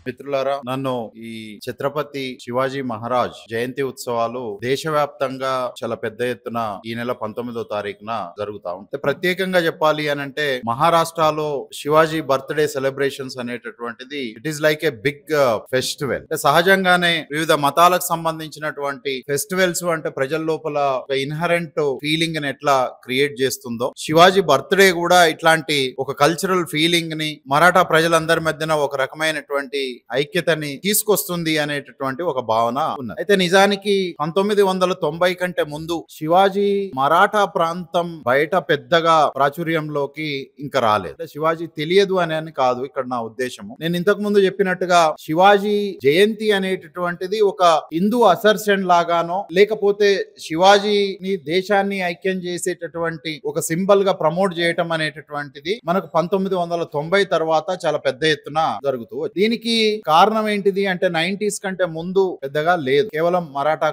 మిత్రులారా, నన్ను ఈ ఛత్రపతి శివాజీ మహారాజ్ జయంతి ఉత్సవాలు దేశవ్యాప్తంగా చాలా పెద్ద ఎత్తున ఈ నెల 19వ తారీఖున జరుగుతా ఉంటాయి. ప్రత్యేకంగా చెప్పాలి అని అంటే మహారాష్ట్రలో శివాజీ బర్త్డే సెలబ్రేషన్స్ అనేటటువంటిది it is like a big festival. అంటే సహజంగానే వివిధ మతాలకు సంబంధించినటువంటి ఫెస్టివల్స్ అంటే ప్రజల లోపల ఒక ఇన్హరెంట్ ఫీలింగ్ ని ఎట్లా క్రియేట్ చేస్తుందో, శివాజీ బర్త్డే కూడా ఇట్లాంటి ఒక కల్చరల్ ఫీలింగ్ ని మరాఠా ప్రజలందరి మధ్యన ఒక రకమైనటువంటి ఐక్యతని తీసుకొస్తుంది అనేటటువంటి ఒక భావన ఉన్నది. అయితే నిజానికి 1990 కంటే ముందు శివాజీ మరాఠా ప్రాంతం బయట పెద్దగా ప్రాచుర్యంలోకి ఇంకా రాలేదు. శివాజీ తెలియదు అని కాదు ఇక్కడ నా ఉద్దేశము. నేను ఇంతకు ముందు చెప్పినట్టుగా శివాజీ జయంతి అనేటటువంటిది ఒక హిందూ అసర్షన్ లాగానో లేకపోతే శివాజీని దేశాన్ని ఐక్యం చేసేటటువంటి ఒక సింబల్ గా ప్రమోట్ చేయటం అనేటటువంటిది మనకు 1990 తర్వాత చాలా పెద్ద ఎత్తున జరుగుతూ దీనికి కారణం ఏంటిది అంటే 90s కంటే ముందు పెద్దగా లేదు. కేవలం మరాఠా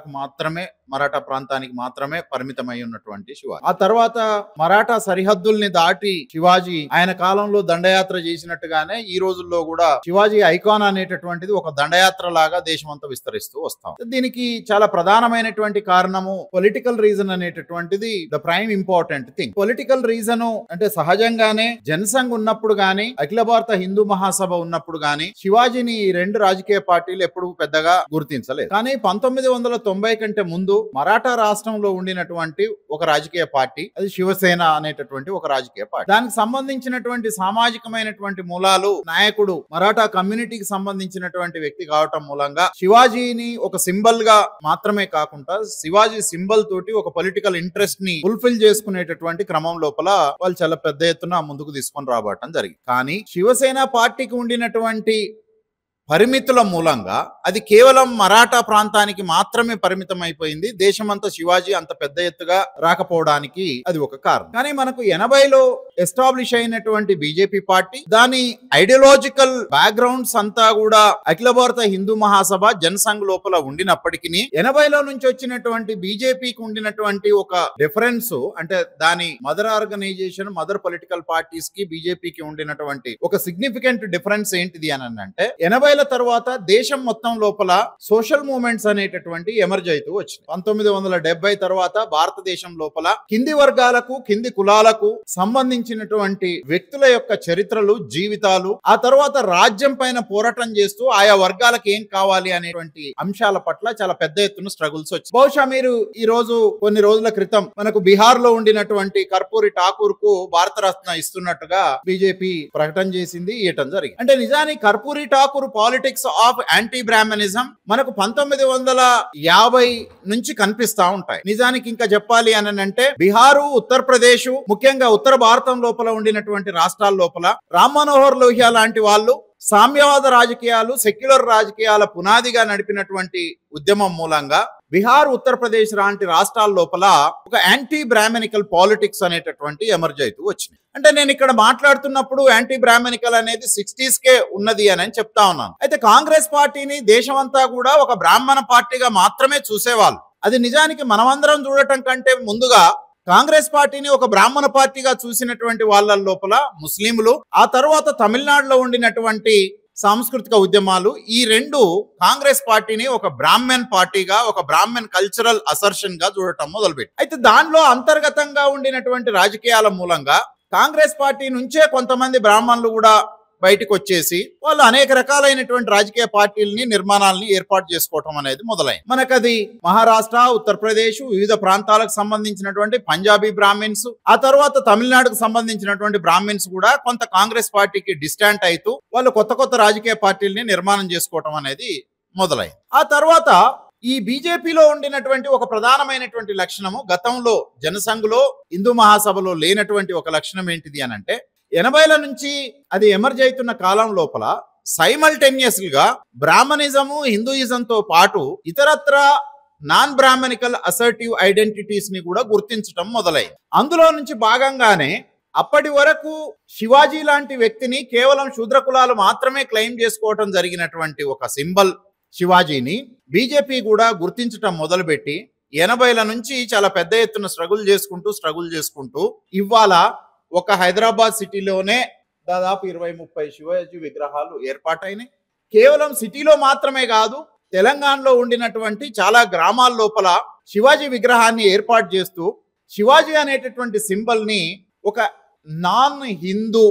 ప్రాంతానికి మాత్రమే పరిమితమై ఉన్నటువంటి శివాజీ. ఆ తర్వాత మరాఠా సరిహద్దుల్ని దాటి శివాజీ ఆయన కాలంలో దండయాత్ర చేసినట్టుగానే ఈ రోజుల్లో కూడా శివాజీ ఐకాన్ అనేటటువంటిది ఒక దండయాత్ర లాగా దేశమంతా విస్తరిస్తూ వస్తాం. దీనికి చాలా ప్రధానమైనటువంటి కారణము పొలిటికల్ రీజన్ అనేటటువంటిది the prime important thing. Political reason అంటే సహజంగానే జనసంఘ్ ఉన్నప్పుడు గాని అఖిల భారత హిందూ మహాసభ ఉన్నప్పుడు గాని శివాజీని ఈ రెండు రాజకీయ పార్టీలు ఎప్పుడు పెద్దగా గుర్తించలేదు. కానీ 1990 కంటే ముందు మరాఠా రాష్ట్రంలో ఉండినటువంటి ఒక రాజకీయ పార్టీ అది శివసేన అనేటటువంటి ఒక రాజకీయ పార్టీ. దానికి సంబంధించినటువంటి సామాజికమైనటువంటి మూలాలు నాయకుడు మరాఠా కమ్యూనిటీకి సంబంధించినటువంటి వ్యక్తి కావటం మూలంగా శివాజీని ఒక సింబల్ గా మాత్రమే కాకుండా శివాజీ సింబల్ తోటి ఒక పొలిటికల్ ఇంట్రెస్ట్ ని ఫుల్ఫిల్ చేసుకునేటటువంటి క్రమం లోపల వాళ్ళు చాలా పెద్ద ఎత్తున ముందుకు తీసుకొని రాబట్టడం జరిగింది. కానీ శివసేన పార్టీకి ఉండినటువంటి పరిమితుల మూలంగా అది కేవలం మరాఠా ప్రాంతానికి మాత్రమే పరిమితం అయిపోయింది. దేశమంతా శివాజీ అంత పెద్ద ఎత్తుగా రాకపోవడానికి అది ఒక కారణం. కానీ మనకు 80లో ఎస్టాబ్లిష్ అయినటువంటి బీజేపీ పార్టీ దాని ఐడియాలజికల్ బ్యాక్గ్రౌండ్స్ అంతా కూడా అఖిల భారత హిందూ మహాసభ జనసంఘ్ లోపల ఉండినప్పటికీ 80లో నుంచి వచ్చినటువంటి బీజేపీకి ఉండినటువంటి ఒక డిఫరెన్స్ అంటే దాని mother organisation mother political parties కి బీజేపీకి ఉండినటువంటి ఒక సిగ్నిఫికెంట్ డిఫరెన్స్ ఏంటిది అని అంటే 80ల తర్వాత దేశం మొత్తం లోపల సోషల్ మూవ్మెంట్స్ అనేటటువంటి ఎమర్జ్ అవుతూ వచ్చింది. 1970 తర్వాత భారతదేశం లోపల కింది వర్గాలకు కింది కులాలకు సంబంధించినటువంటి వ్యక్తుల యొక్క చరిత్రలు జీవితాలు ఆ తర్వాత రాజ్యం పైన పోరాటం చేస్తూ ఆయా వర్గాలకు ఏం కావాలి అనేటువంటి అంశాల పట్ల చాలా పెద్ద ఎత్తున స్ట్రగుల్స్ వచ్చాయి. బహుశా మీరు ఈ రోజు కొన్ని రోజుల క్రితం మనకు బీహార్ లో ఉండినటువంటి కర్పూరి ఠాకూర్ కు భారతరత్న ఇస్తున్నట్టుగా బీజేపీ ప్రకటన చేసింది, ఇవ్వటం జరిగింది. అంటే నిజానికి Karpoori Thakur politics of anti Brahminism మనకు 1950 నుంచి కనిపిస్తా ఉంటాయి. నిజానికి ఇంకా చెప్పాలి అని అంటే బీహారు ఉత్తరప్రదేశ్ ముఖ్యంగా ఉత్తర భారతం లోపల ఉండినటువంటి రాష్ట్రాల లోపల రామ్ మనోహర్ లోహియా లాంటి వాళ్ళు సామ్యవాద రాజకీయాలు సెక్యులర్ రాజకీయాల పునాదిగా నడిపినటువంటి ఉద్యమం మూలంగా బీహార్ ఉత్తరప్రదేశ్ లాంటి రాష్ట్రాల లోపల ఒక యాంటీ బ్రాహ్మణికల్ పాలిటిక్స్ అనేటటువంటి ఎమర్జ్ అవుతూ వచ్చింది. అంటే నేను ఇక్కడ మాట్లాడుతున్నప్పుడు యాంటీ బ్రాహ్మణికల్ అనేది 60s కే ఉన్నది అని చెప్తా ఉన్నాను. అయితే కాంగ్రెస్ పార్టీని దేశమంతా కూడా ఒక బ్రాహ్మణ పార్టీగా మాత్రమే చూసేవాళ్ళు. అది నిజానికి మనమందరం చూడటం కంటే ముందుగా కాంగ్రెస్ పార్టీని ఒక బ్రాహ్మణ పార్టీగా చూసినటువంటి వాళ్ళ లోపల ముస్లింలు ఆ తర్వాత తమిళనాడులో ఉండినటువంటి సాంస్కృతిక ఉద్యమాలు ఈ రెండు కాంగ్రెస్ పార్టీని ఒక బ్రాహ్మణ్ పార్టీగా ఒక బ్రాహ్మణ్ కల్చరల్ అసర్షన్ గా చూడటం మొదలుపెట్టి అయితే దానిలో అంతర్గతంగా ఉండినటువంటి రాజకీయాల మూలంగా కాంగ్రెస్ పార్టీ నుంచే కొంతమంది బ్రాహ్మణులు కూడా బయటకు వచ్చేసి వాళ్ళు అనేక రకాలైనటువంటి రాజకీయ పార్టీలని నిర్మాణాలని ఏర్పాటు చేసుకోవటం అనేది మొదలైంది. మనకది మహారాష్ట్ర ఉత్తరప్రదేశ్ వివిధ ప్రాంతాలకు సంబంధించినటువంటి పంజాబీ బ్రాహ్మిన్స్ ఆ తర్వాత తమిళనాడుకు సంబంధించినటువంటి బ్రాహ్మిన్స్ కూడా కొంత కాంగ్రెస్ పార్టీకి డిస్టాంట్ అవుతూ వాళ్ళు కొత్త రాజకీయ పార్టీలని నిర్మాణం చేసుకోవటం అనేది మొదలైంది. ఆ తర్వాత ఈ బీజేపీలో ఉండినటువంటి ఒక ప్రధానమైనటువంటి లక్షణము గతంలో జనసంఘ్లో హిందూ మహాసభలో లేనటువంటి ఒక లక్షణం ఏంటిది అని అంటే 80ల నుంచి అది ఎమర్జ్ అవుతున్న కాలం లోపల సైమల్టేనియస్ గా బ్రాహ్మణిజము హిందూయిజంతో పాటు ఇతరత్ర నాన్ బ్రాహ్మణికల్ అసర్టివ్ ఐడెంటిటీస్ ని కూడా గుర్తించడం మొదలైంది. అందులో నుంచి భాగంగానే అప్పటి వరకు శివాజీ లాంటి వ్యక్తిని కేవలం శూద్ర కులాలు మాత్రమే క్లెయిమ్ చేసుకోవటం జరిగినటువంటి ఒక సింబల్ శివాజీని బీజేపీ కూడా గుర్తించటం మొదలుపెట్టి 80ల నుంచి చాలా పెద్ద ఎత్తున స్ట్రగుల్ చేసుకుంటూ ఇవాళ ఒక హైదరాబాద్ సిటీలోనే దాదాపు 20-30 శివాజీ విగ్రహాలు ఏర్పాటైనాయి. కేవలం సిటీలో మాత్రమే కాదు, తెలంగాణలో ఉండినటువంటి చాలా గ్రామాల లోపల శివాజీ విగ్రహాన్ని ఏర్పాటు చేస్తూ శివాజీ అనేటటువంటి సింబల్ ని ఒక నాన్ హిందూ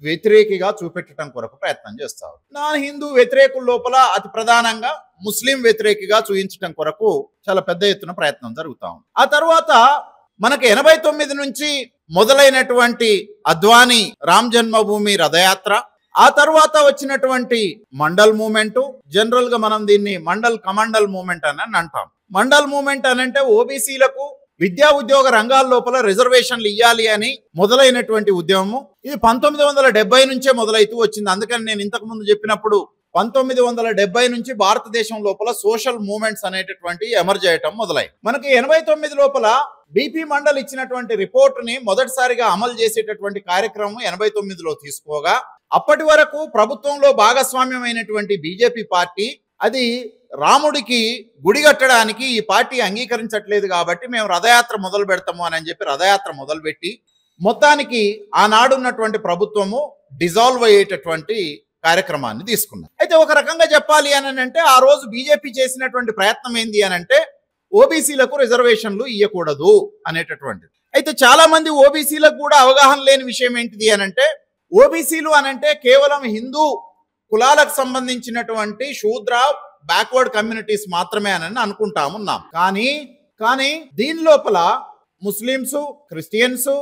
వ్యతిరేకిగా చూపెట్టడం కొరకు ప్రయత్నం చేస్తారు. నాన్ హిందూ వ్యతిరేకుల లోపల అతి ప్రధానంగా ముస్లిం వ్యతిరేకిగా చూపించడం కొరకు చాలా పెద్ద ఎత్తున ప్రయత్నం జరుగుతా ఉంది. ఆ తర్వాత మనకు 89 నుంచి మొదలైనటువంటి అద్వానీ రామ్ జన్మభూమి రథయాత్ర, ఆ తర్వాత వచ్చినటువంటి మండల్ మూమెంట్, జనరల్ గా మనం దీన్ని మండల్ కమండల్ మూమెంట్ అని అంటాం. మండల్ మూమెంట్ అని అంటే ఓబీసీలకు విద్యా ఉద్యోగ రంగాల లోపల రిజర్వేషన్లు ఇవ్వాలి అని మొదలైనటువంటి ఉద్యమము. ఇది 1970 నుంచే మొదలైతూ వచ్చింది. అందుకని నేను ఇంతకు ముందు చెప్పినప్పుడు 1970 నుంచి భారతదేశం లోపల సోషల్ మూవ్మెంట్స్ అనేటటువంటి ఎమర్జ్ చేయటం మొదలై మనకి 89 లోపల బీపీ మండల్ ఇచ్చినటువంటి రిపోర్ట్ ని మొదటిసారిగా అమలు చేసేటటువంటి కార్యక్రమం 89లో తీసుకోగా, అప్పటి వరకు ప్రభుత్వంలో భాగస్వామ్యమైనటువంటి బీజేపీ పార్టీ అది రాముడికి గుడి కట్టడానికి ఈ పార్టీ అంగీకరించట్లేదు కాబట్టి మేము రథయాత్ర మొదలు పెడతాము అని చెప్పి రథయాత్ర మొదలుపెట్టి మొత్తానికి ఆనాడున్నటువంటి ప్రభుత్వము డిజాల్వ్ అయ్యేటటువంటి కార్యక్రమాన్ని తీసుకున్నారు. అయితే ఒక రకంగా చెప్పాలి అని అంటే ఆ రోజు బీజేపీ చేసినటువంటి ప్రయత్నం ఏంది అని అంటే ఓబీసీలకు రిజర్వేషన్లు ఇవ్వకూడదు అనేటటువంటిది. అయితే చాలా మంది ఓబీసీలకు కూడా అవగాహన లేని విషయం ఏంటిది అని అంటే ఓబీసీలు అని అంటే కేవలం హిందూ కులాలకు సంబంధించినటువంటి శూద్ర బ్యాక్వర్డ్ కమ్యూనిటీస్ మాత్రమే అని అనుకుంటా ఉన్నాం. కానీ దీని లోపల ముస్లిమ్స్, క్రిస్టియన్స్,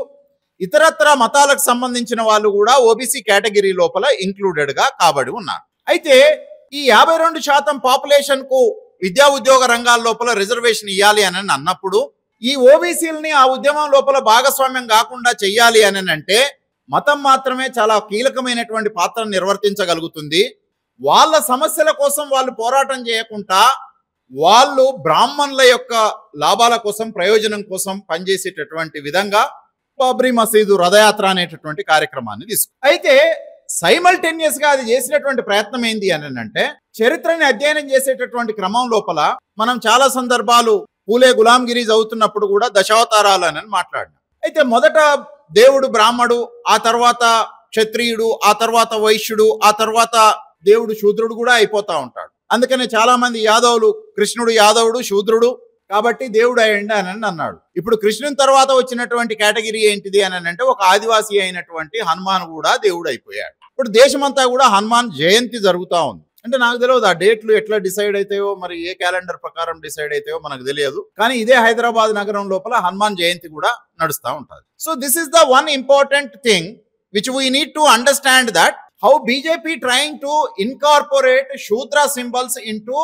ఇతరత్ర మతాలకు సంబంధించిన వాళ్ళు కూడా ఓబీసీ కేటగిరీ లోపల ఇంక్లూడెడ్ గా కాబడి ఉన్నారు. అయితే ఈ 52% పాపులేషన్ కు విద్యా ఉద్యోగ రంగాల లోపల రిజర్వేషన్ ఇవ్వాలి అని అన్నప్పుడు ఈ ఓబీసీలని ఆ ఉద్యమం లోపల భాగస్వామ్యం కాకుండా చెయ్యాలి అని అంటే మతం మాత్రమే చాలా కీలకమైనటువంటి పాత్రను నిర్వర్తించగలుగుతుంది. వాళ్ళ సమస్యల కోసం వాళ్ళు పోరాటం చేయకుండా వాళ్ళు బ్రాహ్మణుల యొక్క లాభాల కోసం, ప్రయోజనం కోసం పనిచేసేటటువంటి విధంగా బాబ్రీ మసీదు రథయాత్ర అనేటటువంటి కార్యక్రమాన్ని అయితే సైమల్టేనియస్ గా అది చేసినటువంటి ప్రయత్నం ఏంది అని అంటే చరిత్రని అధ్యయనం చేసేటటువంటి క్రమం లోపల మనం చాలా సందర్భాలు పూలే గులాంగిరి చదువుతున్నప్పుడు కూడా దశావతారాలు అని మాట్లాడినాం. అయితే మొదట దేవుడు బ్రాహ్మడు, ఆ తర్వాత క్షత్రియుడు, ఆ తర్వాత వైశ్యుడు, ఆ తర్వాత దేవుడు శూద్రుడు కూడా అయిపోతా ఉంటాడు. అందుకనే చాలా మంది యాదవులు కృష్ణుడు యాదవుడు శూద్రుడు కాబట్టి దేవుడు అయ్యండి అని అన్నాడు. ఇప్పుడు కృష్ణుని తర్వాత వచ్చినటువంటి కేటగిరీ ఏంటిది అని అంటే ఒక ఆదివాసీ అయినటువంటి హనుమాన్ కూడా దేవుడు అయిపోయాడు. ఇప్పుడు దేశమంతా కూడా హనుమాన్ జయంతి జరుగుతూ ఉంది. అంటే నాకు తెలియదు ఆ డేట్లు ఎట్లా డిసైడ్ అవుతాయో, మరి ఏ క్యాలెండర్ ప్రకారం డిసైడ్ అవుతాయో మనకు తెలియదు. కానీ ఇదే హైదరాబాద్ నగరం లోపల హనుమాన్ జయంతి కూడా నడుస్తూ ఉంటుంది. So this is the one important thing which we need to understand that how BJP trying to incorporate Shudra symbols into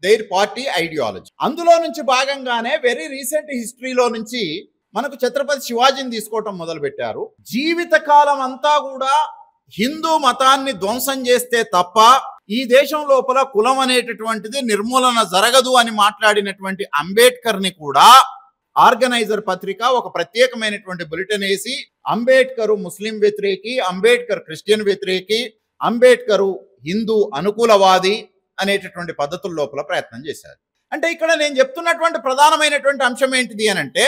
their party ideology. అందులో నుంచి భాగంగానే వెరీ రీసెంట్ హిస్టరీలో నుంచి మనకు ఛత్రపతి శివాజీని తీసుకోవటం మొదలు పెట్టారు. జీవిత కాలం అంతా కూడా హిందూ మతాన్ని ధ్వంసం చేస్తే తప్ప ఈ దేశం లోపల కులం అనేటటువంటిది నిర్మూలన జరగదు అని మాట్లాడినటువంటి అంబేద్కర్ ని కూడా ఆర్గనైజర్ పత్రిక ఒక ప్రత్యేకమైనటువంటి బులెటిన్ వేసి అంబేద్కర్ ముస్లిం వ్యతిరేకి, అంబేద్కర్ క్రిస్టియన్ వ్యతిరేకి, అంబేద్కర్ హిందూ అనుకూలవాది అనేటటువంటి పద్ధతుల లోపల ప్రయత్నం చేశారు. అంటే ఇక్కడ నేను చెప్తున్నటువంటి ప్రధానమైనటువంటి అంశం ఏంటిది అని అంటే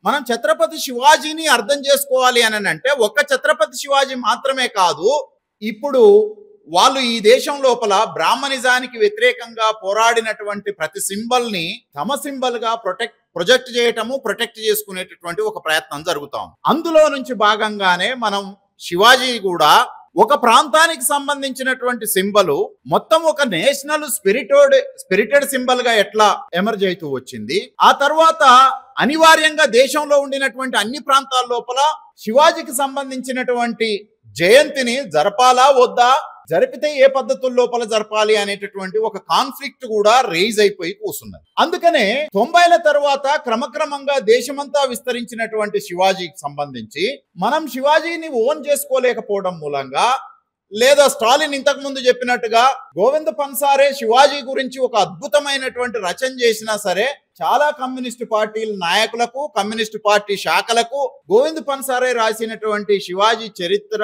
మనం ఛత్రపతి శివాజీని అర్థం చేసుకోవాలి అని అంటే ఒక్క ఛత్రపతి శివాజీ మాత్రమే కాదు, ఇప్పుడు వాళ్ళు ఈ దేశం లోపల బ్రాహ్మణిజానికి వ్యతిరేకంగా పోరాడినటువంటి ప్రతి సింబల్ ని తమ సింబల్ గా ప్రొజెక్ట్ చేయటము, ప్రొటెక్ట్ చేసుకునేటటువంటి ఒక ప్రయత్నం జరుగుతాం. అందులో నుంచి భాగంగానే మనం శివాజీ కూడా ఒక ప్రాంతానికి సంబంధించినటువంటి సింబల్ మొత్తం ఒక నేషనల్ స్పిరిటెడ్ సింబల్ గా ఎట్లా ఎమర్జ్ అవుతూ వచ్చింది. ఆ తర్వాత అనివార్యంగా దేశంలో ఉండినటువంటి అన్ని ప్రాంతాల లోపల శివాజీకి సంబంధించినటువంటి జయంతిని జరపాలా వద్దా, జరిపితే ఏ పద్ధతుల లోపల జరపాలి అనేటటువంటి ఒక కాన్ఫ్లిక్ట్ కూడా రేజ్ అయిపోయి కూర్చున్నది. అందుకనే 90ల తర్వాత క్రమక్రమంగా దేశమంతా విస్తరించినటువంటి శివాజీకి సంబంధించి మనం శివాజీని ఓన్ చేసుకోలేకపోవడం మూలంగా, లేదా స్టాలిన్ ఇంతకు ముందు చెప్పినట్టుగా గోవింద పన్సారే శివాజీ గురించి ఒక అద్భుతమైనటువంటి రచన చేసినా సరే చాలా కమ్యూనిస్టు పార్టీల నాయకులకు, కమ్యూనిస్టు పార్టీ శాఖలకు గోవింద పన్సారే రాసినటువంటి శివాజీ చరిత్ర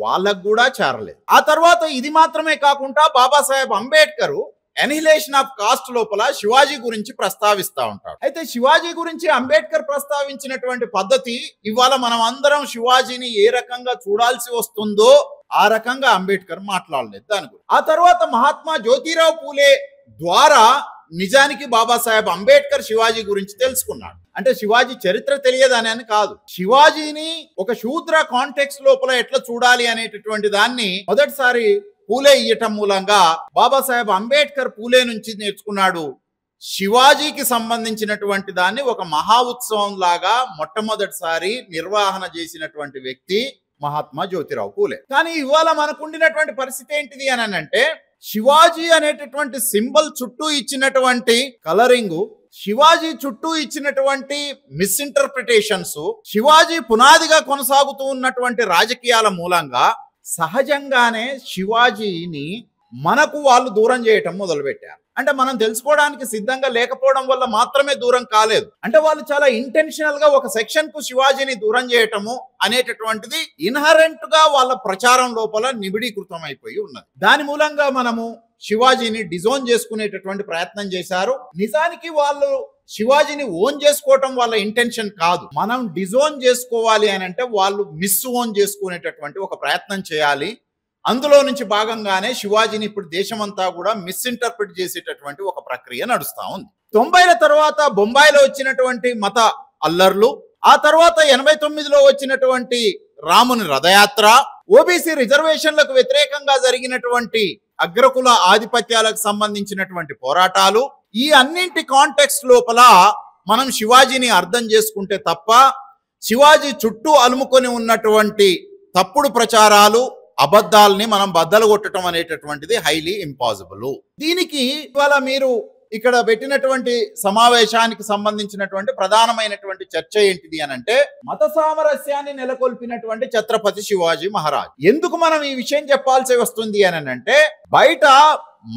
వాళ్ళకు కూడా చేరలేదు. ఆ తర్వాత ఇది మాత్రమే కాకుండా Babasaheb Ambedkar annihilation of cost లోపల శివాజీ గురించి ప్రస్తావిస్తా ఉంటాడు. అయితే శివాజీ గురించి అంబేద్కర్ ప్రస్తావించినటువంటి పద్ధతి ఇవాళ మనం అందరం శివాజీని ఏ రకంగా చూడాల్సి వస్తుందో ఆ రకంగా అంబేద్కర్ మాట్లాడలేదు దాని గురించి. ఆ తర్వాత మహాత్మా జ్యోతిరావు పూలే ద్వారా నిజానికి బాబాసాహెబ్ అంబేద్కర్ శివాజీ గురించి తెలుసుకున్నాడు. అంటే శివాజీ చరిత్ర తెలియదని అని కాదు, శివాజీని ఒక శూద్ర కాంటెక్స్ట్ లోపల ఎట్లా చూడాలి అనేటటువంటి దాన్ని మొదటిసారి పూలే ఇయ్యటం మూలంగా బాబాసాహెబ్ అంబేద్కర్ పూలే నుంచి నేర్చుకున్నాడు. శివాజీకి సంబంధించినటువంటి దాన్ని ఒక మహా ఉత్సవం లాగా మొట్టమొదటిసారి నిర్వహణ చేసినటువంటి వ్యక్తి మహాత్మా జ్యోతిరావు పూలే. కానీ ఇవాళ మనకు ఉండినటువంటి పరిస్థితి ఏంటిది అని అంటే, శివాజీ అనేటటువంటి సింబల్ చుట్టూ ఇచ్చినటువంటి కలరింగ్, శివాజీ చుట్టూ ఇచ్చినటువంటి మిస్ఇంటర్ప్రిటేషన్స్, శివాజీ పునాదిగా కొనసాగుతూ ఉన్నటువంటి రాజకీయాల మూలంగా సహజంగానే శివాజీని మనకు వాళ్ళు దూరం చేయటం మొదలుపెట్టారు. అంటే మనం తెలుసుకోవడానికి సిద్ధంగా లేకపోవడం వల్ల మాత్రమే దూరం కాలేదు, అంటే వాళ్ళు చాలా ఇంటెన్షనల్ గా ఒక సెక్షన్ కు శివాజీని దూరం చేయటము అనేటటువంటిది ఇన్హరెంట్ గా వాళ్ళ ప్రచారం లోపల నిబిడీకృతం అయిపోయి ఉన్నది. దాని మూలంగా మనము శివాజీని డిజోన్ చేసుకునేటటువంటి ప్రయత్నం చేశారు. నిజానికి వాళ్ళు శివాజీని ఓన్ చేసుకోవటం వాళ్ళ ఇంటెన్షన్ కాదు, మనం డిజోన్ చేసుకోవాలి అని అంటే వాళ్ళు మిస్ ఓన్ చేసుకునేటటువంటి ఒక ప్రయత్నం చేయాలి. అందులో నుంచి భాగంగానే శివాజీని ఇప్పుడు దేశమంతా కూడా మిస్ఇంటర్ప్రిట్ చేసేటటువంటి ఒక ప్రక్రియ నడుస్తా ఉంది. 90ల తర్వాత బొంబాయిలో వచ్చినటువంటి మత అల్లర్లు, ఆ తర్వాత 89లో వచ్చినటువంటి రాముని రథయాత్ర, ఓబీసీ రిజర్వేషన్లకు వ్యతిరేకంగా జరిగినటువంటి అగ్రకుల ఆధిపత్యాలకు సంబంధించినటువంటి పోరాటాలు, ఈ అన్నింటి కాంటెక్స్ట్ లోపల మనం శివాజీని అర్థం చేసుకుంటే తప్ప శివాజీ చుట్టూ అలుముకొని ఉన్నటువంటి తప్పుడు ప్రచారాలు, అబద్ధాలని మనం బద్దలు కొట్టడం అనేటటువంటిది హైలీ ఇంపాసిబుల్. దీనికి ఇవాళ మీరు ఇక్కడ పెట్టినటువంటి సమావేశానికి సంబంధించినటువంటి ప్రధానమైనటువంటి చర్చ ఏంటిది అని అంటే, మత సామరస్యాన్ని నెలకొల్పినటువంటి ఛత్రపతి శివాజీ మహారాజ్. ఎందుకు మనం ఈ విషయం చెప్పాల్సి వస్తుంది అని అంటే, బయట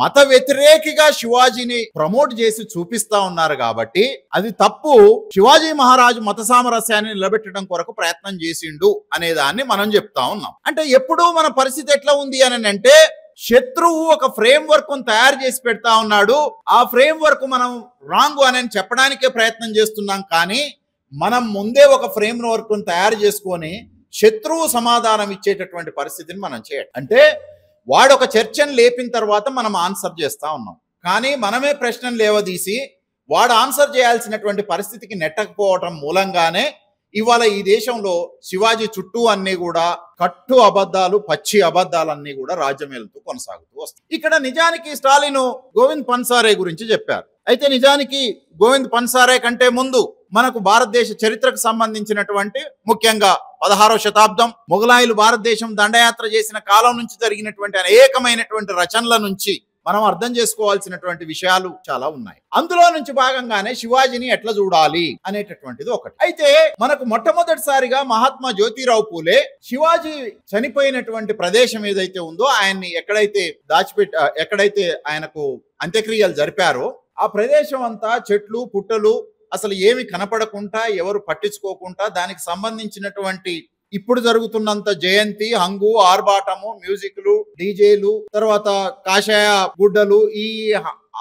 మత వ్యతిరేకిగా శివాజీని ప్రమోట్ చేసి చూపిస్తా ఉన్నారు కాబట్టి అది తప్పు. శివాజీ మహారాజు మత సామరస్యాన్ని నిలబెట్టడం కొరకు ప్రయత్నం చేసిండు అనే దాన్ని మనం చెప్తా ఉన్నాం. అంటే ఎప్పుడు మన పరిస్థితి ఎట్లా ఉంది అని అంటే, శత్రువు ఒక ఫ్రేమ్ వర్క్ తయారు చేసి పెడతా ఉన్నాడు, ఆ ఫ్రేమ్ వర్క్ మనం రాంగ్ అని చెప్పడానికే ప్రయత్నం చేస్తున్నాం. కానీ మనం ముందే ఒక ఫ్రేమ్ వర్క్ తయారు చేసుకొని శత్రువు సమాధానం ఇచ్చేటటువంటి పరిస్థితిని మనం చేయాలి. అంటే వాడు ఒక చర్చను లేపిన తర్వాత మనం ఆన్సర్ చేస్తా ఉన్నాం, కానీ మనమే ప్రశ్నలు లేవదీసి వాడు ఆన్సర్ చేయాల్సినటువంటి పరిస్థితికి నెట్టకపోవటం మూలంగానే ఇవాళ ఈ దేశంలో శివాజీ చుట్టూ అన్ని కూడా కట్టు అబద్ధాలు, పచ్చి అబద్ధాలన్నీ కూడా రాజ్యమేలుతూ కొనసాగుతూ వస్తాయి. ఇక్కడ నిజానికి స్టాలిన్ గోవింద్ పన్సారే గురించి చెప్పారు. అయితే నిజానికి గోవింద్ పన్సారే కంటే ముందు మనకు భారతదేశ చరిత్రకు సంబంధించినటువంటి ముఖ్యంగా 16వ శతాబ్దం మొఘలాయులు భారతదేశం దండయాత్ర చేసిన కాలం నుంచి జరిగినటువంటి అనేకమైనటువంటి రచనల నుంచి మనం అర్థం చేసుకోవాల్సినటువంటి విషయాలు చాలా ఉన్నాయి. అందులో నుంచి భాగంగానే శివాజీని ఎట్లా చూడాలి అనేటటువంటిది ఒకటి. అయితే మనకు మొట్టమొదటిసారిగా మహాత్మా జ్యోతిరావు పూలే శివాజీ చనిపోయినటువంటి ప్రదేశం ఏదైతే ఉందో, ఆయన్ని ఎక్కడైతే ఆయనకు అంత్యక్రియలు జరిపారో ఆ ప్రదేశం అంతా చెట్లు పుట్టలు అసలు ఏమి కనపడకుండా, ఎవరు పట్టించుకోకుండా, దానికి సంబంధించినటువంటి ఇప్పుడు జరుగుతున్నంత జయంతి, హంగు, ఆర్భాటము, మ్యూజిక్లు, డీజేలు, తర్వాత కాషాయ గుడ్డలు, ఈ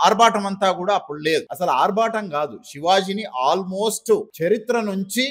ఆర్భాటం అంతా కూడా అప్పుడు లేదు. అసలు ఆర్భాటం కాదు, శివాజీని ఆల్మోస్ట్ చరిత్ర నుంచి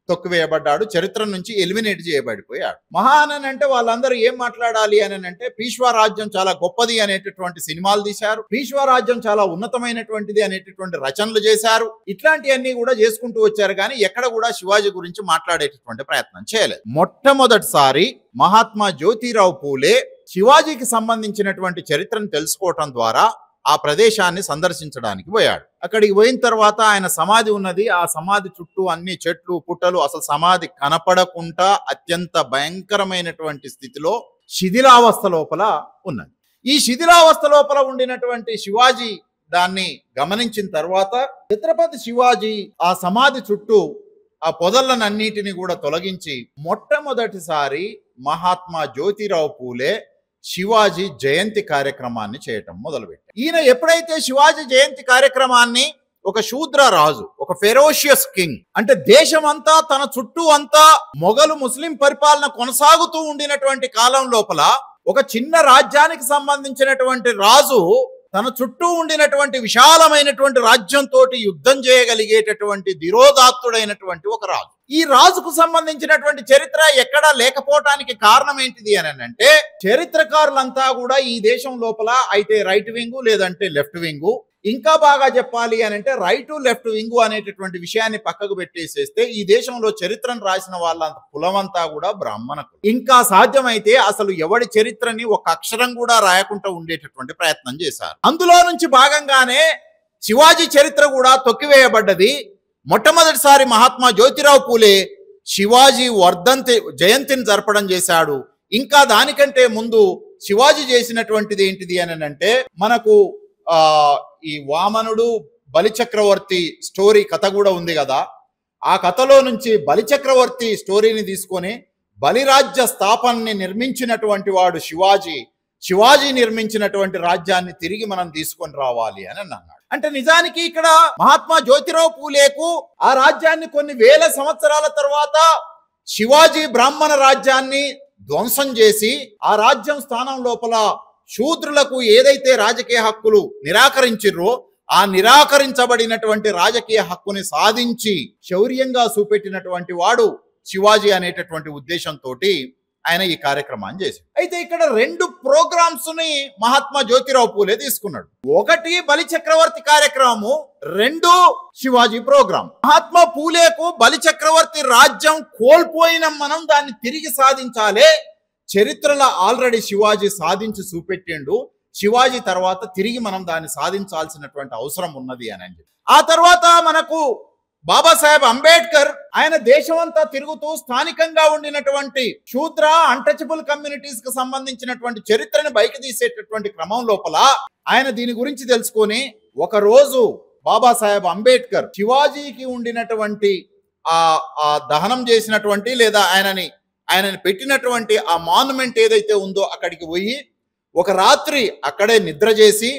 తొక్కివేయబడ్డాడు, చరిత్ర నుంచి ఎలిమినేట్ చేయబడిపోయాడు. మహాన్ అంటే వాళ్ళందరూ ఏం మాట్లాడాలి అని అంటే, పీష్వా రాజ్యం చాలా గొప్పది అనేటటువంటి సినిమాలు తీశారు, పీష్వా రాజ్యం చాలా ఉన్నతమైనటువంటిది అనేటటువంటి రచనలు చేశారు, ఇట్లాంటివన్నీ కూడా చేసుకుంటూ వచ్చారు. కానీ ఎక్కడ కూడా శివాజీ గురించి మాట్లాడేటటువంటి ప్రయత్నం చేయలేదు. మొట్టమొదటిసారి మహాత్మా జ్యోతిరావు పూలే శివాజీకి సంబంధించినటువంటి చరిత్రను తెలుసుకోవటం ద్వారా ఆ ప్రదేశాన్ని సందర్శించడానికి పోయాడు. అక్కడికి పోయిన తర్వాత ఆయన సమాధి ఉన్నది, ఆ సమాధి చుట్టూ అన్ని చెట్లు పుట్టలు, అసలు సమాధి కనపడకుండా అత్యంత భయంకరమైనటువంటి స్థితిలో శిథిలావస్థ లోపల ఉన్నది. ఈ శిథిలావస్థ లోపల ఉండినటువంటి శివాజీ దాన్ని గమనించిన తర్వాత ఛత్రపతి శివాజీ ఆ సమాధి చుట్టూ ఆ పొదలనన్నిటిని కూడా తొలగించి మొట్టమొదటిసారి మహాత్మా జ్యోతిరావు పూలే శివాజీ జయంతి కార్యక్రమాన్ని చేయటం మొదలుపెట్టారు. ఈయన ఎప్పుడైతే శివాజీ జయంతి కార్యక్రమాన్ని ఒక శూద్ర రాజు, ఒక ఫెరోషియస్ కింగ్, అంటే దేశమంతా తన చుట్టూ అంతా మొఘలు ముస్లిం పరిపాలన కొనసాగుతూ ఉండినటువంటి కాలం లోపల ఒక చిన్న రాజ్యానికి సంబంధించినటువంటి రాజు తన చుట్టూ ఉండినటువంటి విశాలమైనటువంటి రాజ్యంతో యుద్ధం చేయగలిగేటటువంటి ధిరోదాత్తుడైనటువంటి ఒక రాజు. ఈ రాజుకు సంబంధించినటువంటి చరిత్ర ఎక్కడా లేకపోవటానికి కారణం ఏంటిది అని అంటే, చరిత్రకారులంతా కూడా ఈ దేశం లోపల అయితే రైట్ వింగు లేదంటే లెఫ్ట్ వింగు, ఇంకా బాగా చెప్పాలి అని అంటే రైట్ లెఫ్ట్ వింగు అనేటటువంటి విషయాన్ని పక్కకు పెట్టేసేస్తే ఈ దేశంలో చరిత్రను రాసిన వాళ్ళ కులమంతా కూడా బ్రాహ్మణకు. ఇంకా సాధ్యమైతే అసలు ఎవడి చరిత్రని ఒక అక్షరం కూడా రాయకుండా ఉండేటటువంటి ప్రయత్నం చేశారు. అందులో నుంచి భాగంగానే శివాజీ చరిత్ర కూడా తొక్కివేయబడ్డది. మొట్టమొదటిసారి మహాత్మా జ్యోతిరావు పూలే శివాజీ జయంతిని జరపడం చేశాడు. ఇంకా దానికంటే ముందు శివాజీ చేసినటువంటిది ఏంటిది అని అంటే, మనకు ఈ వామనుడు బలిచక్రవర్తి స్టోరీ కథ కూడా ఉంది కదా, ఆ కథలో నుంచి బలిచక్రవర్తి స్టోరీని తీసుకొని బలిరాజ్య స్థాపనని నిర్మించినటువంటి వాడు శివాజీ నిర్మించినటువంటి రాజ్యాన్ని తిరిగి మనం తీసుకొని రావాలి అని అన్నాడు. అంటే నిజానికి ఇక్కడ మహాత్మా జ్యోతిరావు పూలేకు ఆ రాజ్యాన్ని కొన్ని వేల సంవత్సరాల తర్వాత శివాజీ బ్రాహ్మణ రాజ్యాన్ని ధ్వంసం చేసి ఆ రాజ్యం స్థానం లోపల శూద్రులకు ఏదైతే రాజకీయ హక్కులు నిరాకరించిర్రో ఆ నిరాకరించబడినటువంటి రాజకీయ హక్కుని సాధించి శౌర్యంగా చూపెట్టినటువంటి వాడు శివాజీ అనేటటువంటి ఉద్దేశంతో ఆయన ఈ కార్యక్రమాన్ని చేశారు. అయితే ఇక్కడ 2 ప్రోగ్రామ్స్ ని మహాత్మా జ్యోతిరావు పూలే తీసుకున్నాడు. ఒకటి బలిచక్రవర్తి కార్యక్రమము, 2 శివాజీ ప్రోగ్రాం. మహాత్మా పూలేకు బలిచక్రవర్తి రాజ్యం కోల్పోయిన మనం దాన్ని తిరిగి సాధించాలి, చరిత్రలో ఆల్రెడీ శివాజీ సాధించి చూపెట్టిండు, శివాజీ తర్వాత తిరిగి మనం దాన్ని సాధించాల్సినటువంటి అవసరం ఉన్నది అని. ఆ తర్వాత మనకు బాబాసాహెబ్ అంబేద్కర్ ఆయన దేశమంతా తిరుగుతూ స్థానికంగా ఉండినటువంటి శూద్ర అన్టచబుల్ కమ్యూనిటీస్ కు సంబంధించినటువంటి చరిత్రను బయటకు తీసేటటువంటి క్రమం లోపల ఆయన దీని గురించి తెలుసుకొని ఒక రోజు బాబాసాహెబ్ అంబేద్కర్ శివాజీకి ఉండినటువంటి ఆ దహనం చేసినటువంటి లేదా ఆయనని పెట్టినటువంటి ఆ మాన్యుమెంట్ ఏదైతే ఉందో అక్కడికి పోయి ఒక రాత్రి అక్కడే నిద్ర చేసి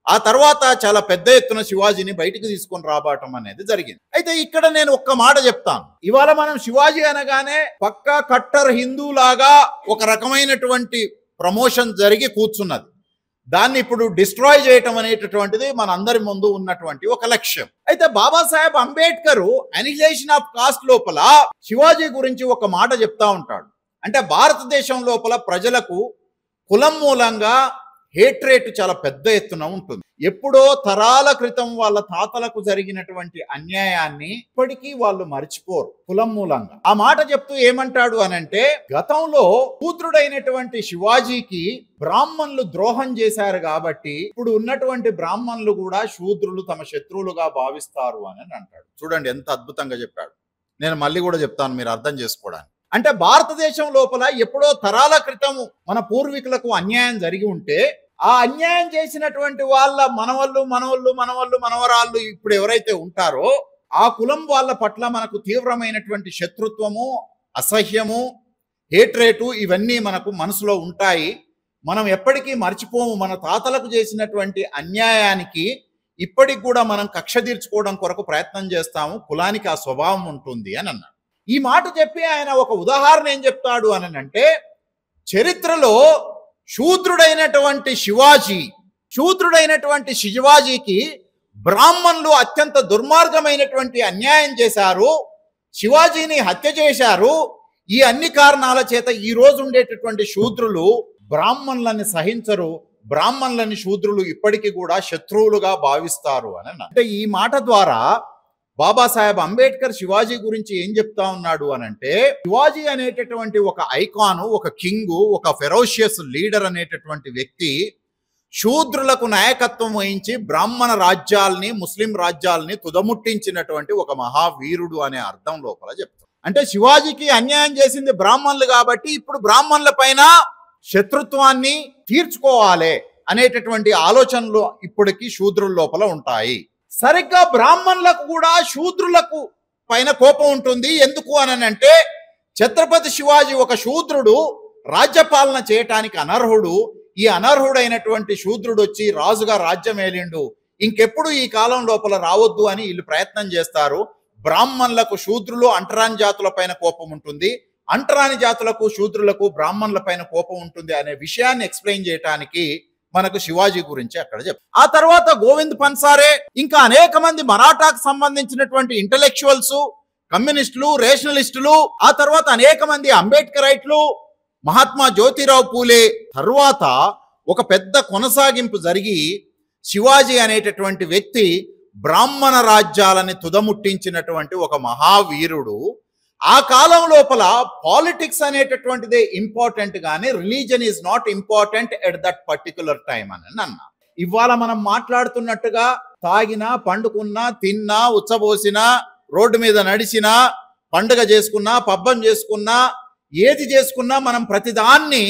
ఆ తర్వాత చాలా పెద్ద ఎత్తున శివాజీని బయటికి తీసుకొని రాబడటం అనేది జరిగింది. అయితే ఇక్కడ నేను ఒక్క మాట చెప్తాను. ఇవాళ మనం శివాజీ అనగానే పక్కా కట్టర్ హిందూ లాగా ఒక రకమైనటువంటి ప్రమోషన్ జరిగి కూర్చున్నది. దాన్ని ఇప్పుడు డిస్ట్రాయ్ చేయటం అనేటటువంటిది మన అందరి ముందు ఉన్నటువంటి ఒక లక్ష్యం. అయితే Babasaheb Ambedkar annihilation of cost లోపల శివాజీ గురించి ఒక మాట చెప్తా ఉంటాడు. అంటే భారతదేశం లోపల ప్రజలకు కులం మూలంగా హేట్రేట్ చాలా పెద్ద ఎత్తున ఉంటుంది. ఎప్పుడో తరాల క్రితం వాళ్ళ తాతలకు జరిగినటువంటి అన్యాయాన్ని ఇప్పటికీ వాళ్ళు మర్చిపోరు కులం మూలంగా. ఆ మాట చెప్తూ ఏమంటాడు అనంటే, గతంలో శూద్రుడైనటువంటి శివాజీకి బ్రాహ్మణులు ద్రోహం చేశారు కాబట్టి ఇప్పుడు ఉన్నటువంటి బ్రాహ్మణులు కూడా శూద్రులు తమ శత్రువులుగా భావిస్తారు అని అంటాడు. చూడండి ఎంత అద్భుతంగా చెప్పాడు. నేను మళ్ళీ కూడా చెప్తాను మీరు అర్థం చేసుకోవడానికి. అంటే భారతదేశం లోపల ఎప్పుడో తరాల క్రితం మన పూర్వీకులకు అన్యాయం జరిగి ఉంటే ఆ అన్యాయం చేసినటువంటి వాళ్ళ మనవరాళ్ళు ఇప్పుడు ఎవరైతే ఉంటారో ఆ కులం వాళ్ళ పట్ల మనకు తీవ్రమైనటువంటి శత్రుత్వము, అసహ్యము, హేట్రేటు ఇవన్నీ మనకు మనసులో ఉంటాయి. మనం ఎప్పటికీ మర్చిపోము. మన తాతలకు చేసినటువంటి అన్యాయానికి ఇప్పటికి కూడా మనం కక్ష తీర్చుకోవడం కొరకు ప్రయత్నం చేస్తాము. కులానికి ఆ స్వభావం ఉంటుంది అని అన్నాడు. ఈ మాట చెప్పి ఆయన ఒక ఉదాహరణ ఏం చెప్తాడు అని అంటే, చరిత్రలో శూద్రుడైనటువంటి శివాజీకి బ్రాహ్మణులు అత్యంత దుర్మార్గమైనటువంటి అన్యాయం చేశారు, శివాజీని హత్య చేశారు. ఈ అన్ని కారణాల చేత ఈ రోజు ఉండేటటువంటి శూద్రులు బ్రాహ్మణులని సహించరు, బ్రాహ్మణులని శూద్రులు ఇప్పటికీ కూడా శత్రువులుగా భావిస్తారు అని అన్నారు. అంటే ఈ మాట ద్వారా బాబాసాహెబ్ అంబేద్కర్ శివాజీ గురించి ఏం చెప్తా ఉన్నాడు అనంటే, శివాజీ అనేటటువంటి ఒక ఐకాను, ఒక కింగు, ఒక ఫెరోషియస్ లీడర్ అనేటటువంటి వ్యక్తి శూద్రులకు నాయకత్వం వహించి బ్రాహ్మణ రాజ్యాల్ని, ముస్లిం రాజ్యాల్ని తుదముట్టించినటువంటి ఒక మహావీరుడు అనే అర్థం లోపల చెప్తాం. అంటే శివాజీకి అన్యాయం చేసింది బ్రాహ్మణులు కాబట్టి ఇప్పుడు బ్రాహ్మణుల పైన శత్రుత్వాన్ని తీర్చుకోవాలి అనేటటువంటి ఆలోచనలు ఇప్పటికీ శూద్రుల లోపల ఉంటాయి. సరిగ్గా బ్రాహ్మణులకు కూడా శూద్రులకు పైన కోపం ఉంటుంది. ఎందుకు అనంటే, ఛత్రపతి శివాజీ ఒక శూద్రుడు, రాజ్యపాలన చేయటానికి అనర్హుడు. ఈ అనర్హుడైనటువంటి శూద్రుడు వచ్చి రాజుగా రాజ్యం ఏలిండు, ఇంకెప్పుడు ఈ కాలం లోపల రావద్దు అని వీళ్ళు ప్రయత్నం చేస్తారు. బ్రాహ్మణులకు శూద్రులు అంటరాని జాతుల పైన కోపం ఉంటుంది, అంటరాని జాతులకు శూద్రులకు బ్రాహ్మణుల పైన కోపం ఉంటుంది అనే విషయాన్ని ఎక్స్ప్లెయిన్ చేయడానికి మనకు శివాజీ గురించి అక్కడ చెప్తారు. ఆ తర్వాత గోవింద్ పన్సారే, ఇంకా అనేక మంది మరాఠాకు సంబంధించినటువంటి ఇంటలెక్చువల్స్, కమ్యూనిస్టులు, రేషనలిస్టులు, ఆ తర్వాత అనేక మంది అంబేద్కరైట్లు, మహాత్మా జ్యోతిరావు పూలే తర్వాత ఒక పెద్ద కొనసాగింపు జరిగి శివాజీ అనేటటువంటి వ్యక్తి బ్రాహ్మణ రాజ్యాలని తుదముట్టించినటువంటి ఒక మహావీరుడు. ఆ కాలం లోపల పాలిటిక్స్ అనేటటువంటిదే ఇంపార్టెంట్ గానీ religion is not important at that particular time అని అన్నా. ఇవాళ మనం మాట్లాడుతున్నట్టుగా తాగినా, పండుకున్నా, తిన్నా, ఉచ్చబోసినా, రోడ్డు మీద నడిచినా, పండుగ చేసుకున్నా, పబ్బం చేసుకున్నా, ఏది చేసుకున్నా మనం ప్రతిదాన్ని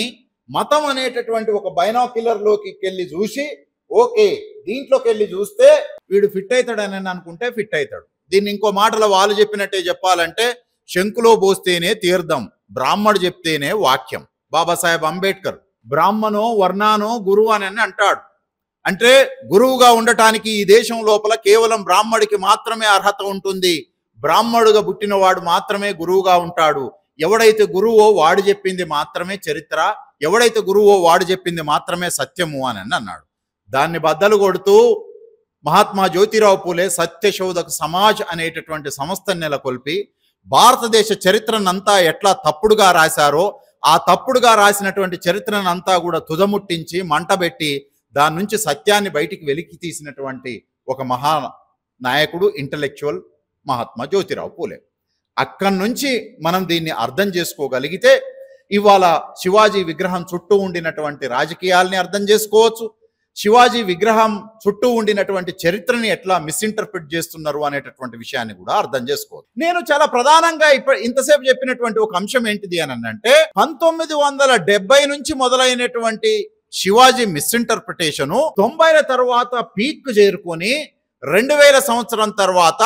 మతం అనేటటువంటి ఒక బైనాక్యులర్ లోకి వెళ్ళి చూసి ఓకే దీంట్లోకి వెళ్ళి చూస్తే వీడు ఫిట్ అవుతాడని అనుకుంటే ఫిట్ అవుతాడు. దీన్ని ఇంకో మాటలో వాళ్ళు చెప్పినట్టే చెప్పాలంటే శంకులో పోస్తేనే తీర్థం, బ్రాహ్మడు చెప్తేనే వాక్యం. బాబాసాహెబ్ అంబేద్కర్ బ్రాహ్మణో వర్ణానో గురువు అని అంటాడు. అంటే గురువుగా ఉండటానికి ఈ దేశం లోపల కేవలం బ్రాహ్మడికి మాత్రమే అర్హత ఉంటుంది. బ్రాహ్మడుగా పుట్టినవాడు మాత్రమే గురువుగా ఉంటాడు. ఎవడైతే గురువో వాడు చెప్పింది మాత్రమే చరిత్ర, ఎవడైతే గురువో వాడు చెప్పింది మాత్రమే సత్యము అని అన్నాడు. దాన్ని బద్దలు కొడుతూ మహాత్మా జ్యోతిరావు పూలే సత్యశోధక సమాజ్ అనేటటువంటి సంస్థను నెలకొల్పి భారతదేశ చరిత్రనంతా ఎట్లా తప్పుడుగా రాశారో ఆ తప్పుడుగా రాసినటువంటి చరిత్రనంతా కూడా తుదముట్టించి మంటబెట్టి దాని నుంచి సత్యాన్ని బయటికి వెలికి తీసినటువంటి ఒక మహా నాయకుడు ఇంటలెక్చువల్ మహాత్మా జ్యోతిరావు పూలే. అక్కడి నుంచి మనం దీన్ని అర్థం చేసుకోగలిగితే ఇవాళ శివాజీ విగ్రహం చుట్టూ ఉండినటువంటి రాజకీయాల్ని అర్థం చేసుకోవచ్చు. శివాజీ విగ్రహం చుట్టూ ఉండినటువంటి చరిత్రని ఎట్లా మిస్ఇంటర్ప్రిట్ చేస్తున్నారు అనేటటువంటి విషయాన్ని కూడా అర్థం చేసుకోవచ్చు. నేను చాలా ప్రధానంగా ఇంతసేపు చెప్పినటువంటి ఒక అంశం ఏంటిది అని అంటే 1970 నుంచి మొదలైనటువంటి శివాజీ మిస్ఇంటర్ప్రిటేషను 90ల తర్వాత పీక్ చేరుకొని 2000 సంవత్సరం తర్వాత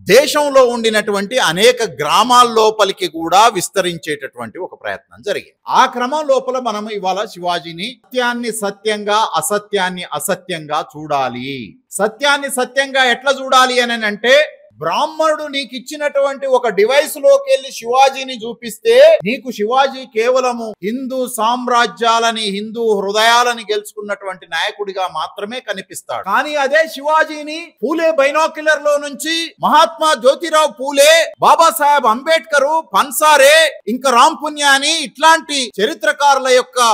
దేశంలో ఉండినటువంటి అనేక గ్రామాల లోపలికి కూడా విస్తరించేటటువంటి ఒక ప్రయత్నం జరిగింది. ఆ క్రమం లోపల మనం ఇవాళ శివాజీని సత్యాన్ని సత్యంగా, అసత్యాన్ని అసత్యంగా చూడాలి. సత్యాన్ని సత్యంగా ఎట్లా చూడాలి అని అంటే బ్రాహ్మణుడు నీకు ఇచ్చినటువంటి ఒక డివైస్ లోకి వెళ్ళి శివాజీని చూపిస్తే నీకు శివాజీ కేవలము హిందూ సామ్రాజ్యాలని, హిందూ హృదయాలని గెలుచుకున్నటువంటి నాయకుడిగా మాత్రమే కనిపిస్తాడు. కానీ అదే శివాజీని పూలే బైనాక్యులర్ లో నుంచి మహాత్మా జ్యోతిరావు పూలే, బాబాసాహెబ్ అంబేద్కర్, పన్సారే, ఇంకా రామ్ పున్యాని ఇట్లాంటి చరిత్రకారుల యొక్క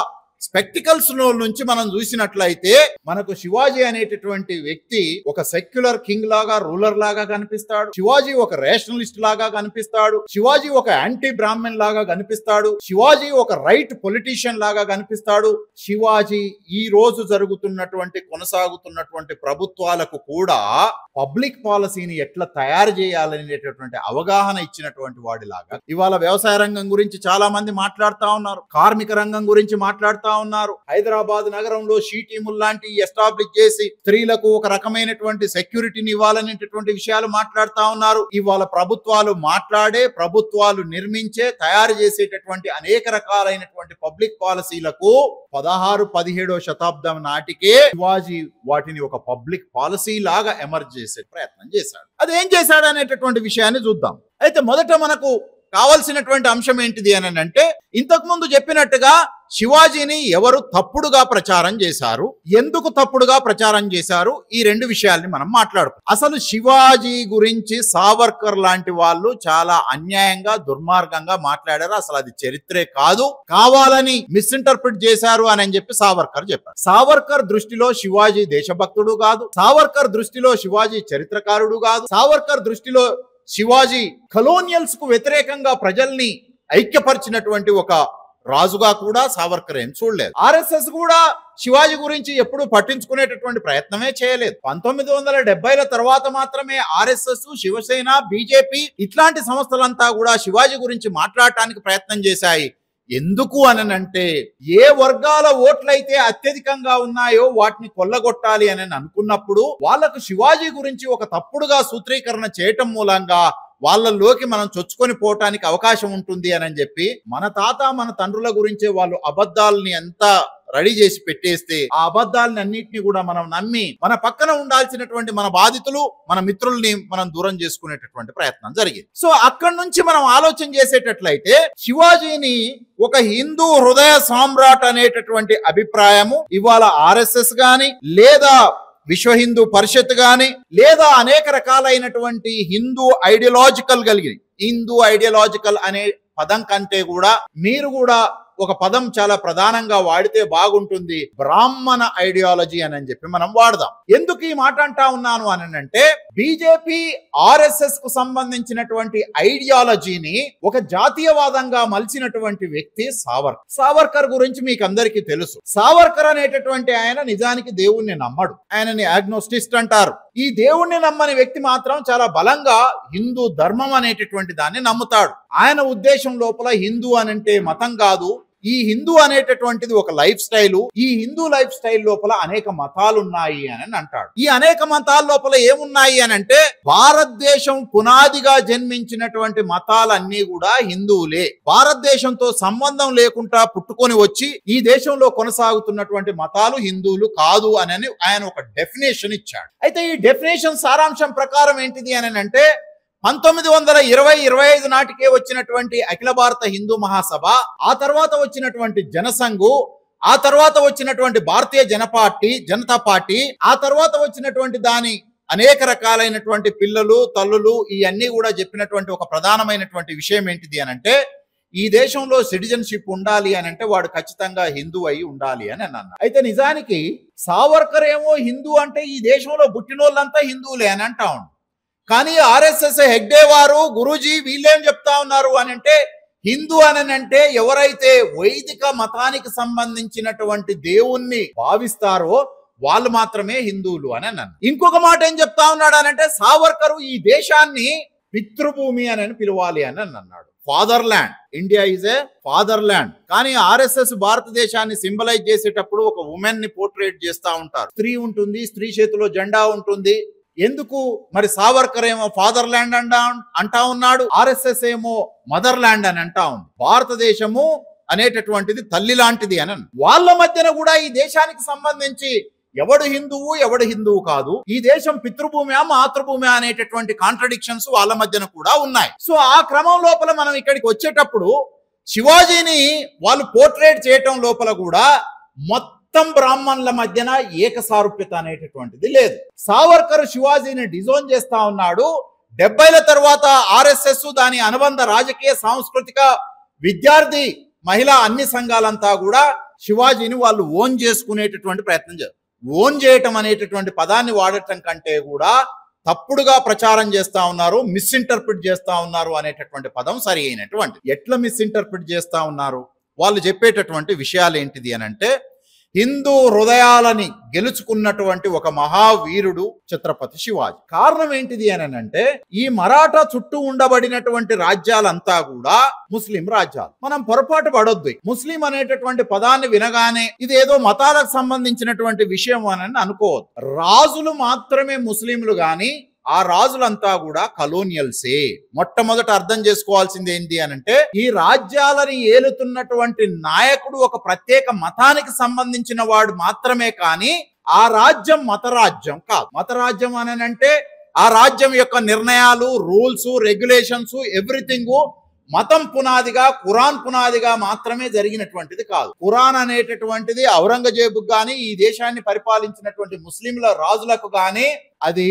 స్పెక్టికల్స్ నుంచి మనం చూసినట్లయితే మనకు శివాజీ అనేటటువంటి వ్యక్తి ఒక సెక్యులర్ కింగ్ లాగా, రూలర్ లాగా కనిపిస్తాడు. శివాజీ ఒక రేషనలిస్ట్ లాగా కనిపిస్తాడు. శివాజీ ఒక యాంటీ బ్రాహ్మణ్ లాగా కనిపిస్తాడు. శివాజీ ఒక రైట్ పొలిటీషియన్ లాగా కనిపిస్తాడు. శివాజీ ఈ రోజు జరుగుతున్నటువంటి కొనసాగుతున్నటువంటి ప్రభుత్వాలకు కూడా పబ్లిక్ పాలసీని ఎట్లా తయారు చేయాలనేటటువంటి అవగాహన ఇచ్చినటువంటి వాడిలాగా ఇవాళ వ్యవసాయ రంగం గురించి చాలా మంది మాట్లాడుతూ ఉన్నారు, కార్మిక రంగం గురించి మాట్లాడుతూ ఉన్నారు. హైదరాబాద్ నగరంలో షీటీముల్ లాంటి ఎస్టాబ్లిష్ చేసి స్త్రీలకు ఒక రకమైనటువంటి సెక్యూరిటీని ఇవ్వాలనేటటువంటి విషయాలు మాట్లాడుతూ ఉన్నారు. ఇవాళ ప్రభుత్వాలు మాట్లాడే, ప్రభుత్వాలు నిర్మించే, తయారు చేసేటటువంటి అనేక రకాలైనటువంటి పబ్లిక్ పాలసీలకు 16-17వ శతాబ్దం నాటికే శివాజీ వాటిని ఒక పబ్లిక్ పాలసీ లాగా ఎమర్జ్ చేసే ప్రయత్నం చేశాడు. అదేం చేశాడు అనేటటువంటి విషయాన్ని చూద్దాం. అయితే మొదట మనకు కావాల్సినటువంటి అంశం ఏంటిది అని అంటే ఇంతకు ముందు చెప్పినట్టుగా శివాజీని ఎవరు తప్పుడుగా ప్రచారం చేశారు, ఎందుకు తప్పుడుగా ప్రచారం చేశారు, ఈ రెండు విషయాల్ని మనం మాట్లాడుకుందాం. అసలు శివాజీ గురించి సావర్కర్ లాంటి వాళ్ళు చాలా అన్యాయంగా, దుర్మార్గంగా మాట్లాడారు. అసలు అది చరిత్రే కాదు, కావాలని మిస్ఇంటర్ప్రిట్ చేశారు అని చెప్పి సావర్కర్ చెప్పారు. సావర్కర్ దృష్టిలో శివాజీ దేశభక్తుడు కాదు, సావర్కర్ దృష్టిలో శివాజీ చరిత్రకారుడు కాదు, సావర్కర్ దృష్టిలో శివాజీ కలోనియల్స్ కు వ్యతిరేకంగా ప్రజల్ని ఐక్యపరిచినటువంటి ఒక రాజుగా కూడా సావర్కర్ ఏం చూడలేదు. ఆర్ఎస్ఎస్ కూడా శివాజీ గురించి ఎప్పుడు పట్టించుకునేటటువంటి ప్రయత్నమే చేయలేదు. 1970ల తర్వాత మాత్రమే ఆర్ఎస్ఎస్, శివసేన, బీజేపీ ఇట్లాంటి సంస్థలంతా కూడా శివాజీ గురించి మాట్లాడటానికి ప్రయత్నం చేశాయి. ఎందుకు అనంటే ఏ వర్గాల ఓట్లయితే అత్యధికంగా ఉన్నాయో వాటిని కొల్లగొట్టాలి అని అనుకున్నప్పుడు వాళ్ళకు శివాజీ గురించి ఒక తప్పుడుగా సూత్రీకరణ చేయటం మూలంగా వాళ్ళలోకి మనం చొచ్చుకొని పోవటానికి అవకాశం ఉంటుంది అని చెప్పి మన తాత మన తండ్రుల గురించే వాళ్ళు అబద్ధాలని ఎంత రెడీ చేసి పెట్టేస్తే ఆ అబద్ధాలని అన్నింటినీ కూడా మనం నమ్మి మన పక్కన ఉండాల్సినటువంటి మన బాధితులు, మన మిత్రుల్ని మనం దూరం చేసుకునేటటువంటి ప్రయత్నం జరిగింది. సో అక్కడి నుంచి మనం ఆలోచన చేసేటట్లయితే శివాజీని ఒక హిందూ హృదయ సామ్రాట్ అనేటటువంటి అభిప్రాయము ఇవాళ ఆర్ఎస్ఎస్ గాని లేదా విశ్వ హిందూ పరిషత్ గాని, లేదా అనేక రకాలైనటువంటి హిందూ ఐడియాలజికల్ అనే పదం కంటే కూడా మీరు కూడా ఒక పదం చాలా ప్రధానంగా వాడితే బాగుంటుంది, బ్రాహ్మణ ఐడియాలజీ అని చెప్పి మనం వాడదాం. ఎందుకు ఈ మాట అంటా ఉన్నాను అని అంటే, బీజేపీ ఆర్ఎస్ఎస్ కు సంబంధించినటువంటి ఐడియాలజీని ఒక జాతీయవాదంగా మలిచినటువంటి వ్యక్తి సావర్కర్. సావర్కర్ గురించి మీకు అందరికీ తెలుసు. సావర్కర్ అనేటటువంటి ఆయన నిజానికి దేవుణ్ణి నమ్మడు, ఆయనని ఆగ్నోస్టిస్ట్ అంటారు. ఈ దేవుణ్ణి నమ్మని వ్యక్తి మాత్రం చాలా బలంగా హిందూ ధర్మం అనేటటువంటి దాన్ని నమ్ముతాడు. ఆయన ఉద్దేశం లోపల హిందూ అనంటే మతం కాదు, ఈ హిందూ అనేటటువంటిది ఒక లైఫ్ స్టైల్. ఈ హిందూ లైఫ్ స్టైల్ లోపల అనేక మతాలు ఉన్నాయి అని అంటాడు. ఈ అనేక మతాల లోపల ఏమున్నాయి అని అంటే, భారతదేశం పునాదిగా జన్మించినటువంటి మతాలన్నీ కూడా హిందువులే. భారతదేశంతో సంబంధం లేకుండా పుట్టుకొని వచ్చి ఈ దేశంలో కొనసాగుతున్నటువంటి మతాలు హిందువులు కాదు అని ఆయన ఒక డెఫినేషన్ ఇచ్చాడు. అయితే ఈ డెఫినేషన్ సారాంశం ప్రకారం ఏంటిది అని అంటే, 1920-25 నాటికే వచ్చినటువంటి అఖిల భారత హిందూ మహాసభ, ఆ తర్వాత వచ్చినటువంటి జనసంఘు, ఆ తర్వాత వచ్చినటువంటి భారతీయ జనతా పార్టీ, ఆ తర్వాత వచ్చినటువంటి దాని అనేక రకాలైనటువంటి పిల్లలు తల్లులు ఇవన్నీ కూడా చెప్పినటువంటి ఒక ప్రధానమైనటువంటి విషయం ఏంటిది అని అంటే, ఈ దేశంలో సిటిజన్షిప్ ఉండాలి అని అంటే వాడు ఖచ్చితంగా హిందూ అయి ఉండాలి అని అన్నారు. అయితే నిజానికి సావర్కర్ ఏమో హిందూ అంటే ఈ దేశంలో పుట్టినోళ్ళంతా హిందువులే అని అంటా ఉన్నాడు. కానీ ఆర్ఎస్ఎస్ హెగ్డే వారు, గురూజీ వీళ్ళేం చెప్తా ఉన్నారు అని అంటే, హిందూ అని అంటే ఎవరైతే వైదిక మతానికి సంబంధించినటువంటి దేవుణ్ణి భావిస్తారో వాళ్ళు మాత్రమే హిందువులు అని అన్నాను. ఇంకొక మాట ఏం చెప్తా ఉన్నాడు అని అంటే, సావర్కరు ఈ దేశాన్ని పితృభూమి అని పిలవాలి అని అన్నాడు. Father land, India is a father land. కానీ ఆర్ఎస్ఎస్ భారతదేశాన్ని సింబలైజ్ చేసేటప్పుడు ఒక ఉమెన్ ని పోర్ట్రేట్ చేస్తా ఉంటారు. స్త్రీ ఉంటుంది, స్త్రీ చేతిలో జెండా ఉంటుంది. ఎందుకు మరి సావర్కర్ ఏమో ఫాదర్ ల్యాండ్ అంటా ఉన్నాడు, ఆర్ఎస్ఎస్ ఏమో మదర్ ల్యాండ్ అని అంటా ఉంది. భారతదేశము అనేటటువంటిది తల్లి లాంటిది అని. వాళ్ళ మధ్యన కూడా ఈ దేశానికి సంబంధించి ఎవడు హిందువు కాదు, ఈ దేశం పితృభూమి మాతృభూమి అనేటటువంటి కాంట్రడిక్షన్స్ వాళ్ళ మధ్యన కూడా ఉన్నాయి. సో ఆ క్రమం లోపల మనం ఇక్కడికి వచ్చేటప్పుడు శివాజీని వాళ్ళు పోర్ట్రేట్ చేయటం లోపల కూడా మొత్తం బ్రాహ్మణుల మధ్యన ఏకసారూప్యత అనేటటువంటిది లేదు. సావర్కర్ శివాజీని డిజోన్ చేస్తా ఉన్నాడు. 70ల తర్వాత ఆర్ఎస్ఎస్ దాని అనుబంధ రాజకీయ సాంస్కృతిక విద్యార్థి మహిళా అన్ని సంఘాలంతా కూడా శివాజీని వాళ్ళు ఓన్ చేసుకునేటటువంటి ప్రయత్నం చేస్తారు. ఓన్ చేయటం అనేటటువంటి పదాన్ని వాడటం కంటే కూడా తప్పుడుగా ప్రచారం చేస్తా ఉన్నారు, మిస్ఇంటర్ప్రిట్ చేస్తా ఉన్నారు అనేటటువంటి పదం సరి అయినటువంటి. ఎట్లా మిస్ఇంటర్ప్రిట్ చేస్తా ఉన్నారు? వాళ్ళు చెప్పేటటువంటి విషయాలు ఏంటిది అని అంటే, హిందూ హృదయాలని గెలుచుకున్నటువంటి ఒక మహావీరుడు ఛత్రపతి శివాజీ. కారణం ఏంటిది అని అంటే, ఈ మరాఠా చుట్టూ ఉండబడినటువంటి రాజ్యాలంతా కూడా ముస్లిం రాజ్యాలు. మనం పొరపాటు పడొద్దు. ముస్లిం అనేటటువంటి పదాన్ని వినగానే ఇది ఏదో మతాలకు సంబంధించినటువంటి విషయం అని అనుకోవద్దు. రాజులు మాత్రమే ముస్లింలు గాని ఆ రాజులంతా కూడా కలోనియల్సే. మొట్టమొదట అర్థం చేసుకోవాల్సింది ఏంటి అనంటే, ఈ రాజ్యాలని ఏలుతున్నటువంటి నాయకుడు ఒక ప్రత్యేక మతానికి సంబంధించిన వాడు మాత్రమే కానీ ఆ రాజ్యం మతరాజ్యం కాదు. మతరాజ్యం అని అంటే ఆ రాజ్యం యొక్క నిర్ణయాలు, రూల్స్, రెగ్యులేషన్స్ ఎవ్రీథింగ్ మతం పునాదిగా, ఖురాన్ పునాదిగా మాత్రమే జరిగినటువంటిది కాదు. ఖురాన్ అనేటటువంటిది ఔరంగజేబుకు గాని ఈ దేశాన్ని పరిపాలించినటువంటి ముస్లింల రాజులకు గాని అది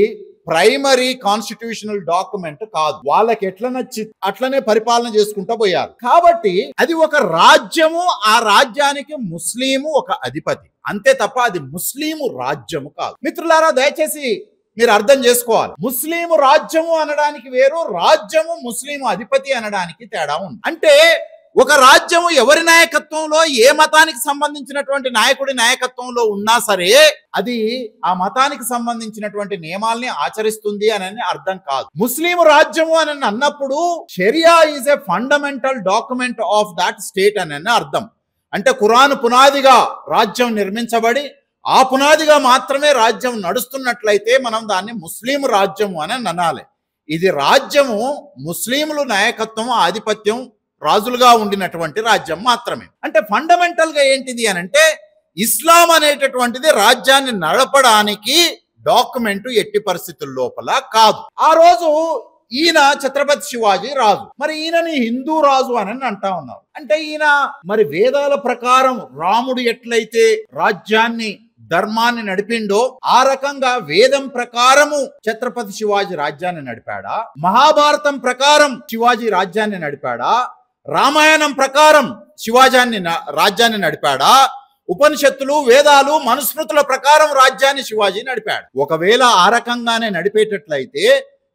ప్రైమరీ కాన్స్టిట్యూషనల్ డాక్యుమెంట్ కాదు. వాళ్ళకి ఎట్లా నచ్చి అట్లనే పరిపాలన చేసుకుంటూ పోయారు. కాబట్టి అది ఒక రాజ్యము, ఆ రాజ్యానికి ముస్లిము ఒక అధిపతి, అంతే తప్ప అది ముస్లిము రాజ్యము కాదు. మిత్రులారా, దయచేసి మీరు అర్థం చేసుకోవాలి. ముస్లిము రాజ్యము అనడానికి వేరు, రాజ్యము ముస్లిము అధిపతి అనడానికి తేడా ఉంది. అంటే ఒక రాజ్యము ఎవరి నాయకత్వంలో, ఏ మతానికి సంబంధించినటువంటి నాయకుడి నాయకత్వంలో ఉన్నా సరే అది ఆ మతానికి సంబంధించినటువంటి నియమాల్ని ఆచరిస్తుంది అని అర్థం కాదు. ముస్లిం రాజ్యము అని అన్నప్పుడు Sharia is a fundamental document of that state అని అర్థం. అంటే ఖురాన్ పునాదిగా రాజ్యం నిర్మించబడి ఆ పునాదిగా మాత్రమే రాజ్యం నడుస్తున్నట్లయితే మనం దాన్ని ముస్లిం రాజ్యము అని అనాలి. ఇది రాజ్యము ముస్లింలు నాయకత్వం, ఆధిపత్యం, రాజులుగా ఉండినటువంటి రాజ్యం మాత్రమే. అంటే ఫండమెంటల్ గా ఏంటిది అని అంటే, ఇస్లాం అనేటటువంటిది రాజ్యాన్ని నడపడానికి డాక్యుమెంట్ ఎట్టి పరిస్థితుల లోపల కాదు. ఆ రోజు ఈయన ఛత్రపతి శివాజీ రాజు, మరి ఈయనని హిందూ రాజు అని అంటా ఉన్నారు. అంటే ఈయన మరి వేదాల ప్రకారం రాముడు ఎట్లయితే రాజ్యాన్ని ధర్మాన్ని నడిపిండో ఆ రకంగా వేదం ప్రకారము ఛత్రపతి శివాజీ రాజ్యాన్ని నడిపాడా, మహాభారతం ప్రకారం శివాజీ రాజ్యాన్ని నడిపాడా, రామాయణం ప్రకారం రాజ్యాన్ని నడిపాడా, ఉపనిషత్తులు వేదాలు మనుస్మృతుల ప్రకారం రాజ్యాన్ని శివాజీ నడిపాడు. ఒకవేళ ఆ రకంగానే నడిపేటట్లయితే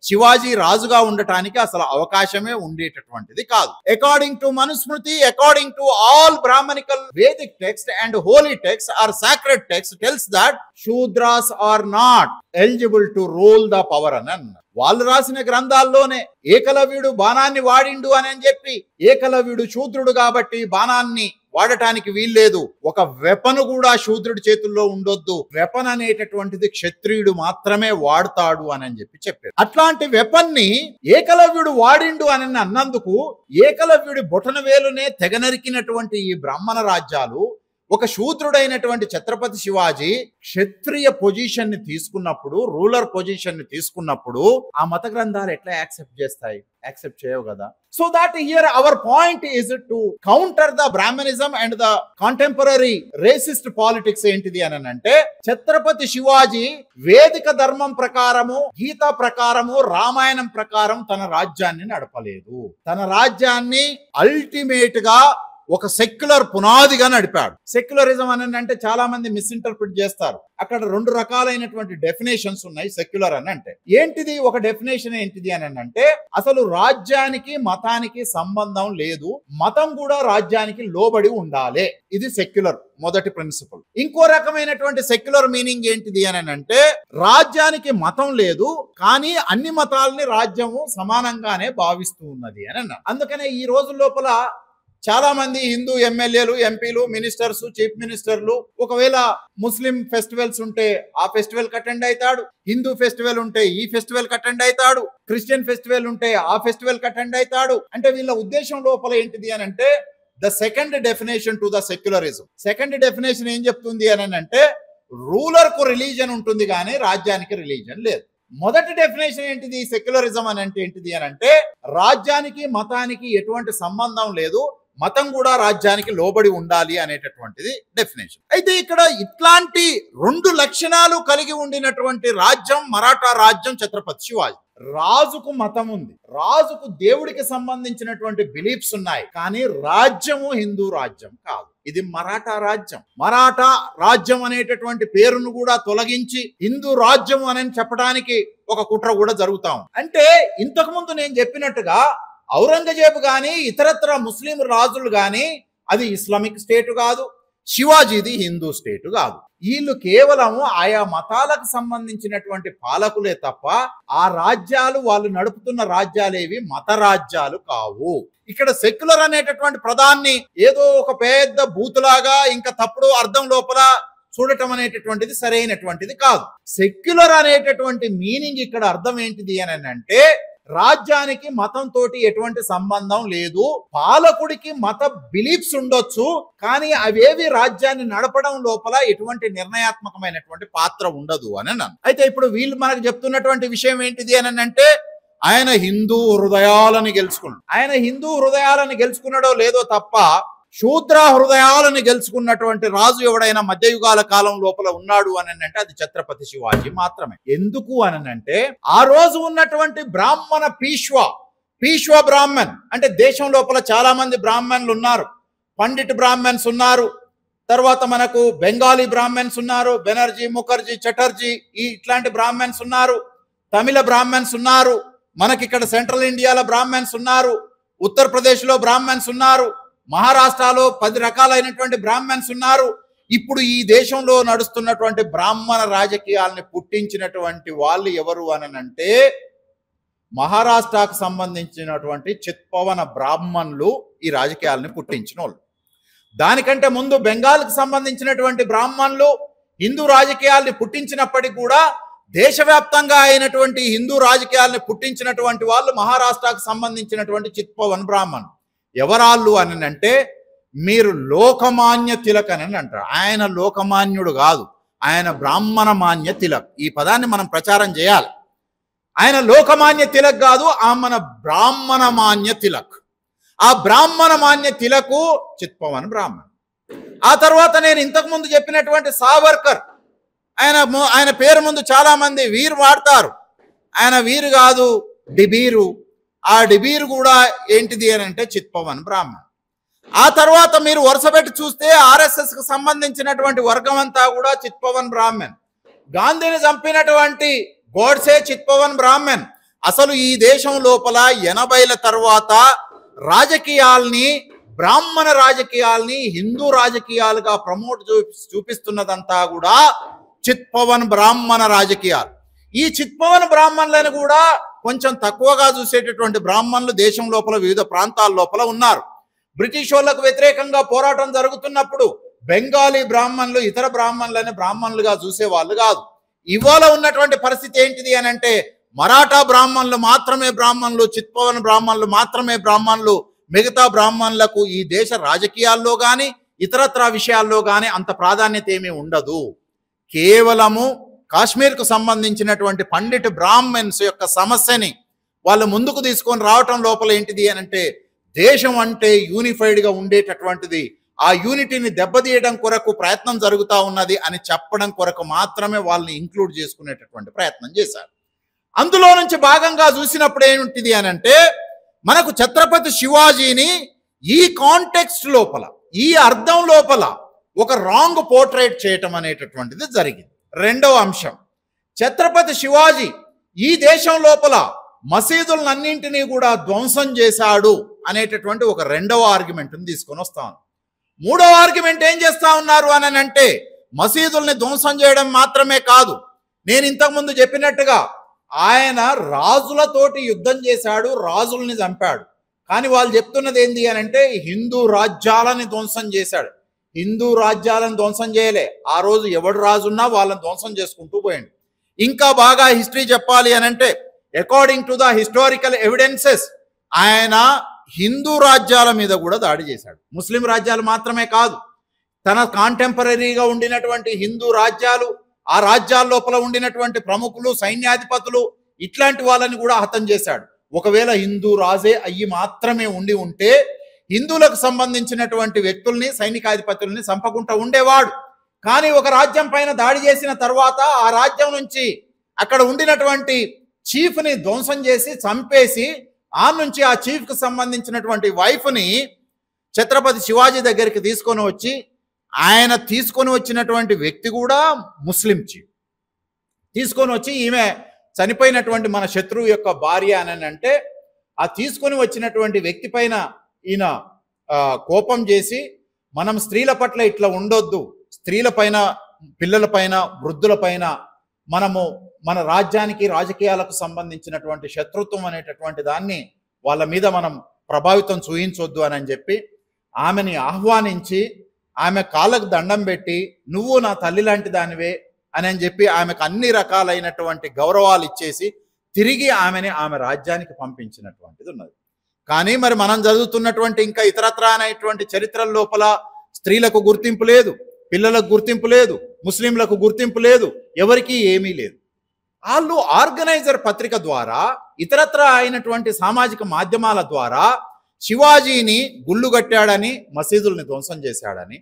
శివాజీ రాజుగా ఉండటానికి అసలు అవకాశమే ఉండేటటువంటిది కాదు. According to Manusmriti, according to all brahminical Vedic text and holy text or sacred text tells that Shudras are not eligible to rule the power అని అన్నారు. వాళ్ళు రాసిన గ్రంథాల్లోనే ఏకలవ్యుడు బాణాన్ని వాడిండు అని చెప్పి, ఏకలవ్యుడు శూద్రుడు కాబట్టి బాణాన్ని వాడటానికి వీల్లేదు, ఒక వెపన్ కూడా శూద్రుడి చేతుల్లో ఉండొద్దు, వెపన్ అనేటటువంటిది క్షత్రియుడు మాత్రమే వాడతాడు అని చెప్పారు. అట్లాంటి వెపన్ ని ఏకలవ్యుడు వాడిండు అని అన్నందుకు ఏకలవ్యుడి బొటన వేలునే తెగనరికినటువంటి ఈ బ్రాహ్మణ రాజ్యాలు ఒక శూద్రుడైనటువంటి ఛత్రపతి శివాజీ క్షత్రియ పొజిషన్ ని తీసుకున్నప్పుడు, రూలర్ పొజిషన్ ని తీసుకున్నప్పుడు ఆ మత గ్రంథాలు ఎట్లా యాక్సెప్ట్ చేయవు కదా. So that here our point is to counter the brahminism and the contemporary racist politics. ఏంటిది అని అంటే, ఛత్రపతి శివాజీ వేదిక ధర్మం ప్రకారము, గీత ప్రకారము, రామాయణం ప్రకారం తన రాజ్యాన్ని నడపలేదు. తన రాజ్యాన్ని అల్టిమేట్ గా ఒక సెక్యులర్ పునాదిగా నడిపాడు. సెక్యులరిజం అని అంటే చాలా మంది మిస్ఇంటర్ప్రిట్ చేస్తారు. అక్కడ రెండు రకాలైనటువంటి డెఫినేషన్స్ ఉన్నాయి సెక్యులర్ అని అంటే. ఏంటిది ఒక డెఫినేషన్ ఏంటిది అని అంటే, అసలు రాజ్యానికి మతానికి సంబంధం లేదు, మతం కూడా రాజ్యానికి లోబడి ఉండాలి. ఇది సెక్యులర్ మొదటి ప్రిన్సిపల్. ఇంకో రకమైనటువంటి సెక్యులర్ మీనింగ్ ఏంటిది అని అంటే, రాజ్యానికి మతం లేదు కానీ అన్ని మతాలని రాజ్యము సమానంగానే భావిస్తూ ఉన్నది అని అన్నారు. అందుకనే ఈ రోజు లోపల చాలా మంది హిందూ ఎమ్మెల్యేలు, ఎంపీలు, మినిస్టర్స్, చీఫ్ మినిస్టర్లు ఒకవేళ ముస్లిం ఫెస్టివల్స్ ఉంటే ఆ ఫెస్టివల్ కి అటెండ్ అవుతాడు, హిందూ ఫెస్టివల్ ఉంటే ఈ ఫెస్టివల్ కి అటెండ్ అవుతాడు, క్రిస్టియన్ ఫెస్టివల్ ఉంటే ఆ ఫెస్టివల్ కి అటెండ్ అవుతాడు. అంటే వీళ్ళ ఉద్దేశం లోపల ఏంటిది అని అంటే, the second definition to the secularism. Second definition ఏం చెప్తుంది అని అంటే, రూలర్ కు రిలీజన్ ఉంటుంది కానీ రాజ్యానికి రిలీజన్ లేదు. మొదటి డెఫినేషన్ ఏంటిది సెక్యులరిజం అని అంటే ఏంటిది అని అంటే, రాజ్యానికి మతానికి ఎటువంటి సంబంధం లేదు, మతం కూడా రాజ్యానికి లోబడి ఉండాలి అనేటటువంటిది డెఫినేషన్. అయితే ఇక్కడ ఇట్లాంటి రెండు లక్షణాలు కలిగి ఉండినటువంటి రాజ్యం మరాఠా రాజ్యం ఛత్రపతి శివాజీ. రాజుకు మతం ఉంది, రాజుకు దేవుడికి సంబంధించినటువంటి బిలీఫ్స్ ఉన్నాయి, కానీ రాజ్యము హిందూ రాజ్యం కాదు. ఇది మరాఠా రాజ్యం. మరాఠా రాజ్యం అనేటటువంటి పేరును కూడా తొలగించి హిందూ రాజ్యం అని చెప్పడానికి ఒక కుట్ర కూడా జరుగుతా ఉంది. అంటే ఇంతకు ముందు నేను చెప్పినట్టుగా ఔరంగజేబు గాని ఇతరత్ర ముస్లిం రాజులు గాని అది ఇస్లామిక్ స్టేట్ కాదు, శివాజీది హిందూ స్టేట్ కాదు. వీళ్ళు కేవలం ఆయా మతాలకు సంబంధించినటువంటి పాలకులే తప్ప ఆ రాజ్యాలు, వాళ్ళు నడుపుతున్న రాజ్యాలేవి మత రాజ్యాలు కావు. ఇక్కడ సెక్యులర్ అనేటటువంటి పదాన్ని ఏదో ఒక పెద్ద బూతులాగా ఇంకా తప్పుడు అర్థం లోపల చూడటం అనేటటువంటిది సరైనటువంటిది కాదు. సెక్యులర్ అనేటటువంటి మీనింగ్ ఇక్కడ అర్థం ఏంటిది అని అంటే, రాజ్యానికి మతంతో ఎటువంటి సంబంధం లేదు, పాలకుడికి మత బిలీఫ్స్ ఉండొచ్చు కానీ అవేవి రాజ్యాన్ని నడపడం లోపల ఎటువంటి నిర్ణయాత్మకమైనటువంటి పాత్ర ఉండదు అని అన్నాను. అయితే ఇప్పుడు వీళ్ళు మనకు చెప్తున్నటువంటి విషయం ఏంటిది అని అంటే, ఆయన హిందూ హృదయాలను గెలుచుకున్నాడు. ఆయన హిందూ హృదయాలను గెలుచుకున్నాడో లేదో తప్ప శూద్ర హృదయాలను గెలుచుకున్నటువంటి రాజు ఎవడైనా మధ్యయుగాల కాలం లోపల ఉన్నాడు అని అంటే అది ఛత్రపతి శివాజీ మాత్రమే. ఎందుకు అని అంటే, ఆ రోజు ఉన్నటువంటి బ్రాహ్మణ పీష్వా బ్రాహ్మణ్ అంటే దేశం లోపల చాలా మంది బ్రాహ్మణులు ఉన్నారు. పండిట్ బ్రాహ్మణ్స్ ఉన్నారు, తర్వాత మనకు బెంగాలీ బ్రాహ్మణ్స్ ఉన్నారు, బెనర్జీ, ముఖర్జీ, చటర్జీ ఇట్లాంటి బ్రాహ్మణ్స్ ఉన్నారు, తమిళ బ్రాహ్మణ్స్ ఉన్నారు, మనకి ఇక్కడ సెంట్రల్ ఇండియాలో బ్రాహ్మణ్స్ ఉన్నారు, ఉత్తరప్రదేశ్ లో బ్రాహ్మణ్స్ ఉన్నారు, మహారాష్ట్రలో 10 రకాలైనటువంటి బ్రాహ్మణ్స్ ఉన్నారు. ఇప్పుడు ఈ దేశంలో నడుస్తున్నటువంటి బ్రాహ్మణ రాజకీయాలని పుట్టించినటువంటి వాళ్ళు ఎవరు అని అంటే, మహారాష్ట్రకు సంబంధించినటువంటి చిత్పవన బ్రాహ్మణులు ఈ రాజకీయాలని పుట్టించిన వాళ్ళు. దానికంటే ముందు బెంగాల్కి సంబంధించినటువంటి బ్రాహ్మణులు హిందూ రాజకీయాల్ని పుట్టించినప్పటికీ కూడా దేశవ్యాప్తంగా అయినటువంటి హిందూ రాజకీయాల్ని పుట్టించినటువంటి వాళ్ళు మహారాష్ట్రకు సంబంధించినటువంటి చిత్పవన్ బ్రాహ్మణ్. ఎవరాళ్ళు అని అంటే, మీరు లోకమాన్య తిలక్ అని అంటారు. ఆయన లోకమాన్యుడు కాదు, ఆయన బ్రాహ్మణ మాన్య తిలక్. ఈ పదాన్ని మనం ప్రచారం చేయాలి. ఆయన లోకమాన్య తిలక్ కాదు, మన బ్రాహ్మణ మాన్య తిలక్. ఆ బ్రాహ్మణ మాన్య తిలకు చిత్పవన్ బ్రాహ్మణ్. ఆ తర్వాత నేను ఇంతకు ముందు చెప్పినటువంటి ఆయన పేరు ముందు చాలా మంది వీరు వాడతారు. ఆయన వీరు కాదు, డిబీరు. ఆ డిబీరు కూడా ఏంటిది అని అంటే చిత్పవన్ బ్రాహ్మణ్. ఆ తర్వాత మీరు వరుసపెట్టి చూస్తే ఆర్ఎస్ఎస్ కు సంబంధించినటువంటి వర్గం అంతా కూడా చిత్పవన్ బ్రాహ్మణ్. గాంధీని చంపినటువంటి గోడ్సే చిత్పవన్ బ్రాహ్మణ్. అసలు ఈ దేశం లోపల 80ల తర్వాత రాజకీయాల్ని, బ్రాహ్మణ రాజకీయాల్ని హిందూ రాజకీయాలుగా ప్రమోట్ చూపిస్తున్నదంతా కూడా చిత్పవన్ బ్రాహ్మణ రాజకీయాలు. ఈ చిత్పవన్ బ్రాహ్మణులను కూడా కొంచెం తక్కువగా చూసేటటువంటి బ్రాహ్మణులు దేశం లోపల వివిధ ప్రాంతాల లోపల ఉన్నారు. బ్రిటిష్ వాళ్ళకు వ్యతిరేకంగా పోరాటం జరుగుతున్నప్పుడు బెంగాలీ బ్రాహ్మణులు ఇతర బ్రాహ్మణులని బ్రాహ్మణులుగా చూసేవాళ్ళు కాదు. ఇవాళ ఉన్నటువంటి పరిస్థితి ఏంటిది అని అంటే మరాఠా బ్రాహ్మణులు మాత్రమే బ్రాహ్మణులు, చిత్పవన్ బ్రాహ్మణులు మాత్రమే బ్రాహ్మణులు. మిగతా బ్రాహ్మణులకు ఈ దేశ రాజకీయాల్లో కానీ ఇతరత్ర విషయాల్లో కానీ అంత ప్రాధాన్యత ఏమీ ఉండదు. కేవలము కాశ్మీర్కు సంబంధించినటువంటి పండిట్ బ్రాహ్మణ్స్ యొక్క సమస్యని వాళ్ళు ముందుకు తీసుకొని రావటం లోపల ఏంటిది అని అంటే దేశం అంటే యూనిఫైడ్గా ఉండేటటువంటిది, ఆ యూనిటీని దెబ్బతీయడం కొరకు ప్రయత్నం జరుగుతూ ఉన్నది అని చెప్పడం కొరకు మాత్రమే వాళ్ళని ఇంక్లూడ్ చేసుకునేటటువంటి ప్రయత్నం చేశారు. అందులో నుంచి భాగంగా చూసినప్పుడు ఏంటిది అని అంటే మనకు ఛత్రపతి శివాజీని ఈ కాంటెక్స్ట్ లోపల, ఈ అర్థం లోపల ఒక రాంగ్ పోర్ట్రేట్ చేయటం అనేటటువంటిది జరిగింది. రెండవ అంశం, ఛత్రపతి శివాజీ ఈ దేశం లోపల మసీదులన్నింటినీ కూడా ధ్వంసం చేశాడు అనేటటువంటి ఒక రెండవ ఆర్గ్యుమెంట్ని తీసుకొని వస్తాను. మూడవ ఆర్గ్యుమెంట్ ఏం చేస్తా ఉన్నారు అని అంటే మసీదుల్ని ధ్వంసం చేయడం మాత్రమే కాదు, నేను ఇంతకుముందు చెప్పినట్టుగా ఆయన రాజులతోటి యుద్ధం చేశాడు, రాజుల్ని చంపాడు. కానీ వాళ్ళు చెప్తున్నది ఏంటి అని అంటే హిందూ రాజ్యాలని ధ్వంసం చేశాడు. హిందూ రాజ్యాలను ధ్వంసం చేయలే, ఆ రోజు ఎవడు రాజున్నా వాళ్ళని ధ్వంసం చేసుకుంటూ పోయింది. ఇంకా బాగా హిస్టరీ చెప్పాలి అని అంటే according to the historical evidences ఆయన హిందూ రాజ్యాల మీద కూడా దాడి చేశాడు. ముస్లిం రాజ్యాలు మాత్రమే కాదు, తన కాంటెంపరీగా ఉండినటువంటి హిందూ రాజ్యాలు, ఆ రాజ్యాల లోపల ఉండినటువంటి ప్రముఖులు, సైన్యాధిపతులు, ఇట్లాంటి వాళ్ళని కూడా హతం చేశాడు. ఒకవేళ హిందూ రాజే అయ్యి మాత్రమే ఉండి ఉంటే హిందువులకు సంబంధించినటువంటి వ్యక్తుల్ని, సైనికాధిపతుల్ని చంపకుండా ఉండేవాడు. కానీ ఒక రాజ్యం పైన దాడి చేసిన తర్వాత ఆ రాజ్యం నుంచి అక్కడ ఉండినటువంటి చీఫ్ని ధ్వంసం చేసి చంపేసి ఆ నుంచి ఆ చీఫ్కి సంబంధించినటువంటి వైఫ్ని ఛత్రపతి శివాజీ దగ్గరికి తీసుకొని వచ్చి, ఆయన తీసుకొని వచ్చినటువంటి వ్యక్తి కూడా ముస్లిం చీఫ్ తీసుకొని వచ్చి, ఈమె చనిపోయినటువంటి మన శత్రువు యొక్క భార్య అని అంటే ఆ తీసుకొని వచ్చినటువంటి వ్యక్తి పైన ఈయన కోపం చేసి, మనం స్త్రీల పట్ల ఇట్లా ఉండొద్దు, స్త్రీల పైన, పిల్లల పైన, వృద్ధుల పైన మనము మన రాజ్యానికి రాజకీయాలకు సంబంధించినటువంటి శత్రుత్వం అనేటటువంటి దాన్ని వాళ్ళ మీద మనం ప్రభావితం చూయించొద్దు అని చెప్పి ఆమెని ఆహ్వానించి ఆమె కాళ్ళకు దండం పెట్టి నువ్వు నా తల్లి లాంటి దానివే అని చెప్పి ఆమెకు అన్ని రకాలైనటువంటి గౌరవాలు ఇచ్చేసి తిరిగి ఆమె రాజ్యానికి పంపించినటువంటిది ఉన్నది. కానీ మరి మనం చదువుతున్నటువంటి ఇంకా ఇతరత్ర అనేటువంటి చరిత్రల లోపల స్త్రీలకు గుర్తింపు లేదు, పిల్లలకు గుర్తింపు లేదు, ముస్లింలకు గుర్తింపు లేదు, ఎవరికీ ఏమీ లేదు. వాళ్ళు ఆర్గనైజర్ పత్రిక ద్వారా, ఇతరత్ర అయినటువంటి సామాజిక మాధ్యమాల ద్వారా శివాజీని గుళ్ళుగట్టాడని, మసీదుల్ని ధ్వంసం చేశాడని,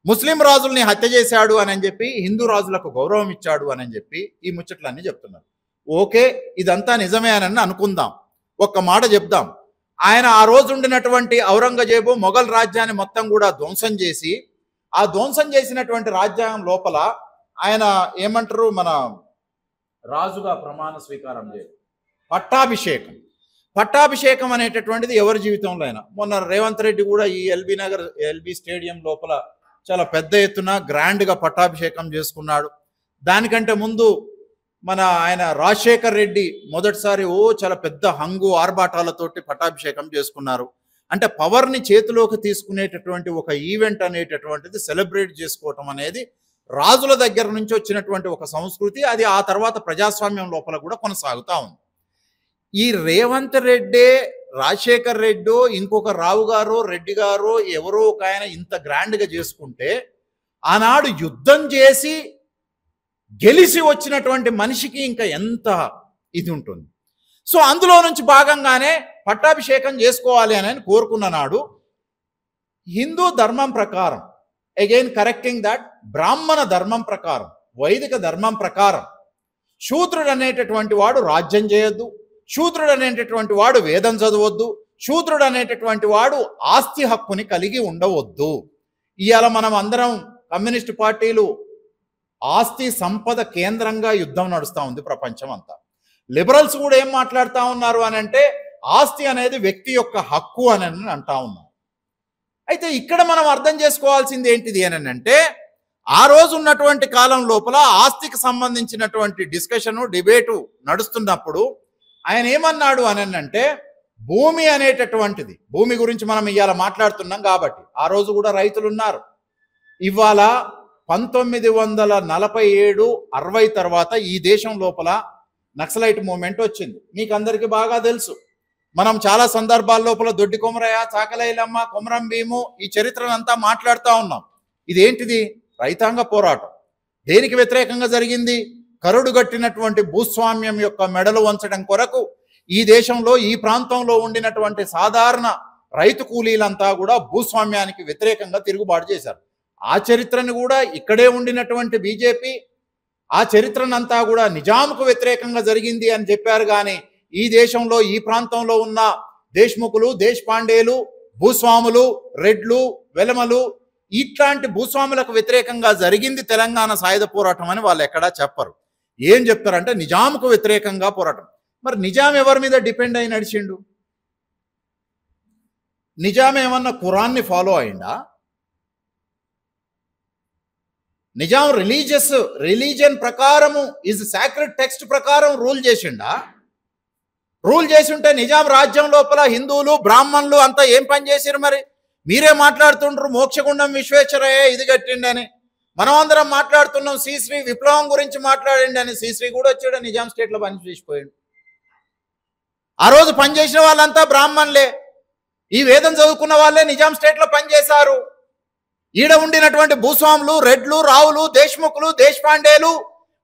ముస్లిం రాజుల్ని హత్య చేశాడు అని చెప్పి, హిందూ రాజులకు గౌరవం ఇచ్చాడు అని చెప్పి ఈ ముచ్చట్లన్నీ చెప్తున్నారు. ఓకే, ఇదంతా నిజమే అని అనుకుందాం. ఒక్క మాట చెప్దాం, ఆయన ఆ రోజు ఉండినటువంటి ఔరంగజేబు మొఘల్ రాజ్యాన్ని మొత్తం కూడా ధ్వంసం చేసి, ఆ ధ్వంసం చేసినటువంటి రాజ్యాంగం లోపల ఆయన ఏమంటారు, మన రాజుగా ప్రమాణ స్వీకారం చేయడం, పట్టాభిషేకం అనేటటువంటిది ఎవరి జీవితంలో అయినా. మొన్న రేవంత్ రెడ్డి కూడా ఈ ఎల్బీ స్టేడియం లోపల చాలా పెద్ద ఎత్తున గ్రాండ్గా పట్టాభిషేకం చేసుకున్నాడు. దానికంటే ముందు ఆయన రాజశేఖర్ రెడ్డి మొదటిసారి చాలా పెద్ద హంగు ఆర్భాటాలతోటి పట్టాభిషేకం చేసుకున్నారు. అంటే పవర్ని చేతిలోకి తీసుకునేటటువంటి ఒక ఈవెంట్ అనేటటువంటిది సెలబ్రేట్ చేసుకోవటం అనేది రాజుల దగ్గర నుంచి వచ్చినటువంటి ఒక సంస్కృతి. అది ఆ తర్వాత ప్రజాస్వామ్యం లోపల కూడా కొనసాగుతూ ఉంది. ఈ రేవంత్ రెడ్డి, రాజశేఖర్ రెడ్డి, ఇంకొక రావు గారు, రెడ్డి గారు, ఎవరో ఒక ఆయన ఇంత గ్రాండ్గా చేసుకుంటే ఆనాడు యుద్ధం చేసి గెలిచి వచ్చినటువంటి మనిషికి ఇంకా ఎంత ఇది ఉంటుంది. సో అందులో నుంచి భాగంగానే పట్టాభిషేకం చేసుకోవాలి అని కోరుకున్న నాడు హిందూ ధర్మం ప్రకారం, అగైన్ కరెక్టింగ్ దట్, బ్రాహ్మణ ధర్మం ప్రకారం వైదిక ధర్మం ప్రకారం శూద్రుడు అనేటటువంటి వాడు రాజ్యం చేయొద్దు, శూద్రుడు అనేటటువంటి వాడు వేదం చదవద్దు, శూద్రుడు అనేటటువంటి వాడు ఆస్తి హక్కుని కలిగి ఉండవద్దు. ఇవాళ మనం అందరం కమ్యూనిస్ట్ పార్టీలు ఆస్తి సంపద కేంద్రంగా యుద్ధం నడుస్తూ ఉంది ప్రపంచం అంతా. లిబరల్స్ కూడా ఏం మాట్లాడుతూ ఉన్నారు అని అంటే ఆస్తి అనేది వ్యక్తి యొక్క హక్కు అని అంటా ఉన్నారు. అయితే ఇక్కడ మనం అర్థం చేసుకోవాల్సింది ఏంటిది అని అంటే ఆ రోజు ఉన్నటువంటి కాలం లోపల ఆస్తికి సంబంధించినటువంటి డిస్కషను డిబేటు నడుస్తున్నప్పుడు ఆయన ఏమన్నాడు అని అంటే భూమి అనేటటువంటిది, భూమి గురించి మనం ఇవాళ మాట్లాడుతున్నాం కాబట్టి ఆ రోజు కూడా రైతులు ఉన్నారు. ఇవాళ 1947-60 తర్వాత ఈ దేశం లోపల నక్సలైట్ మూమెంట్ వచ్చింది. మీకు అందరికీ బాగా తెలుసు. మనం చాలా సందర్భాల లోపల దొడ్డి కొమరయ్య, చాకలైలమ్మ, కొమరం భీము ఈ చరిత్రనంతా మాట్లాడుతూ ఉన్నాం. ఇదేంటిది? రైతాంగ పోరాటం. దేనికి వ్యతిరేకంగా జరిగింది? కరుడు గట్టినటువంటి భూస్వామ్యం యొక్క మెడలు వంచడం కొరకు ఈ దేశంలో ఈ ప్రాంతంలో ఉండినటువంటి సాధారణ రైతు కూలీలంతా కూడా భూస్వామ్యానికి వ్యతిరేకంగా తిరుగుబాటు చేశారు. ఆ చరిత్రను కూడా ఇక్కడే ఉండినటువంటి బీజేపీ ఆ చరిత్రనంతా కూడా నిజాంకు వ్యతిరేకంగా జరిగింది అని చెప్పారు. కానీ ఈ దేశంలో ఈ ప్రాంతంలో ఉన్న దేశ్ముఖులు, దేశపాండేలు, భూస్వాములు, రెడ్లు, వెలమలు ఇట్లాంటి భూస్వాములకు వ్యతిరేకంగా జరిగింది తెలంగాణ సాయుధ పోరాటం అని వాళ్ళు ఎక్కడా చెప్పరు. ఏం చెప్తారంటే నిజాంకు వ్యతిరేకంగా పోరాటం. మరి నిజాం ఎవరి మీద డిపెండ్ అయి నడిచిండు? నిజాం ఏమన్నా ఖురాన్ని ఫాలో అయిందా? నిజాం రిలీజియన్ ప్రకారము సాక్రెడ్ టెక్స్ట్ ప్రకారం రూల్ చేసిండా? రూల్ చేసి ఉంటే నిజాం రాజ్యం లోపల హిందువులు, బ్రాహ్మణులు అంతా ఏం పని చేసిరు? మరి మీరే మాట్లాడుతుండ్రు మోక్షగుండం విశ్వేశ్వరయ్య ఇది కట్టిండని. మనం అందరం మాట్లాడుతున్నాం శ్రీశ్రీ విప్లవం గురించి మాట్లాడండి అని. శ్రీశ్రీ కూడా వచ్చాడు, నిజాం స్టేట్లో పని చేసిపోయాడు. ఆ రోజు పనిచేసిన వాళ్ళంతా బ్రాహ్మణులే, ఈ వేదం చదువుకున్న వాళ్ళే నిజాం స్టేట్లో పనిచేశారు. ఈడ ఉండినటువంటి భూస్వాములు, రెడ్లు, రావులు, దేశ్ముఖులు, దేశపాండేలు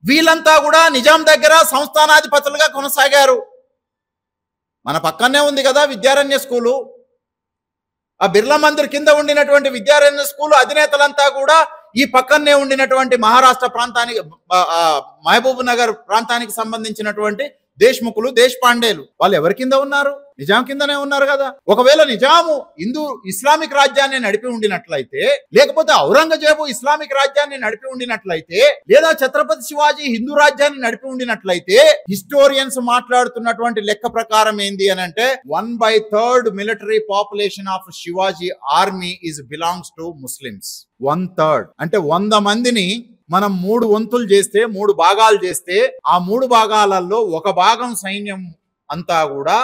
వీళ్ళంతా కూడా నిజాం దగ్గర సంస్థానాధిపతులుగా కొనసాగారు. మన పక్కనే ఉంది కదా విద్యారణ్య స్కూలు. ఆ బిర్లా మందిర్ కింద ఉండినటువంటి విద్యారణ్య స్కూలు అధినేతలంతా కూడా ఈ పక్కనే ఉండినటువంటి మహారాష్ట్ర ప్రాంతానికి, మహబూబ్ నగర్ ప్రాంతానికి సంబంధించినటువంటి దేశ్ముఖులు, దేశపాండేలు వాళ్ళు ఎవరి కింద ఉన్నారు? నిజాం కిందనే ఉన్నారు కదా. ఒకవేళ నిజాము ఇస్లామిక్ రాజ్యాన్ని నడిపి ఉండినట్లయితే, లేకపోతే ఔరంగజేబు ఇస్లామిక్ రాజ్యాన్ని నడిపి ఉండినట్లయితే, లేదా ఛత్రపతి శివాజీ హిందూ రాజ్యాన్ని నడిపి ఉండినట్లయితే హిస్టోరియన్స్ మాట్లాడుతున్నటువంటి లెక్క ప్రకారం ఏంది అని అంటే 1/3 military population of Shivaji army belongs to Muslims. 1/3 అంటే 100 మందిని మనం 3 వంతులు చేస్తే, 3 భాగాలు చేస్తే, ఆ 3 భాగాలలో ఒక భాగం సైన్యం అంతా కూడా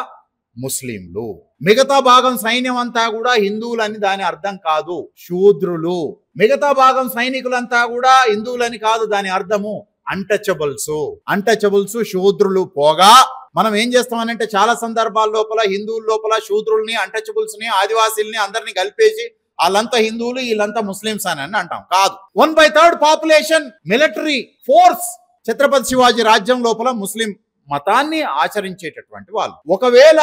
ముస్లింలు, మిగతా భాగం సైన్యం అంతా కూడా హిందువులని దాని అర్థం కాదు, శూద్రులు. మిగతా భాగం సైనికులంతా కూడా హిందువులని కాదు దాని అర్థము అన్టచబుల్స్ శూద్రులు పోగా మనం ఏం చేస్తామనంటే చాలా సందర్భాల లోపల హిందువుల లోపల శూద్రుల్ని, అన్టచబుల్స్ ని, ఆదివాసీల్ని అందరినీ కలిపేసి వాళ్ళంతా హిందువులు వీళ్ళంతా ముస్లింస్ అని అంటాం. కాదు. 1/3 population military force Chhatrapati Shivaji రాజ్యం లోపల ముస్లిం మతాన్ని ఆచరించేటటువంటి వాళ్ళు. ఒకవేళ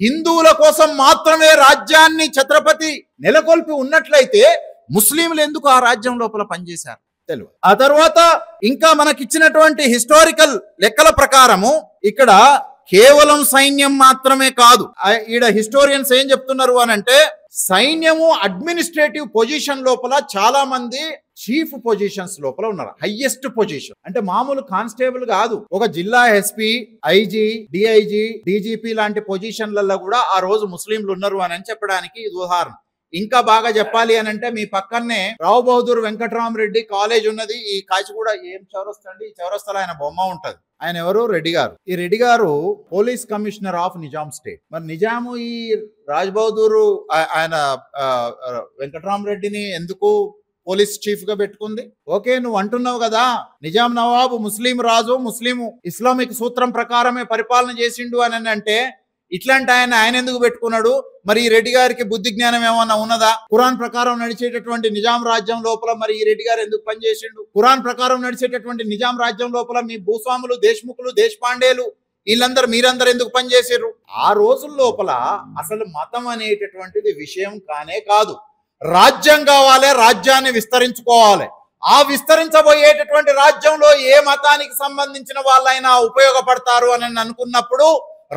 హిందువుల కోసం మాత్రమే రాజ్యాన్ని ఛత్రపతి నెలకొల్పి ఉన్నట్లయితే ముస్లింలు ఎందుకు ఆ రాజ్యం లోపల పనిచేశారు తెలియదు. ఆ తర్వాత ఇంకా మనకిచ్చినటువంటి హిస్టారికల్ లెక్కల ప్రకారము ఇక్కడ కేవలం సైన్యం మాత్రమే కాదు. ఈడ హిస్టోరియన్స్ ఏం చెప్తున్నారు అని అంటే సైన్యము అడ్మినిస్ట్రేటివ్ పొజిషన్ లోపల చాలా మంది చీఫ్ పొజిషన్స్ లోపల ఉన్నారు. హైయెస్ట్ పొజిషన్ అంటే మామూలు కానిస్టేబుల్ కాదు. ఒక జిల్లా ఎస్పీ, ఐజీ, డిఐజీ, డీజీపీ లాంటి పొజిషన్లలో కూడా ఆ రోజు ముస్లింలు ఉన్నారు అని చెప్పడానికి ఇది ఉదాహరణ. ఇంకా బాగా చెప్పాలి అని అంటే మీ పక్కనే రావు బహదూర్ వెంకటరామరెడ్డి కాలేజ్ ఉన్నది. ఈ కాచిగూడ ఏం చౌరస్తా అండి, ఈ చౌరస్తాలో ఆయన బొమ్మ ఉంటది. ఆయన ఎవరు? రెడ్డి గారు. ఈ రెడ్డి గారు police commissioner of Nizam state. మరి నిజాము ఈ రాజ్ బహదూరు ఆయన వెంకటరామరెడ్డిని ఎందుకు పోలీస్ చీఫ్ గా పెట్టుకుంది? ఓకే, నువ్వు అంటున్నావు కదా నిజాం నవాబు ముస్లిం రాజు, ఇస్లామిక్ సూత్రం ప్రకారమే పరిపాలన చేసిండు అని అంటే ఇట్లాంటి ఆయన ఎందుకు పెట్టుకున్నాడు? మరి ఈ రెడ్డి గారికి బుద్ధి జ్ఞానం ఏమన్నా ఉన్నదా? ఖురాన్ ప్రకారం నడిచేటటువంటి నిజాం రాజ్యం లోపల మరి ఈ రెడ్డి గారు ఎందుకు పనిచేసిండు? ఖురాన్ ప్రకారం నడిచేటటువంటి నిజాం రాజ్యం లోపల మీ భూస్వాములు, దేశ్ముఖులు, దేశపాండేలు వీళ్ళందరూ మీరందరూ ఎందుకు పనిచేసారు? ఆ రోజుల లోపల అసలు మతం అనేటటువంటిది విషయం కానే కాదు. రాజ్యం కావాలి, రాజ్యాన్ని విస్తరించుకోవాలి. ఆ విస్తరించబోయేటటువంటి రాజ్యంలో ఏ మతానికి సంబంధించిన వాళ్ళైనా ఉపయోగపడతారు అని అనుకున్నప్పుడు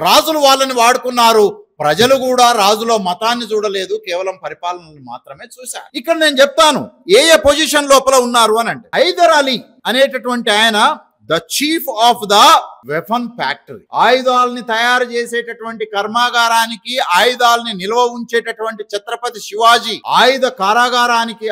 రాజులు వాళ్ళని వాడుకున్నారు. ప్రజలు కూడా రాజులో మతాన్ని చూడలేదు, కేవలం పరిపాలనను మాత్రమే చూశారు. ఇక్కడ నేను చెప్తాను ఏ పొజిషన్ లోపల ఉన్నారు అని అంటే, హైదర్ అలీ అనేటటువంటి ఆయన the chief of the weapon factory, ఆయుధాలని తయారు చేసేటటువంటి కర్మాగారానికి, ఆయుధాలని నిల్వ ఉంచేటటువంటి ఛత్రపతి శివాజీ ఆయుధ కారాగారానికి,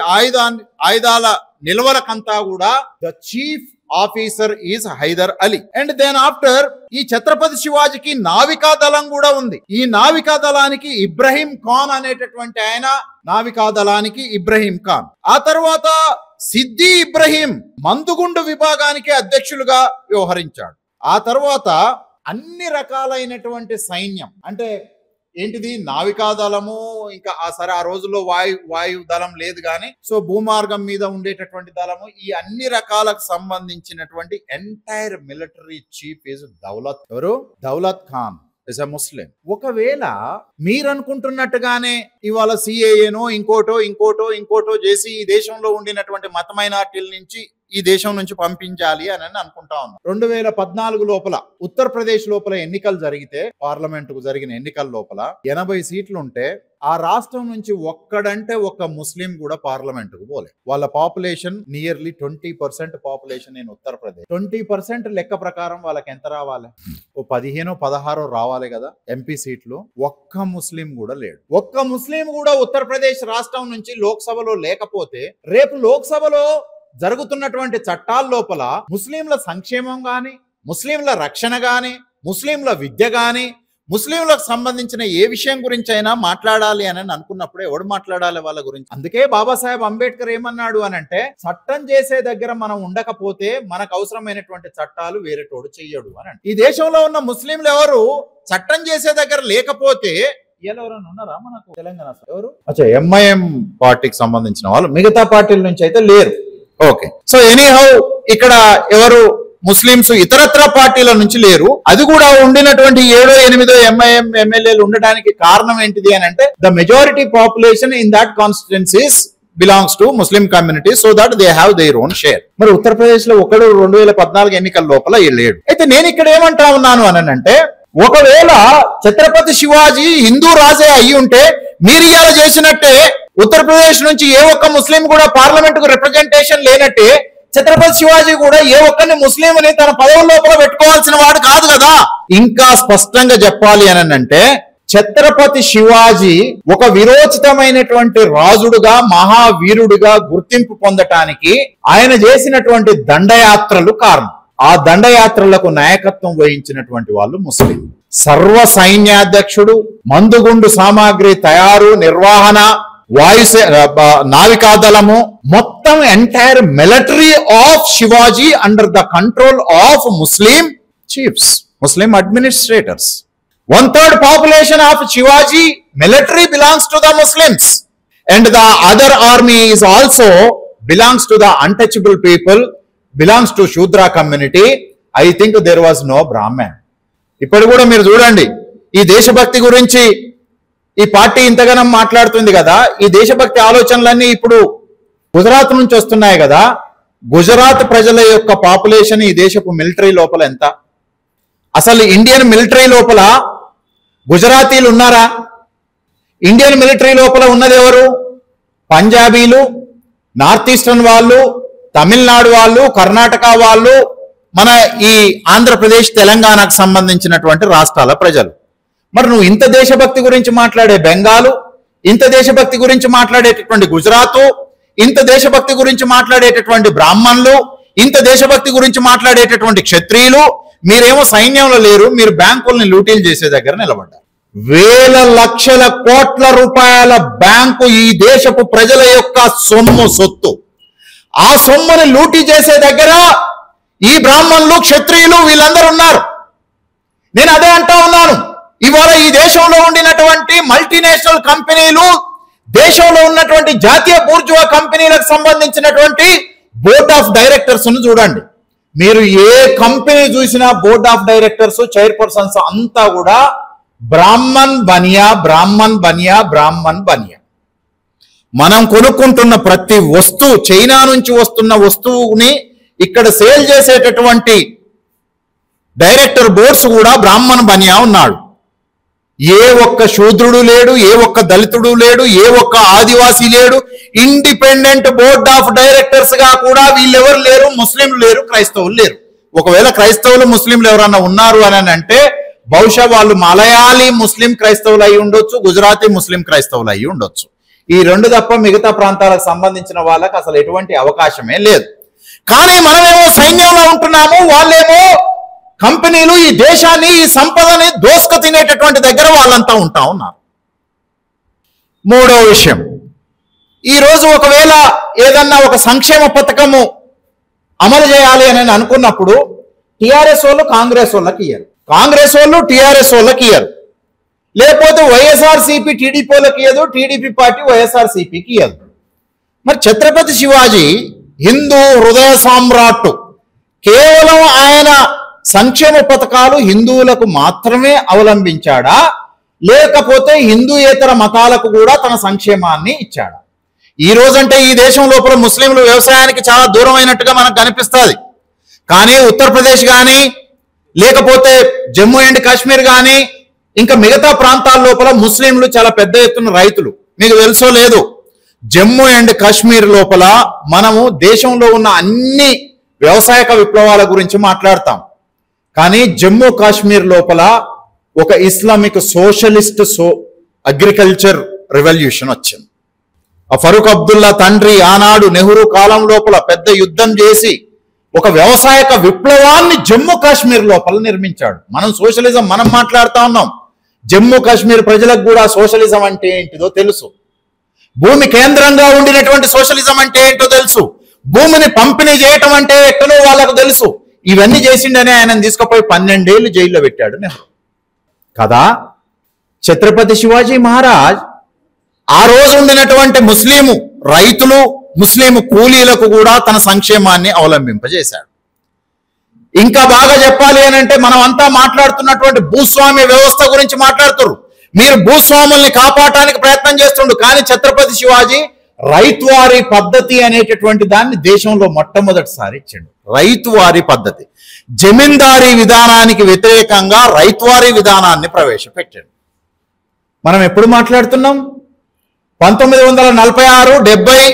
ఆయుధాల నిల్వలకంతా కూడా the chief officer is Hyder Ali. And then after ఈ ఛత్రపతి శివాజీకి నావికా దళం కూడా ఉంది. ఈ నావికా దళానికి ఇబ్రహీం ఖాన్ అనేటటువంటి ఆయన నావికా దళానికి ఇబ్రహీం ఖాన్. ఆ తర్వాత సిద్ది ఇబ్రహీం మందుగుండు విభాగానికి అధ్యక్షులుగా వ్యవహరించాడు. ఆ తర్వాత అన్ని రకాలైనటువంటి సైన్యం అంటే ఏంటిది, నావికా దళము, ఇంకా ఆ రోజుల్లో వాయు దళం లేదు కానీ సో భూమార్గం మీద ఉండేటటువంటి దళము, ఈ అన్ని రకాలకు సంబంధించినటువంటి entire military chief is Daulat. ఎవరు? దౌలత్ ఖాన్ ఇస్ ఎ ముస్లిం. ఒకవేళ మీరు అనుకుంటున్నట్టుగానే ఇవాళ సిఏఏనో ఇంకోటో చేసి ఈ దేశంలో ఉండినటువంటి మత మైనార్టీల నుంచి ఈ దేశం నుంచి పంపించాలి అని అనుకుంటా ఉన్నాం. 2014 లోపల ఉత్తరప్రదేశ్ లోపల ఎన్నికలు జరిగితే, పార్లమెంట్ కు జరిగిన ఎన్నికల లోపల 80 సీట్లు ఉంటే ఆ రాష్ట్రం నుంచి ఒక్కడంటే ఒక్క ముస్లిం కూడా పార్లమెంట్ కు పోలే. వాళ్ళ population nearly 20% population in Uttar Pradesh. 20% లెక్క ప్రకారం వాళ్ళకి ఎంత రావాలి? ఓ 15-16 రావాలి కదా ఎంపీ సీట్లు. ఒక్క ముస్లిం కూడా లేడు. ఒక్క ముస్లిం కూడా ఉత్తరప్రదేశ్ రాష్ట్రం నుంచి లోక్సభలో లేకపోతే రేపు లోక్సభలో జరుగుతున్నటువంటి చట్టాల లోపల ముస్లింల సంక్షేమం గాని, ముస్లింల రక్షణ గాని, ముస్లింల విద్య గాని, ముస్లింలకు సంబంధించిన ఏ విషయం గురించి అయినా మాట్లాడాలి అని అనుకున్నప్పుడు ఎవడు మాట్లాడాలి వాళ్ళ గురించి? అందుకే బాబాసాహెబ్ అంబేద్కర్ ఏమన్నాడు అని అంటే, చట్టం చేసే దగ్గర మనం ఉండకపోతే మనకు అవసరమైనటువంటి చట్టాలు వేరేటోడు చెయ్యడు అని. ఈ దేశంలో ఉన్న ముస్లింలు ఎవరు చట్టం చేసే దగ్గర లేకపోతే ఎవరైనా ఉన్నారా మనకు తెలంగాణ? ఎవరు? అచ్చా, ఎంఐఎం పార్టీకి సంబంధించిన వాళ్ళు, మిగతా పార్టీల నుంచి అయితే లేరు. ఓకే, సో ఎనీహౌ ఇక్కడ ఎవరు ముస్లింస్ ఇతరత్ర పార్టీల నుంచి లేరు. అది కూడా ఉండినటువంటి 7-8 ఎంఐఎం ఎమ్మెల్యేలు ఉండడానికి కారణం ఏంటిది అని అంటే, the majority population in that constituencies belongs to Muslim community, so that they have their own share. మరి ఉత్తరప్రదేశ్ లో ఒకడు 2014 ఎన్నికల లోపల లేడు. అయితే నేను ఇక్కడ ఏమంటా ఉన్నాను అని అంటే, ఒకవేళ ఛత్రపతి శివాజీ హిందూ రాజే అయి ఉంటే మీరు ఇవాళ చేసినట్టే ఉత్తరప్రదేశ్ నుంచి ఏ ఒక్క ముస్లిం కూడా పార్లమెంట్ కు రిప్రజెంటేషన్ లేనట్టే ఛత్రపతి శివాజీ కూడా ఏ ఒక్కరిని ముస్లిం అని తన పదవుల లోపల పెట్టుకోవాల్సిన వాడు కాదు కదా. ఇంకా స్పష్టంగా చెప్పాలి అని అంటే, ఛత్రపతి శివాజీ ఒక విరోచితమైనటువంటి రాజుడుగా, మహావీరుడిగా గుర్తింపు పొందటానికి ఆయన చేసినటువంటి దండయాత్రలు కారణం. ఆ దండయాత్రలకు నాయకత్వం వహించినటువంటి వాళ్ళు ముస్లిం. సర్వ సైన్యాధ్యక్షుడు, మందుగుండు సామాగ్రి తయారు, నిర్వహణ, నావికా దళము, మొత్తం entire military of Shivaji under the control of Muslim chiefs, Muslim administrators. 1/3 population of Shivaji military belongs to the Muslims, and the other army is also belongs to the untouchable people, belongs to Shudra community. I think there was no Brahman. ఇప్పుడు కూడా మీరు చూడండి, ఈ దేశభక్తి గురించి ఈ party ఇంతగానం మాట్లాడుతుంది కదా. ఈ దేశభక్తి ఆలోచనలన్నీ ఇప్పుడు గుజరాత్ నుంచి వస్తున్నాయి కదా. గుజరాత్ ప్రజల యొక్క పాపులేషన్ ఈ దేశపు మిలిటరీ లోపల ఎంత? అసలు ఇండియన్ మిలిటరీ లోపల గుజరాతీలు ఉన్నారా? ఇండియన్ మిలిటరీ లోపల ఉన్నది ఎవరు? పంజాబీలు, నార్త్ ఈస్టర్న్ వాళ్ళు, తమిళనాడు వాళ్ళు, కర్ణాటక వాళ్ళు, మన ఈ ఆంధ్రప్రదేశ్, తెలంగాణకు సంబంధించినటువంటి రాష్ట్రాల ప్రజలు. మరి నువ్వు ఇంత దేశభక్తి గురించి మాట్లాడే బెంగాలు, ఇంత దేశభక్తి గురించి మాట్లాడేటటువంటి గుజరాత్, ఇంత దేశభక్తి గురించి మాట్లాడేటటువంటి బ్రాహ్మణులు, ఇంత దేశభక్తి గురించి మాట్లాడేటటువంటి క్షత్రియులు, మీరేమో సైన్యంలో లేరు, మీరు బ్యాంకుల్ని లూటీలు చేసే దగ్గర నిలబడ్డారు. వేల లక్షల కోట్ల రూపాయల బ్యాంకు ఈ దేశపు ప్రజల యొక్క సొమ్ము, సొత్తు. ఆ సొమ్ముని లూటీ చేసే దగ్గర ఈ బ్రాహ్మణులు, క్షత్రియులు వీళ్ళందరూ ఉన్నారు. నేను అదే అంటా ఉన్నాను. ఇవాళ ఈ దేశంలో ఉండినటువంటి మల్టీనేషనల్ కంపెనీలు, దేశంలో ఉన్నటువంటి జాతీయ బూర్జువా కంపెనీలకు సంబంధించినటువంటి బోర్డ్ ఆఫ్ డైరెక్టర్స్ ను చూడండి. మీరు ఏ కంపెనీ చూసినా బోర్డ్ ఆఫ్ డైరెక్టర్స్, చైర్పర్సన్స్ అంతా కూడా బ్రాహ్మణ్ బనియా, బ్రాహ్మణ్ బనియా, బ్రాహ్మణ్ బనియా. మనం కొనుక్కుంటున్న ప్రతి వస్తువు, చైనా నుంచి వస్తున్న వస్తువుని ఇక్కడ సేల్ చేసేటటువంటి డైరెక్టర్ బోర్డ్స్ కూడా బ్రాహ్మణ బనియా ఉన్నాడు. ఏ ఒక్క శూద్రుడు లేడు, ఏ ఒక్క దళితుడు లేడు, ఏ ఒక్క ఆదివాసీ లేడు. ఇండిపెండెంట్ బోర్డ్ ఆఫ్ డైరెక్టర్స్ గా కూడా వీళ్ళెవరు లేరు. ముస్లింలు లేరు, క్రైస్తవులు లేరు. ఒకవేళ క్రైస్తవులు ముస్లింలు ఎవరన్నా ఉన్నారు అని అంటే బహుశా వాళ్ళు మలయాళీ ముస్లిం క్రైస్తవులు అయి ఉండొచ్చు, గుజరాతీ ముస్లిం క్రైస్తవులు అయి ఉండొచ్చు. ఈ రెండు తప్ప మిగతా ప్రాంతాలకు సంబంధించిన వాళ్ళకి అసలు ఎటువంటి అవకాశమే లేదు. కానీ మనమేమో సైన్యంలో ఉంటున్నాము, వాళ్ళేమో కంపెనీలు ఈ దేశాన్ని, ఈ సంపదని దోసుకు తినేటటువంటి దగ్గర వాళ్ళంతా ఉంటా ఉన్నారు. మూడో విషయం, ఈరోజు ఒకవేళ ఏదన్నా ఒక సంక్షేమ పథకము అమలు చేయాలి అని అనుకున్నప్పుడు టిఆర్ఎస్ వాళ్ళు కాంగ్రెస్ వాళ్ళకి ఇయ్యరు, కాంగ్రెస్ వాళ్ళు టిఆర్ఎస్ వాళ్ళకి ఇయ్యరు, లేకపోతే వైఎస్ఆర్సీపీ టీడీపీ వాళ్ళకి ఇయ్యదు, టీడీపీ పార్టీ వైఎస్ఆర్సీపీకి ఇయ్యదు. మరి ఛత్రపతి శివాజీ హిందూ హృదయ సామ్రాట్, కేవలం ఆయన సంక్షేమ పథకాలు హిందువులకు మాత్రమే అవలంబించాడా, లేకపోతే హిందూయేతర మతాలకు కూడా తన సంక్షేమాన్ని ఇచ్చాడా? ఈ రోజంటే ఈ దేశం లోపల ముస్లింలు వ్యవసాయానికి చాలా దూరం అయినట్టుగా మనకు కనిపిస్తుంది. కానీ ఉత్తరప్రదేశ్ కానీ, లేకపోతే జమ్మూ అండ్ కాశ్మీర్ కానీ, ఇంకా మిగతా ప్రాంతాల లోపల ముస్లింలు చాలా పెద్ద ఎత్తున రైతులు. మీకు తెలుసో లేదు, జమ్మూ అండ్ కాశ్మీర్ లోపల మనము దేశంలో ఉన్న అన్ని వ్యవసాయక విప్లవాల గురించి మాట్లాడతాం. కానీ జమ్మూ కాశ్మీర్ లోపల ఒక ఇస్లామిక్ సోషలిస్ట్ అగ్రికల్చర్ రెవల్యూషన్ వచ్చింది. ఆ ఫరూక్ అబ్దుల్లా తండ్రి ఆనాడు నెహ్రూ కాలం లోపల పెద్ద యుద్ధం చేసి ఒక వ్యవసాయక విప్లవాన్ని జమ్మూ కాశ్మీర్ లోపల నిర్మించాడు. మనం సోషలిజం మనం మాట్లాడుతా ఉన్నాం, జమ్మూ కాశ్మీర్ ప్రజలకు కూడా సోషలిజం అంటే ఏంటిదో తెలుసు. భూమి కేంద్రంగా ఉండినటువంటి సోషలిజం అంటే ఏంటో తెలుసు. భూమిని పంపిణీ చేయటం అంటే ఎక్కడో వాళ్ళకు తెలుసు. ఇవన్నీ చేసిండనే ఆయన తీసుకుపోయి 12 ఏళ్ళు జైల్లో పెట్టాడు నెహ్రూ కదా. ఛత్రపతి శివాజీ మహారాజ్ ఆ రోజు ఉండినటువంటి ముస్లిము రైతులు, ముస్లిం కూలీలకు కూడా తన సంక్షేమాన్ని అవలంబింపజేశాడు. ఇంకా బాగా చెప్పాలి అని అంటే మనం అంతా మాట్లాడుతున్నటువంటి భూస్వామ్య వ్యవస్థ గురించి మాట్లాడుతున్నారు. మీరు భూస్వాముల్ని కాపాడటానికి ప్రయత్నం చేస్తుండు, కానీ ఛత్రపతి శివాజీ రైతువారీ పద్ధతి అనేటటువంటి దాన్ని దేశంలో మొట్టమొదటిసారి ఇచ్చిండు. రైతువారీ పద్ధతి, జమీందారీ విధానానికి వ్యతిరేకంగా రైతువారీ విధానాన్ని ప్రవేశపెట్టాడు. మనం ఎప్పుడు మాట్లాడుతున్నాం? 1946, 70,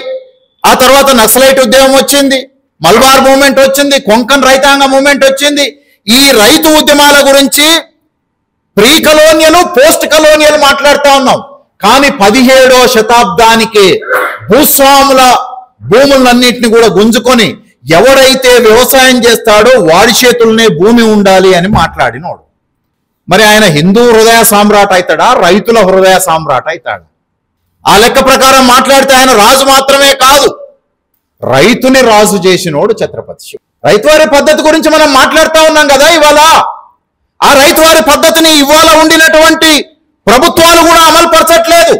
ఆ తర్వాత నక్సలైట్ ఉద్యమం వచ్చింది, మల్బార్ మూవ్మెంట్ వచ్చింది, కొంకన్ రైతాంగ మూవ్మెంట్ వచ్చింది. ఈ రైతు ఉద్యమాల గురించి ప్రీ కలోనియల్, పోస్ట్ కలోనియల్ మాట్లాడుతూ ఉన్నాం. కానీ 17వ శతాబ్దానికి భూస్వాముల భూములన్నింటినీ కూడా గుంజుకొని ఎవడైతే వ్యవసాయం చేస్తాడో వాడి చేతుల్నే భూమి ఉండాలి అని మాట్లాడినోడు. మరి ఆయన హిందూ హృదయ సామ్రాట్ అవుతాడా, రైతుల హృదయ సామ్రాట్ అవుతాడా? ఆ లెక్క ప్రకారం మాట్లాడితే ఆయన రాజు మాత్రమే కాదు, రైతుని రాజు చేసినోడు ఛత్రపతి శివాజీ. రైతువారి పద్ధతి గురించి మనం మాట్లాడుతూ ఉన్నాం కదా ఇవాళ. ఆ రైతువారి పద్ధతిని ఇవాళ ఉండినటువంటి ప్రభుత్వాలు కూడా అమలు పరచట్లేదు.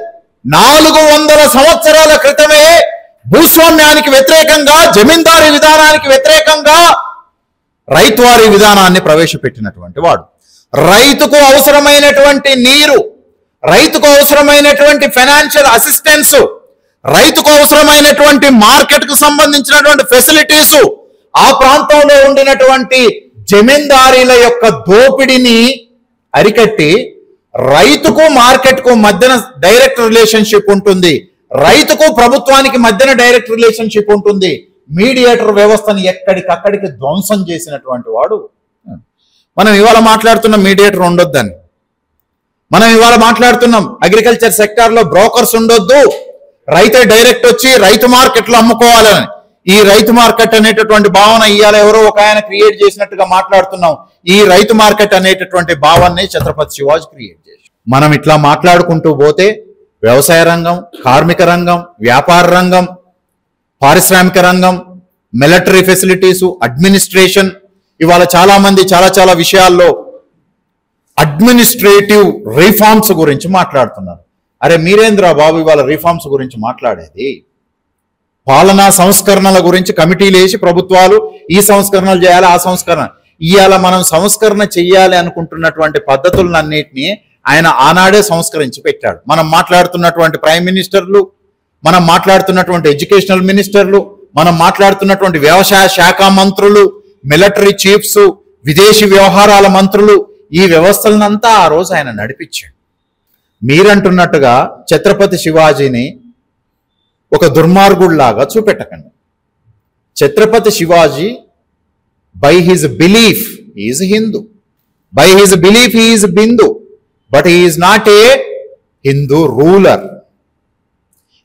400 సంవత్సరాల క్రితమే భూస్వామ్యానికి వ్యతిరేకంగా, జమీందారీ విధానానికి వ్యతిరేకంగా రైతువారీ విధానాన్ని ప్రవేశపెట్టినటువంటి వాడు. రైతుకు అవసరమైనటువంటి నీరు, రైతుకు అవసరమైనటువంటి ఫైనాన్షియల్ అసిస్టెన్స్, రైతుకు అవసరమైనటువంటి మార్కెట్ కు సంబంధించినటువంటి ఫెసిలిటీస్, ఆ ప్రాంతంలో ఉండినటువంటి జమీందారీల యొక్క దోపిడీని అరికట్టి రైతుకు మార్కెట్ కు మధ్యన డైరెక్ట్ రిలేషన్షిప్ ఉంటుంది, రైతుకు ప్రభుత్వానికి మధ్యన డైరెక్ట్ రిలేషన్షిప్ ఉంటుంది. మీడియేటర్ వ్యవస్థను ఎక్కడికక్కడికి ధ్వంసం చేసినటువంటి వాడు. మనం ఇవాళ మాట్లాడుతున్న మీడియేటర్ ఉండొద్దని, మనం ఇవాళ మాట్లాడుతున్నాం అగ్రికల్చర్ సెక్టార్ లో బ్రోకర్స్ ఉండొద్దు, రైతే డైరెక్ట్ వచ్చి రైతు మార్కెట్లో అమ్ముకోవాలని. ఈ రైతు మార్కెట్ అనేటటువంటి భావన ఇవాళ ఎవరో ఒక ఆయన క్రియేట్ చేసినట్టుగా మాట్లాడుతున్నాం. ఈ రైతు మార్కెట్ అనేటటువంటి భావాన్ని ఛత్రపతి శివాజీ క్రియేట్ చేసి, మనం ఇట్లా మాట్లాడుకుంటూ పోతే వ్యవసాయ రంగం, కార్మిక రంగం, వ్యాపార రంగం, పారిశ్రామిక రంగం, మిలిటరీ ఫెసిలిటీసు, అడ్మినిస్ట్రేషన్, ఇవాళ చాలా మంది చాలా విషయాల్లో అడ్మినిస్ట్రేటివ్ రిఫార్మ్స్ గురించి మాట్లాడుతున్నారు. అరే మీరేంద్ర బాబు ఇవాళ రిఫార్మ్స్ గురించి మాట్లాడేది? పాలనా సంస్కరణల గురించి కమిటీలు వేసి ప్రభుత్వాలు ఈ సంస్కరణలు చేయాలి, ఆ సంస్కరణ. ఇవాళ మనం సంస్కరణ చెయ్యాలి అనుకుంటున్నటువంటి పద్ధతులన్నింటినీ ఆయన ఆనాడే సంస్కరించి పెట్టాడు. మనం మాట్లాడుతున్నటువంటి ప్రైమ్ మినిస్టర్లు, మనం మాట్లాడుతున్నటువంటి ఎడ్యుకేషనల్ మినిస్టర్లు, మనం మాట్లాడుతున్నటువంటి వ్యవసాయ శాఖ మంత్రులు, మిలిటరీ చీఫ్స్, విదేశీ వ్యవహారాల మంత్రులు, ఈ వ్యవస్థలనంతా ఆ రోజు ఆయన నడిపించాడు. మీరంటున్నట్టుగా ఛత్రపతి శివాజీని ఒక దుర్మార్గుడిలాగా చూపెట్టకండి. Chhatrapati Shivaji by his belief is Hindu, by his belief is Hindu, but is not a Hindu ruler.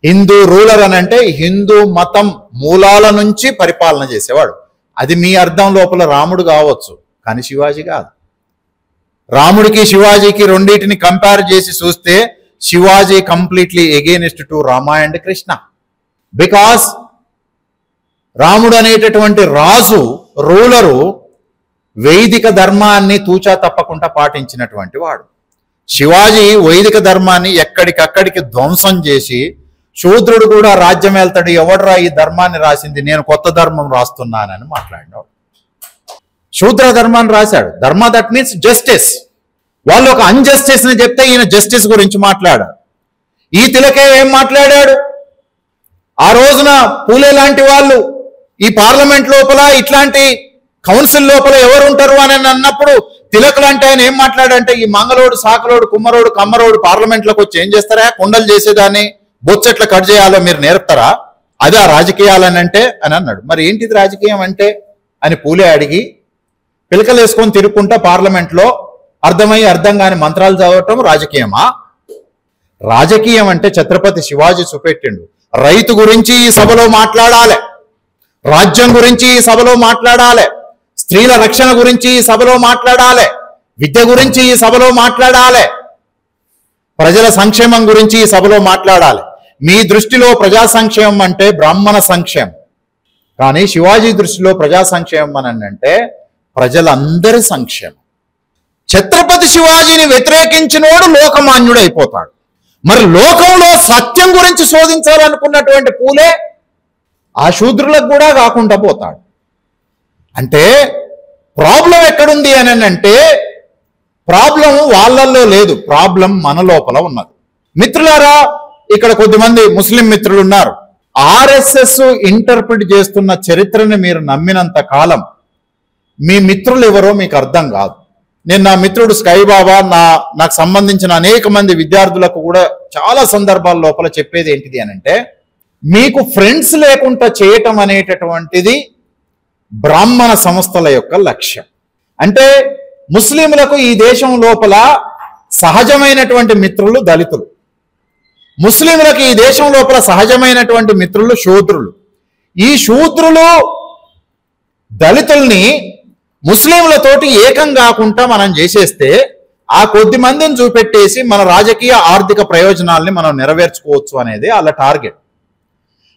Hindu ruler అని అంటే హిందూ మతం మూలాల నుంచి పరిపాలన చేసేవాడు. అది మీ అర్థం లోపల రాముడు కావచ్చు, కానీ శివాజీ కాదు. రాముడికి శివాజీకి రెండింటిని కంపేర్ చేసి చూస్తే Shivaji completely against to Rama and Krishna. Because రాముడు అనేటటువంటి రాజు, రూలరు, వైదిక ధర్మాన్ని తూచా తప్పకుండా పాటించినటువంటి వాడు. శివాజీ వైదిక ధర్మాన్ని ఎక్కడికక్కడికి ధ్వంసం చేసి శూద్రుడు కూడా రాజ్యం వెళ్తాడు, ఎవడరా ఈ ధర్మాన్ని రాసింది, నేను కొత్త ధర్మం రాస్తున్నానని మాట్లాడినాడు. శూద్ర ధర్మాన్ని రాశాడు. ధర్మ దట్ మీన్స్ జస్టిస్. వాళ్ళు ఒక అన్జస్టిస్ ని చెప్తే ఈయన జస్టిస్ గురించి మాట్లాడాడు. ఈ తిలకే ఏం మాట్లాడాడు? ఆ రోజున పూలే లాంటి వాళ్ళు ఈ పార్లమెంట్ లోపల, ఇట్లాంటి కౌన్సిల్ లోపల ఎవరు ఉంటారు అని అన్నప్పుడు తిలకులు అంటే ఆయన ఏం మాట్లాడంటే, ఈ మంగళోడు, సాకలోడు, కుమ్మరోడు, కమ్మరోడు పార్లమెంట్లోకి వచ్చి ఏం చేస్తారా, కుండలు చేసేదాన్ని బొచ్చెట్ల కట్ చేయాలో మీరు నేర్పుతారా, అదే ఆ రాజకీయాలని అంటే అని అన్నాడు. మరి ఏంటిది రాజకీయం అంటే అని పూలే అడిగి పిలకలు వేసుకొని తిరుగుకుంటా పార్లమెంట్లో అర్థం కాని మంత్రాలు చదవటం రాజకీయమా? రాజకీయం అంటే ఛత్రపతి శివాజీ చూపెట్టిండు. రైతు గురించి ఈ సభలో మాట్లాడాలి, రాజ్యం గురించి ఈ సభలో మాట్లాడాలి, స్త్రీల రక్షణ గురించి ఈ సభలో మాట్లాడాలి, విద్య గురించి ఈ సభలో మాట్లాడాలి, ప్రజల సంక్షేమం గురించి ఈ సభలో మాట్లాడాలి. మీ దృష్టిలో ప్రజా సంక్షేమం అంటే బ్రాహ్మణ సంక్షేమం, కానీ శివాజీ దృష్టిలో ప్రజా సంక్షేమం అని అంటే ప్రజలందరి సంక్షేమం. ఛత్రపతి శివాజీని వ్యతిరేకించినోడు లోకమాన్యుడు అయిపోతాడు. మరి లోకంలో సత్యం గురించి శోధించాలనుకున్నటువంటి పూలే ఆ శూద్రులకు కూడా కాకుండా పోతాడు. అంటే ప్రాబ్లం ఎక్కడుంది అని అంటే ప్రాబ్లం వాళ్ళల్లో లేదు, ప్రాబ్లం మన లోపల ఉన్నది. మిత్రులారా, ఇక్కడ కొద్దిమంది ముస్లిం మిత్రులు ఉన్నారు. ఆర్ఎస్ఎస్ ఇంటర్ప్రిట్ చేస్తున్న చరిత్రని మీరు నమ్మినంత కాలం మీ మిత్రులు ఎవరో మీకు అర్థం కాదు. నేను నా మిత్రుడు స్కై బాబా, నాకు సంబంధించిన అనేక మంది విద్యార్థులకు కూడా చాలా సందర్భాల లోపల చెప్పేది ఏంటిది అని అంటే, మీకు ఫ్రెండ్స్ లేకుండా చేయటం అనేటటువంటిది బ్రాహ్మణ సంస్థల యొక్క లక్ష్యం. అంటే ముస్లింలకు ఈ దేశం లోపల సహజమైనటువంటి మిత్రులు దళితులు, ముస్లింలకు ఈ దేశం లోపల సహజమైనటువంటి మిత్రులు శూద్రులు. ఈ శూద్రులు దళితుల్ని ముస్లింలతోటి ఏకం కాకుండా మనం చేసేస్తే ఆ కొద్ది మందిని చూపెట్టేసి మన రాజకీయ ఆర్థిక ప్రయోజనాల్ని మనం నెరవేర్చుకోవచ్చు అనేది వాళ్ళ టార్గెట్.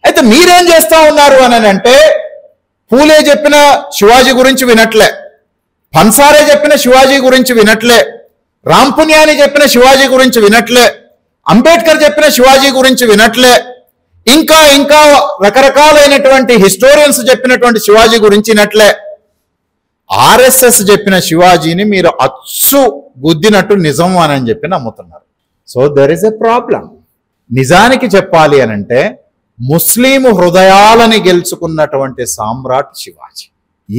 అయితే మీరేం చేస్తా ఉన్నారు అని అంటే, పూలే చెప్పిన శివాజీ గురించి వినట్లే, పన్సారే చెప్పిన శివాజీ గురించి వినట్లే, రాంపున్యాని చెప్పిన శివాజీ గురించి వినట్లే, అంబేద్కర్ చెప్పిన శివాజీ గురించి వినట్లే, ఇంకా ఇంకా రకరకాలైనటువంటి హిస్టోరియన్స్ చెప్పినటువంటి శివాజీ గురించి వినట్లే. ఆర్ఎస్ఎస్ చెప్పిన శివాజీని మీరు అచ్చు గుద్దినట్టు నిజం అని చెప్పి నమ్ముతున్నారు. So there is a problem. నిజానికి చెప్పాలి అని అంటే ముస్లిం హృదయాలని గెలుచుకున్నటువంటి సామ్రాట్ శివాజీ.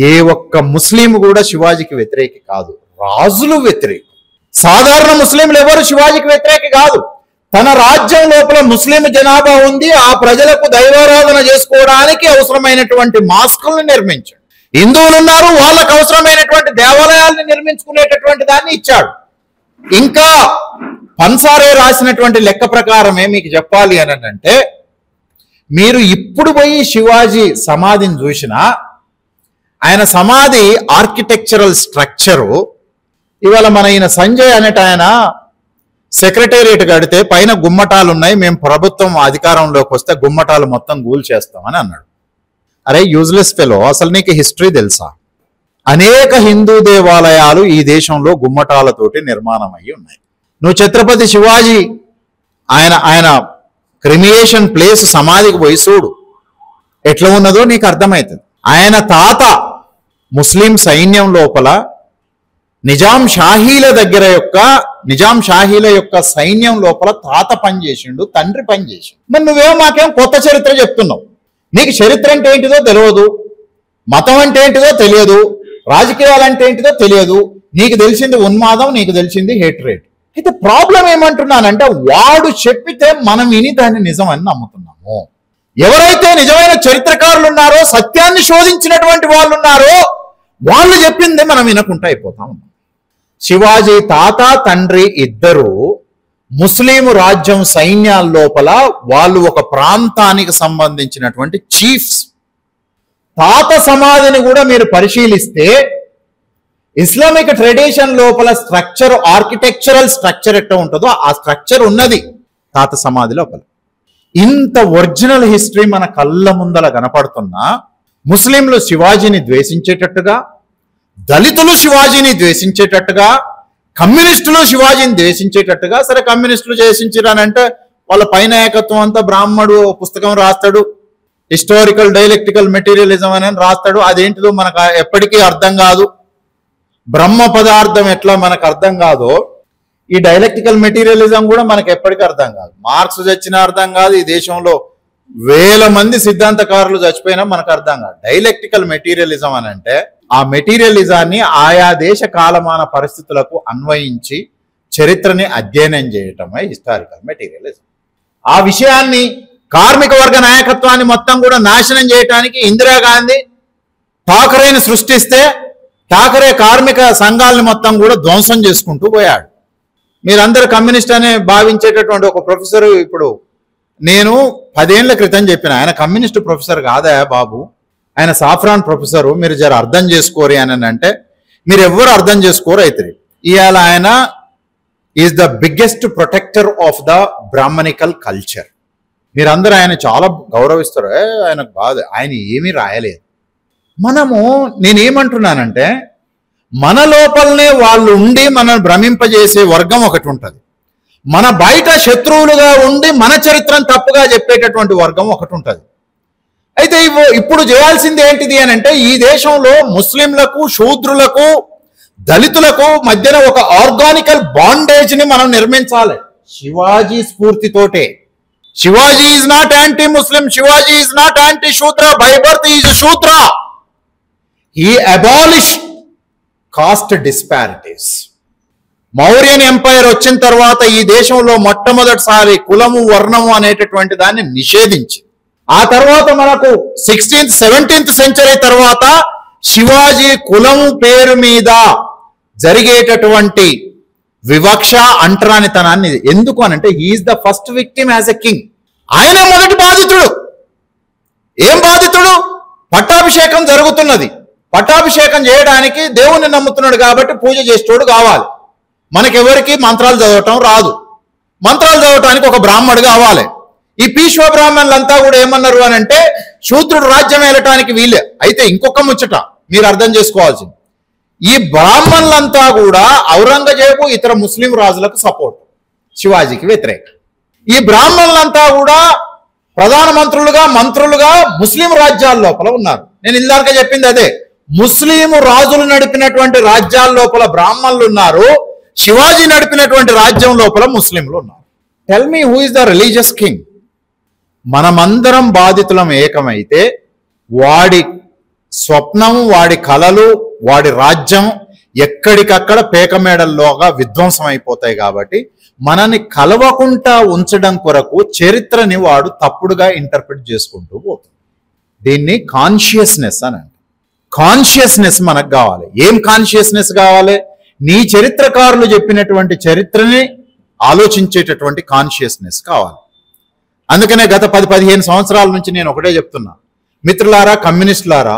ఏ ఒక్క ముస్లిం కూడా శివాజీకి వ్యతిరేకి కాదు, రాజులు వ్యతిరేకి. సాధారణ ముస్లింలు ఎవరు శివాజీకి వ్యతిరేకి కాదు. తన రాజ్యం లోపల ముస్లిం జనాభా ఉంది, ఆ ప్రజలకు దైవారాధన చేసుకోవడానికి అవసరమైనటువంటి మాస్కుల్ని నిర్మించాడు. హిందువులు ఉన్నారు, వాళ్ళకు అవసరమైనటువంటి దేవాలయాల్ని నిర్మించుకునేటటువంటి దాన్ని ఇచ్చాడు. ఇంకా పన్సారే రాసినటువంటి లెక్క ప్రకారమే మీకు చెప్పాలి అని అంటే, మీరు ఇప్పుడు పోయి శివాజీ సమాధిని చూసినా ఆయన సమాధి ఆర్కిటెక్చరల్ స్ట్రక్చరు, ఇవాళ మన ఈయన సంజయ్ అనేట ఆయన సెక్రటేరియట్ కడితే పైన గుమ్మటాలు ఉన్నాయి, మేము ప్రభుత్వం అధికారంలోకి వస్తే గుమ్మటాలు మొత్తం గూల్ చేస్తామని అన్నాడు. అరే యూజ్లెస్ ఫెలో, అసలు నీకు హిస్టరీ తెలుసా? అనేక హిందూ దేవాలయాలు ఈ దేశంలో గుమ్మటాలతోటి నిర్మాణం అయ్యి ఉన్నాయి. నువ్వు ఛత్రపతి శివాజీ ఆయన క్రిమియేషన్ ప్లేస్ సమాధికి పోయి చూడు, ఎట్లా ఉన్నదో నీకు అర్థమవుతుంది. ఆయన తాత ముస్లిం సైన్యం లోపల నిజాం షాహీల దగ్గర యొక్క నిజాం షాహీల యొక్క సైన్యం లోపల తాత పనిచేసిండు, తండ్రి పనిచేసిండు. మరి నువ్వేమో మాకేం కొత్త చరిత్ర చెప్తున్నావు. నీకు చరిత్ర అంటే ఏంటిదో తెలియదు, మతం అంటే ఏంటిదో తెలియదు, రాజకీయాలు అంటే ఏంటిదో తెలియదు. నీకు తెలిసింది ఉన్మాదం, నీకు తెలిసింది హేట్రేట్. అయితే ప్రాబ్లం ఏమంటున్నానంటే వాడు చెప్పితే మనం విని దాన్ని నిజమని నమ్ముతున్నాము. ఎవరైతే నిజమైన చరిత్రకారులు ఉన్నారో, సత్యాన్ని శోధించినటువంటి వాళ్ళు ఉన్నారో, వాళ్ళు చెప్పింది మనం వినకుండా అయిపోతా ఉన్నాం. శివాజీ తాత తండ్రి ఇద్దరు ముస్లిం రాజ్యం సైన్యాల లోపల వాళ్ళు ఒక ప్రాంతానికి సంబంధించినటువంటి చీఫ్స్. తాత సమాధిని కూడా మీరు పరిశీలిస్తే ఇస్లామిక్ ట్రెడిషన్ లోపల స్ట్రక్చర్, ఆర్కిటెక్చరల్ స్ట్రక్చర్ ఎట్లా ఉంటుందో ఆ స్ట్రక్చర్ ఉన్నది తాత సమాధి లోపల. ఇంత ఒరిజినల్ హిస్టరీ మన కళ్ళ ముందల కనపడుతున్నా ముస్లింలు శివాజీని ద్వేషించేటట్టుగా, దళితులు శివాజీని ద్వేషించేటట్టుగా, కమ్యూనిస్టులు శివాజీని ద్వేషించేటట్టుగా. సరే కమ్యూనిస్టులు ద్వేషించారనంటే వాళ్ళ పైన ఏకత్వం అంతా బ్రాహ్మడు పుస్తకం రాస్తాడు, హిస్టారికల్ డైలెక్టికల్ మెటీరియలిజం అని రాస్తాడు. అదేంటిదో మనకు ఎప్పటికీ అర్థం కాదు. బ్రహ్మ పదార్థం ఎట్లా మనకు అర్థం కాదో ఈ డైలెక్టికల్ మెటీరియలిజం కూడా మనకు ఎప్పటికీ అర్థం కాదు. మార్క్స్ చచ్చినా అర్థం కాదు, ఈ దేశంలో వేల మంది సిద్ధాంతకారులు చచ్చిపోయినా మనకు అర్థం కాదు. డైలెక్టికల్ మెటీరియలిజం అని అంటే ఆ మెటీరియలిజాన్ని ఆయా దేశ కాలమాన పరిస్థితులకు అన్వయించి చరిత్రని అధ్యయనం చేయటమే హిస్టారికల్ మెటీరియలిజం. ఆ విషయాన్ని కార్మిక వర్గ నాయకత్వాన్ని మొత్తం కూడా నాశనం చేయటానికి ఇందిరాగాంధీ ఠాకరేని సృష్టిస్తే ఠాకరే కార్మిక సంఘాలని మొత్తం కూడా ధ్వంసం చేసుకుంటూ పోయాడు. మీరందరూ కమ్యూనిస్ట్ అని భావించేటటువంటి ఒక ప్రొఫెసర్ ఇప్పుడు నేను 10 ఏళ్ల క్రితం చెప్పిన, ఆయన కమ్యూనిస్ట్ ప్రొఫెసర్ కాదా బాబు, ఆయన సాఫ్రాన్ ప్రొఫెసరు, మీరు జర అర్థం చేసుకోరు అని అంటే మీరు ఎవ్వరు అర్థం చేసుకోరు. అయితే ఇవాళ ఆయన is the biggest protector of the Brahminical culture. మీరందరూ ఆయన చాలా గౌరవిస్తారు. ఆయనకు బాధ, ఆయన ఏమీ రాయలేదు. నేనేమంటున్నానంటే మన లోపలనే వాళ్ళు ఉండి మనల్ని భ్రమింపజేసే వర్గం ఒకటి ఉంటుంది, మన బయట శత్రువులుగా ఉండి మన చరిత్రను తప్పుగా చెప్పేటటువంటి వర్గం ఒకటి ఉంటుంది. అయితే ఇప్పుడు చేయాల్సింది ఏంటిది అని అంటే ఈ దేశంలో ముస్లింలకు, శూద్రులకు, దళితులకు మధ్యన ఒక ఆర్గానికల్ బాండేజ్ ని మనం నిర్మించాలి శివాజీ స్ఫూర్తితోటే. Shivaji is not anti Muslim, Shivaji is not anti Shudra, by birth is Shudra. He abolished caste disparities. Mauryan empire వచ్చిన తర్వాత ఈ దేశంలో మొట్టమొదటిసారి కులము, వర్ణము అనేటటువంటి దాన్ని నిషేధించి, ఆ తర్వాత మనకు 16th 17th సెంచరీ తర్వాత శివాజీ కులము పేరు మీద జరిగేటటువంటి వివక్ష, అంటరానితనాన్ని ఎందుకు అనంటే he is the first victim as a king. ఆయన మొదటి బాధితుడు. ఏం బాధితుడు? పట్టాభిషేకం జరుగుతున్నది. పట్టాభిషేకం చేయడానికి దేవుణ్ణి నమ్ముతున్నాడు కాబట్టి పూజ చేసేటోడు కావాలి. మనకెవరికి మంత్రాలు చదవటం రాదు, మంత్రాలు చదవటానికి ఒక బ్రాహ్మడు కావాలి. ఈ పీశ్వ బ్రాహ్మణులంతా కూడా ఏమన్నారు అని అంటే శూద్రుడు రాజ్యం ఏలటానికి వీలే. అయితే ఇంకొక ముచ్చట మీరు అర్థం చేసుకోవాల్సింది, ఈ బ్రాహ్మణులంతా కూడా ఔరంగజేబు ఇతర ముస్లిం రాజులకు సపోర్ట్, శివాజీకి వ్యతిరేక. ఈ బ్రాహ్మణులంతా కూడా ప్రధానమంత్రులుగా, మంత్రులుగా ముస్లిం రాజ్యాల లోపల ఉన్నారు. నేను ఇందాక చెప్పింది అదే, ముస్లిం రాజులు నడిపినటువంటి రాజ్యాల లోపల బ్రాహ్మణులు ఉన్నారు, శివాజీ నడిపినటువంటి రాజ్యం లోపల ముస్లింలు ఉన్నారు. Tell me who is the religious king? మనమందరం బాధితులం ఏకమైతే వాడి స్వప్నం, వాడి కలలు, వాడి రాజ్యం ఎక్కడికక్కడ పేకమేడల్లోగా విధ్వంసం అయిపోతాయి. కాబట్టి మనని కలవకుండా ఉంచడం కొరకు చరిత్రని వాడు తప్పుడుగా ఇంటర్ప్రిట్ చేసుకుంటూ పోతుంది. దీన్ని కాన్షియస్నెస్ అని అంటారు. కాన్షియస్నెస్ మనకు కావాలి. ఏం కాన్షియస్నెస్ కావాలి? నీ చరిత్రకారులు చెప్పినటువంటి చరిత్రని ఆలోచించేటటువంటి కాన్షియస్నెస్ కావాలి. అందుకనే గత 10-15 సంవత్సరాల నుంచి నేను ఒకటే చెప్తున్నా, మిత్రులారా, కమ్యూనిస్టులారా,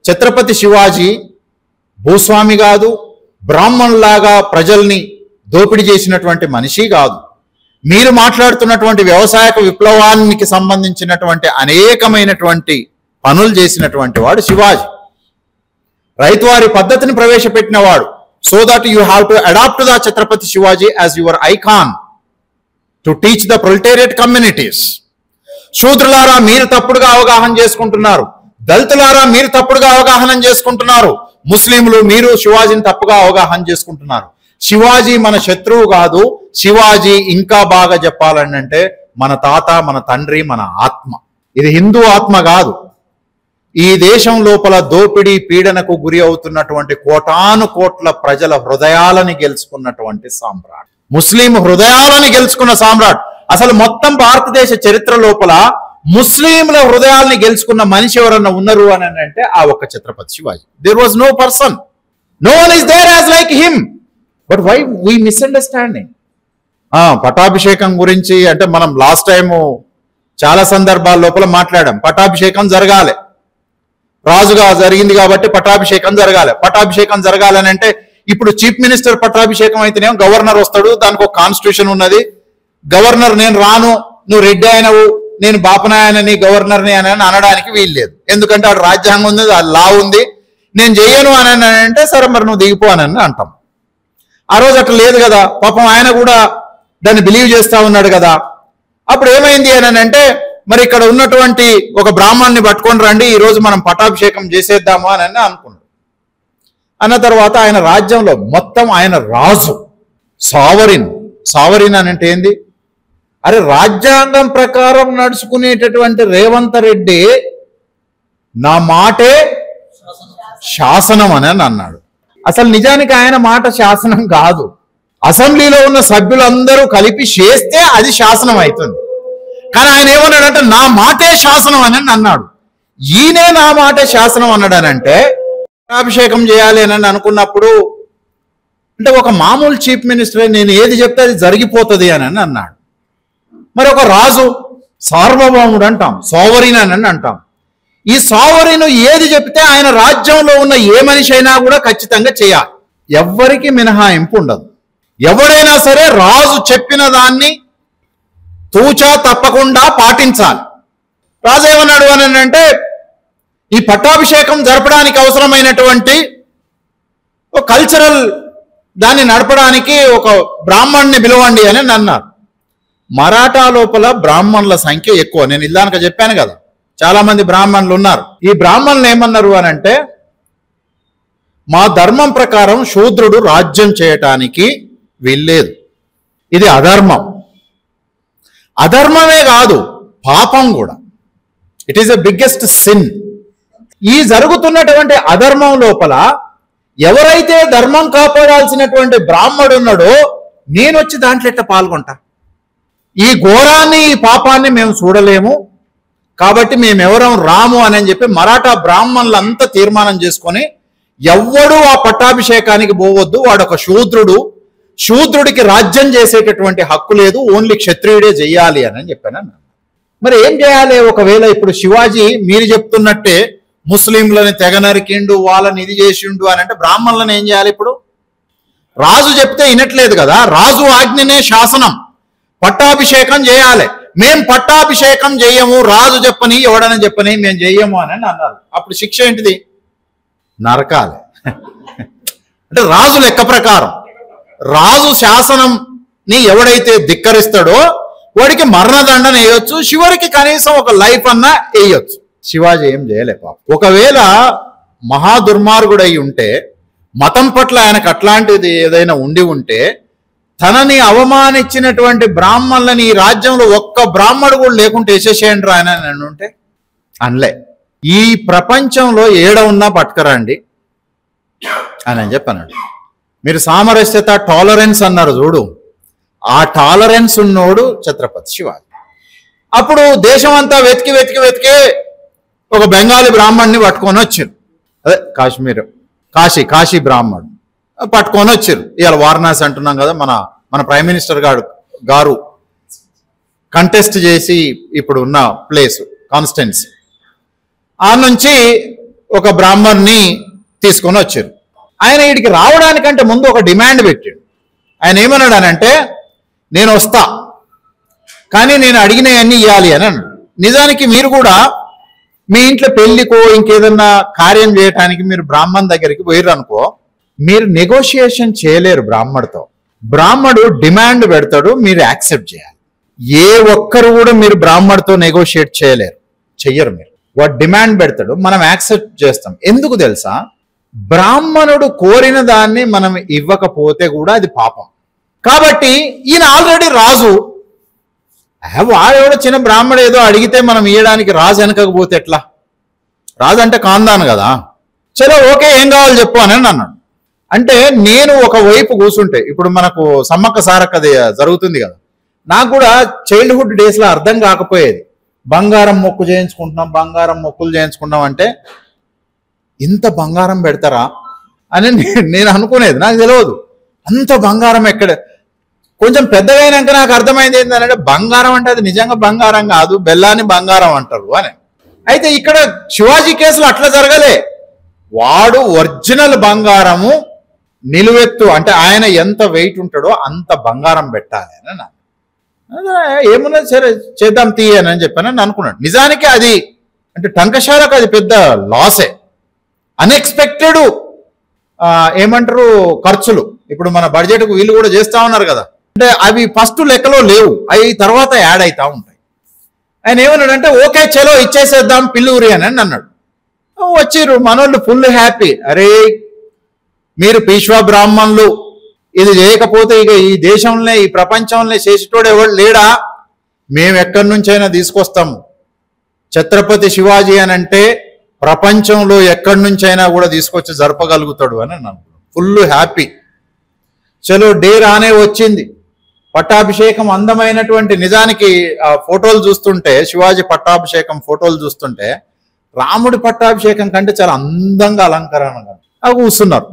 ఛత్రపతి శివాజీ భూస్వామి కాదు, బ్రాహ్మణులాగా ప్రజల్ని దోపిడీ చేసినటువంటి మనిషి కాదు. మీరు మాట్లాడుతున్నటువంటి వ్యవసాయ విప్లవానికి సంబంధించినటువంటి అనేకమైనటువంటి పనులు చేసినటువంటి వాడు శివాజీ. రైతువారి పద్ధతిని ప్రవేశపెట్టిన వాడు. So that you have to adopt the Chhatrapati Shivaji as your icon to teach the proletariat communities. శూద్రులారా మీరు తప్పుడుగా అవగాహన చేసుకుంటున్నారు, దళితులారా మీరు తప్పుడుగా అవగాహన చేసుకుంటున్నారు, ముస్లింలు మీరు శివాజీని తప్పుగా అవగాహన చేసుకుంటున్నారు. శివాజీ మన శత్రువు కాదు. శివాజీ ఇంకా బాగా చెప్పాలంటే మన తాత, మన తండ్రి, మన ఆత్మ. ఇది హిందూ ఆత్మ కాదు. ఈ దేశం లోపల దోపిడీ పీడనకు గురి అవుతున్నటువంటి కోటాను కోట్ల ప్రజల హృదయాలని గెలుచుకున్నటువంటి సామ్రాట్, ముస్లిం హృదయాలని గెలుచుకున్న సామ్రాట్. అసలు మొత్తం భారతదేశ చరిత్ర లోపల ముస్లింల హృదయాల్ని గెలుచుకున్న మనిషి ఎవరన్నా ఉన్నారు అని అంటే ఆ ఒక్క Chhatrapati Shivaji. There was no person, no one is there as like him. But why we misunderstanding. పటాభిషేకం గురించి అంటే మనం లాస్ట్ టైము చాలా సందర్భాల లోపల మాట్లాడాం. పటాభిషేకం జరగాలి, రాజుగా జరిగింది కాబట్టి పటాభిషేకం జరగాలి. పటాభిషేకం జరగాలని అంటే ఇప్పుడు చీఫ్ మినిస్టర్ పటాభిషేకం అయితేనేమో గవర్నర్ వస్తాడు, దానికి ఒక కాన్స్టిట్యూషన్ ఉన్నది. గవర్నర్ నేను రాను, నువ్వు రెడ్డి అయినవు, నేను బాపనాయనని గవర్నర్ని అని అనడానికి వీలు లేదు. ఎందుకంటే అక్కడ రాజ్యాంగం ఉంది, అది లా ఉంది. నేను చెయ్యను అని అంటే సరే మరి నువ్వు దిగిపో అని అంటాం. ఆ రోజు అట్లా లేదు కదా. పాపం ఆయన కూడా దాన్ని బిలీవ్ చేస్తా ఉన్నాడు కదా. అప్పుడు ఏమైంది అని అంటే మరి ఇక్కడ ఉన్నటువంటి ఒక బ్రాహ్మణ్ణి పట్టుకొని రండి, ఈ రోజు మనం పటాభిషేకం చేసేద్దాము అని అనుకున్నాడు. అన్న తర్వాత ఆయన రాజ్యంలో మొత్తం ఆయన రాజు, సావరిన్ అని అంటే ఏంది? అరే రాజ్యాంగం ప్రకారం నడుచుకునేటటువంటి రేవంత్ రెడ్డి నా మాటే శాసనం అని అన్నాడు. అసలు నిజానికి ఆయన మాట శాసనం కాదు. అసెంబ్లీలో ఉన్న సభ్యులందరూ కలిపి చేస్తే అది శాసనం అవుతుంది. కానీ ఆయన ఏమన్నాడంటే నా మాటే శాసనం అని అన్నాడు. ఈయనే నా మాటే శాసనం అన్నాడనంటే అభిషేకం చేయాలి అని అనుకున్నప్పుడు అంటే ఒక మామూలు చీఫ్ మినిస్టర్ నేను ఏది చెప్తే అది జరిగిపోతుంది అని అన్నాడు. మరి ఒక రాజు సార్వభౌముడు అంటాం, సావరిన్ అని అంటాం. ఈ సావరిన్ ఏది చెప్తే ఆయన రాజ్యంలో ఉన్న ఏ మనిషి అయినా కూడా ఖచ్చితంగా చేయాలి. ఎవ్వరికి మినహాయింపు ఉండదు. ఎవడైనా సరే రాజు చెప్పిన దాన్ని తూచా తప్పకుండా పాటించాలి. రాజు ఏమన్నాడు అని అంటే ఈ పట్టాభిషేకం జరపడానికి అవసరమైనటువంటి ఒక కల్చరల్ దాన్ని నడపడానికి ఒక బ్రాహ్మణ్ణి పిలవండి అని అన్నారు. మరాఠా లోపల బ్రాహ్మణుల సంఖ్య ఎక్కువ. నేను ఇల్లానక చెప్పాను కదా, చాలా మంది బ్రాహ్మణులు ఉన్నారు. ఈ బ్రాహ్మణులు ఏమన్నారు అని అంటే మా ధర్మం ప్రకారం శూద్రుడు రాజ్యం చేయటానికి వీల్లేదు, ఇది అధర్మం. అధర్మమే కాదు, పాపం కూడా. It is the biggest sin. ఈ జరుగుతున్నటువంటి అధర్మం లోపల ఎవరైతే ధర్మం కాపాడాల్సినటువంటి బ్రాహ్మడు ఉన్నాడో నేను వచ్చి దాంట్లో ఎట్లా పాల్గొంటా? ఈ ఘోరాన్ని, ఈ పాపాన్ని మేము చూడలేము, కాబట్టి మేమెవరం రాము అని చెప్పి మరాఠా బ్రాహ్మణులంతా తీర్మానం చేసుకొని ఎవ్వడూ ఆ పట్టాభిషేకానికి పోవద్దు, వాడొక శూద్రుడు, శూద్రుడికి రాజ్యం చేసేటటువంటి హక్కు లేదు, ఓన్లీ క్షత్రియుడే చెయ్యాలి అని చెప్పాను. మరి ఏం చేయాలి? ఒకవేళ ఇప్పుడు శివాజీ మీరు చెప్తున్నట్టే ముస్లింలని తెగ నరికిండు, వాళ్ళని ఇది చేసిండు అని అంటే బ్రాహ్మణులను ఏం చేయాలి? ఇప్పుడు రాజు చెప్తే వినట్లేదు కదా, రాజు ఆజ్ఞనే శాసనం, పట్టాభిషేకం చేయాలి. మేం పట్టాభిషేకం చెయ్యము, రాజు చెప్పని ఎవడని చెప్పని మేము చెయ్యము అని అన్నారు. అప్పుడు శిక్ష ఏంటిది? నరకాలి. అంటే రాజు లెక్క ప్రకారం రాజు శాసనంని ఎవడైతే ధిక్కరిస్తాడో వాడికి మరణదండన వేయొచ్చు, చివరికి కనీసం ఒక లైఫ్ అన్నా వేయొచ్చు. శివాజీ ఏం చేయలే పాపం. ఒకవేళ మహాదుర్మార్గుడై ఉంటే, మతం పట్ల ఆయనకు అట్లాంటిది ఏదైనా ఉండి ఉంటే, తనని అవమానించినటువంటి బ్రాహ్మణులని ఈ రాజ్యంలో ఒక్క బ్రాహ్మడు కూడా లేకుంటే వేసేసేయండి ఆయన అని ఉంటే అనలే. ఈ ప్రపంచంలో ఏడ ఉన్నా పట్టుకరండి అని చెప్పానండి. మీరు సామరస్యత, టాలరెన్స్ అన్నారు చూడు, ఆ టాలరెన్స్ ఉన్నోడు ఛత్రపతి శివాజీ. అప్పుడు దేశం అంతా వెతికి వెతికి వెతికి ఒక బెంగాలీ బ్రాహ్మణ్ణి పట్టుకొని వచ్చారు. అదే కాశీ బ్రాహ్మణుడు పట్టుకొని వచ్చారు. ఇవాళ వారణాసి అంటున్నాం కదా, మన ప్రైమ్ మినిస్టర్ గారు కంటెస్ట్ చేసి ఇప్పుడు ఉన్న ప్లేస్ కాన్స్టిట్యున్సీ, ఆ నుంచి ఒక బ్రాహ్మణ్ణి తీసుకొని వచ్చారు. ఆయన వీడికి రావడానికంటే ముందు ఒక డిమాండ్ పెట్టాడు. ఆయన ఏమన్నాడనంటే నేను వస్తా, కానీ నేను అడిగినవన్నీ ఇవ్వాలి అని అన్నాడు. నిజానికి మీరు కూడా మీ ఇంట్లో పెళ్లికో ఇంకేదన్నా కార్యం చేయటానికి మీరు బ్రాహ్మణ్ దగ్గరికి పోయిర్రు అనుకో, మీరు నెగోషియేషన్ చేయలేరు బ్రాహ్మడితో. బ్రాహ్మడు డిమాండ్ పెడతాడు, మీరు యాక్సెప్ట్ చేయాలి. ఏ ఒక్కరు కూడా మీరు బ్రాహ్మడితో నెగోషియేట్ చెయ్యరు మీరు. వాడు డిమాండ్ పెడతాడు, మనం యాక్సెప్ట్ చేస్తాం. ఎందుకు తెలుసా? బ్రాహ్మణుడు కోరిన దాన్ని మనం ఇవ్వకపోతే కూడా అది పాపం. కాబట్టి ఈయన ఆల్రెడీ రాజు, వాడెవడో చిన్న బ్రాహ్మడు ఏదో అడిగితే మనం ఇవ్వడానికి రాజు వెనకపోతే ఎట్లా? రాజు అంటే కాందాను కదా. చలో ఓకే, ఏం కావాలి చెప్పు అని అన్నాడు. అంటే నేను ఒకవైపు కూర్చుంటే, ఇప్పుడు మనకు సమ్మక్క సారక్క జరుగుతుంది కదా, నాకు కూడా చైల్డ్హుడ్ డేస్లో అర్థం కాకపోయేది. బంగారం మొక్కు చేయించుకుంటున్నాం, బంగారం మొక్కులు చేయించుకుంటాం అంటే ఇంత బంగారం పెడతారా అని నేను అనుకునేది. నాకు తెలియదు అంత బంగారం ఎక్కడ. కొంచెం పెద్దగా అయినాక నాకు అర్థమైంది ఏంటంటే బంగారం అంటే అది నిజంగా బంగారం కాదు, బెల్లాన్ని బంగారం అంటారు అని. అయితే ఇక్కడ శివాజీ కేసులో అట్లా జరగలే. వాడు ఒరిజినల్ బంగారము నిలువెత్తు, అంటే ఆయన ఎంత వెయిట్ ఉంటాడో అంత బంగారం పెట్టాలి అని అన్నాను. ఏమున్నా సరే చేద్దాం తీయనని చెప్పానని అనుకున్నాడు. నిజానికి అది అంటే టంకశాలకు అది పెద్ద లాసే. అన్ఎక్స్పెక్టెడ్ ఏమంటారు ఖర్చులు. ఇప్పుడు మన బడ్జెట్కు వీళ్ళు కూడా చేస్తూ ఉన్నారు కదా, అంటే అవి ఫస్ట్ లెక్కలో లేవు, అవి తర్వాత యాడ్ అవుతూ ఉంటాయి. ఆయన ఏమన్నాడంటే ఓకే చలో ఇచ్చేసేద్దాం పిల్లూరి అని అన్నాడు. వచ్చిర్రు మనోళ్ళు ఫుల్ హ్యాపీ. అరే మీరు పీష్వా బ్రాహ్మణులు, ఇది చేయకపోతే ఇక ఈ దేశంలో ఈ ప్రపంచంలో చేసేటోడు ఎవడు లేడా, మేము ఎక్కడి నుంచైనా తీసుకొస్తాము. ఛత్రపతి శివాజీ అని అంటే ప్రపంచంలో ఎక్కడి నుంచైనా కూడా తీసుకొచ్చి జరపగలుగుతాడు అని అన్నాను. Full happy. చలో డే రానే వచ్చింది. పట్టాభిషేకం అందమైనటువంటి, నిజానికి ఆ ఫోటోలు చూస్తుంటే, శివాజీ పట్టాభిషేకం ఫోటోలు చూస్తుంటే రాముడి పట్టాభిషేకం కంటే చాలా అందంగా అలంకరణగా కూర్చున్నారు.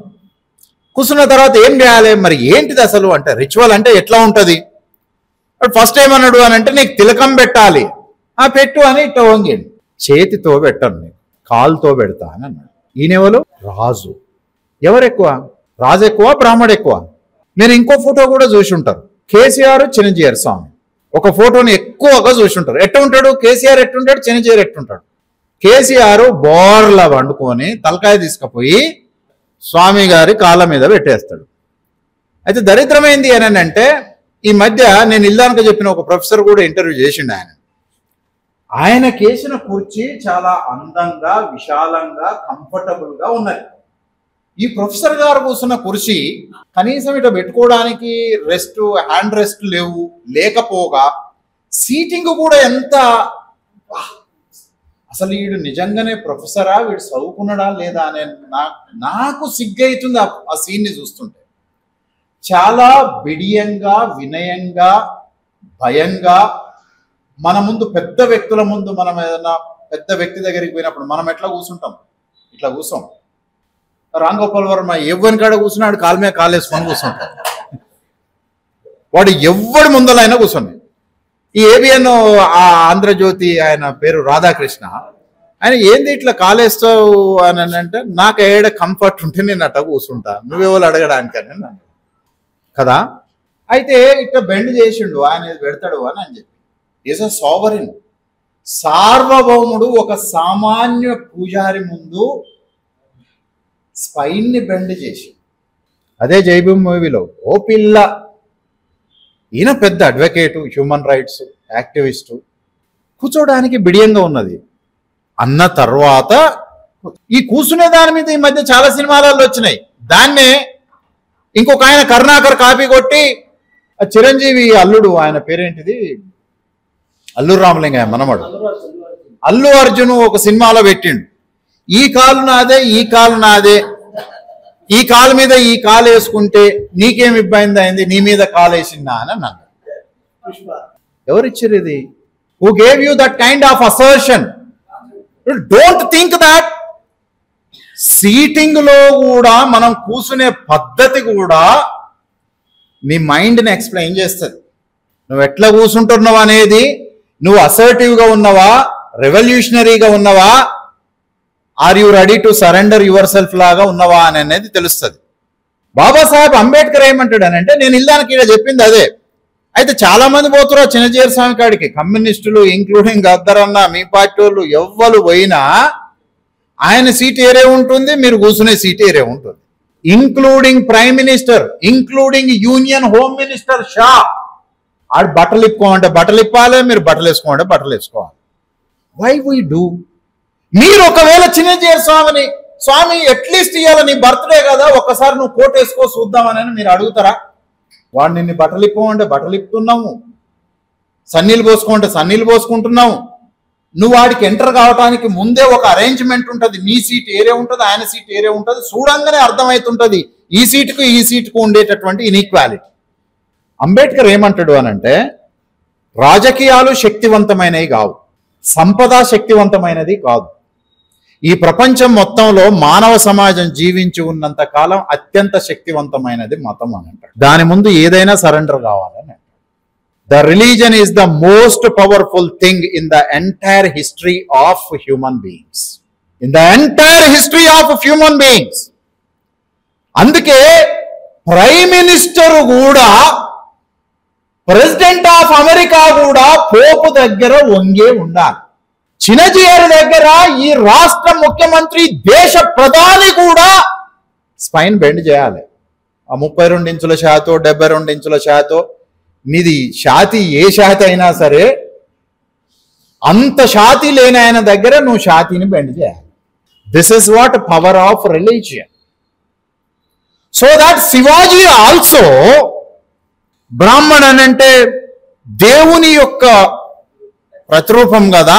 కూర్చున్న తర్వాత ఏం చేయాలి మరి, ఏంటిది అసలు అంటే రిచువల్ అంటే ఎట్లా ఉంటుంది. ఫస్ట్ ఏమన్నాడు అని అంటే నీకు తిలకం పెట్టాలి, పెట్టు అని ఇట్లా వంగండి. చేతితో పెట్టను, నీకు కాలుతో పెడతా అని అన్నాడు. ఈయనెవరు? రాజు. ఎవరు ఎక్కువ, రాజు ఎక్కువ బ్రాహ్మడు ఎక్కువ? మీరు ఇంకో ఫోటో కూడా చూసి ఉంటారు, కేసీఆర్ చిరంజీవి స్వామి. ఒక ఫోటోని ఎక్కువగా చూసి ఉంటారు. ఎట్ట ఉంటాడు కేసీఆర్, ఎట్టుంటాడు చిరంజీవి, ఎట్టుంటాడు? కేసీఆర్ బోర్లా వండుకొని తలకాయ తీసుకుపోయి స్వామి గారి కాళ్ళ మీద పెట్టేస్తాడు. అయితే దరిద్రమైంది అని అంటే, ఈ మధ్య నేను ఇల్లానికి చెప్పిన ఒక ప్రొఫెసర్ కూడా ఇంటర్వ్యూ చేసిండు. ఆయన కేసిన కుర్చీ చాలా అందంగా, విశాలంగా, కంఫర్టబుల్గా ఉన్నది. ఈ ప్రొఫెసర్ గారు కూర్చున్న కుర్చీ కనీసం ఇట్లా పెట్టుకోవడానికి రెస్ట్, హ్యాండ్ రెస్ట్ లేకపోగా సీటింగ్ కూడా ఎంత, అసలు వీడు నిజంగానే ప్రొఫెసరా, వీడు చదువుకున్నాడా లేదా అనే నాకు సిగ్గైతుంది ఆ సీన్ని చూస్తుంటే. చాలా బిడియంగా, వినయంగా, భయంగా, మన ముందు పెద్ద వ్యక్తుల ముందు మనం ఏదైనా పెద్ద వ్యక్తి దగ్గరికి పోయినప్పుడు మనం ఎట్లా కూర్చుంటాం, ఇట్లా కూర్చోం. రామ్ గోపాల్ వర్మ ఎవరి కాడ కూర్చున్నాడు కాలు మీద కాలేసుకొని కూర్చుంటాడు. వాడు ఎవడి ముందలైనా కూర్చొని. ఈ ఏబిఎన్ ఆంధ్రజ్యోతి ఆయన పేరు రాధాకృష్ణ, ఆయన ఏంది ఇట్లా కాలేస్తావు అని అంటే, నాకు ఏడ కంఫర్ట్ ఉంటే నేను అట్ట కూర్చుంటా, నువ్వెవరు అడగడానికి అని అన్నాను కదా. అయితే ఇట్లా బెండ్ చేసిండు, ఆయన పెడతాడు అని చెప్పి. ఈజ్ అ సావరిన్, సార్వభౌముడు. ఒక సామాన్య పూజారి ముందు స్పైన్ని బెండ్ చేసి, అదే జైభీమ్ మూవీలో ఓ పిల్ల, ఈయన పెద్ద అడ్వకేటు, హ్యూమన్ రైట్స్ యాక్టివిస్టు, కూర్చోడానికి బిడియంగా ఉన్నది అన్న తర్వాత ఈ కూర్చునే దాని మీద ఈ మధ్య చాలా సినిమాలలో వచ్చినాయి. దాన్నే ఇంకొక ఆయన కరుణాకర్ కాపీ కొట్టి, చిరంజీవి అల్లుడు, ఆయన పేరేంటిది, అల్లూరు రామలింగయ్య మనమడు అల్లు అర్జున్ ఒక సినిమాలో పెట్టిండు, ఈ కాలు నాదే, ఈ కాలు నాదే, ఈ కాలు మీద ఈ కాలు వేసుకుంటే నీకేం ఇబ్బంది అయింది, నీ మీద కాలు వేసిందా అని అన్నాను. ఎవరిచ్చారు ఇది? Who gave you that kind of assertion? Don't think that seating లో కూడా మనం కూర్చునే పద్ధతి కూడా నీ మైండ్ని ఎక్స్ప్లెయిన్ చేస్తుంది. నువ్వు ఎట్లా కూర్చుంటున్నావు అనేది, నువ్వు అసర్టివ్గా ఉన్నావా, రెవల్యూషనరీగా ఉన్నావా, are you ready to surrender your self లాగా ఉన్నవా అని అనేది తెలుస్తుంది. బాబాసాహెబ్ అంబేద్కర్ ఏమంటాడు అని అంటే, నేను ఇల్లానికి ఇక్కడ చెప్పింది అదే. అయితే చాలా మంది పోతున్నారు చిన్నజీర స్వామి కాడికి, కమ్యూనిస్టులు ఇంక్లూడింగ్ గద్దరన్న, మీ పార్టీ వాళ్ళు ఎవ్వరు పోయినా ఆయన సీట్ ఏరే ఉంటుంది, మీరు కూర్చునే సీట్ ఏరే ఉంటుంది. Including prime minister, including union home minister Shah. ఆడు బట్టలు ఇప్పుకోమంటే బట్టలు ఇప్పాలి, మీరు బట్టలు వేసుకోమంటే బట్టలు వేసుకోవాలి. Why we do? మీరు ఒకవేళ చిన్నజీర స్వామిని స్వామి అట్లీస్ట్ ఇవాళ నీ బర్త్డే కదా, ఒక్కసారి నువ్వు కోట్ వేసుకో చూద్దామని మీరు అడుగుతారా? వాడు నిన్ను బట్టలు ఇప్పమంటే బట్టలు ఇప్పుతున్నాము, సన్నీళ్ళు పోసుకోమంటే సన్నీళ్ళు పోసుకుంటున్నాము. నువ్వు వాడికి ఎంటర్ కావడానికి ముందే ఒక అరేంజ్మెంట్ ఉంటుంది. నీ సీట్ ఏరే ఉంటుంది, ఆయన సీట్ ఏరే ఉంటుంది. చూడంగానే అర్థమవుతుంటుంది ఈ సీటుకు ఉండేటటువంటి ఇన్ఈక్వాలిటీ. అంబేద్కర్ ఏమంటాడు అనంటే, రాజకీయాలు శక్తివంతమైనవి కావు, సంపద శక్తివంతమైనది కాదు. ఈ ప్రపంచం మొత్తంలో మానవ సమాజం జీవించి ఉన్నంత కాలం అత్యంత శక్తివంతమైనది మతం అని అంటాడు. దాని ముందు ఏదైనా సరెండర్ కావాలని. The religion is the most powerful thing in the entire history of human beings. In the entire history of human beings. అందుకే ప్రైమ్ మినిస్టర్ కూడా, ప్రెసిడెంట్ ఆఫ్ అమెరికా కూడా పోపు దగ్గర వంగే ఉండాలి. చిన్నజీఆర్ దగ్గర ఈ రాష్ట్ర ముఖ్యమంత్రి, దేశ ప్రధాని కూడా స్పైన్ బెండ్ చేయాలి. ఆ 32 ఇంచుల షాతో 72 ఇంచుల షాతో, నీది షాతి ఏ షాతి అయినా సరే అంత షాతి లేని ఆయన దగ్గర నువ్వు షాతిని బెండ్ చేయాలి. This is what power of religion. So that Shivaji also Brahmin అంటే దేవుని యొక్క ప్రతిరూపం కదా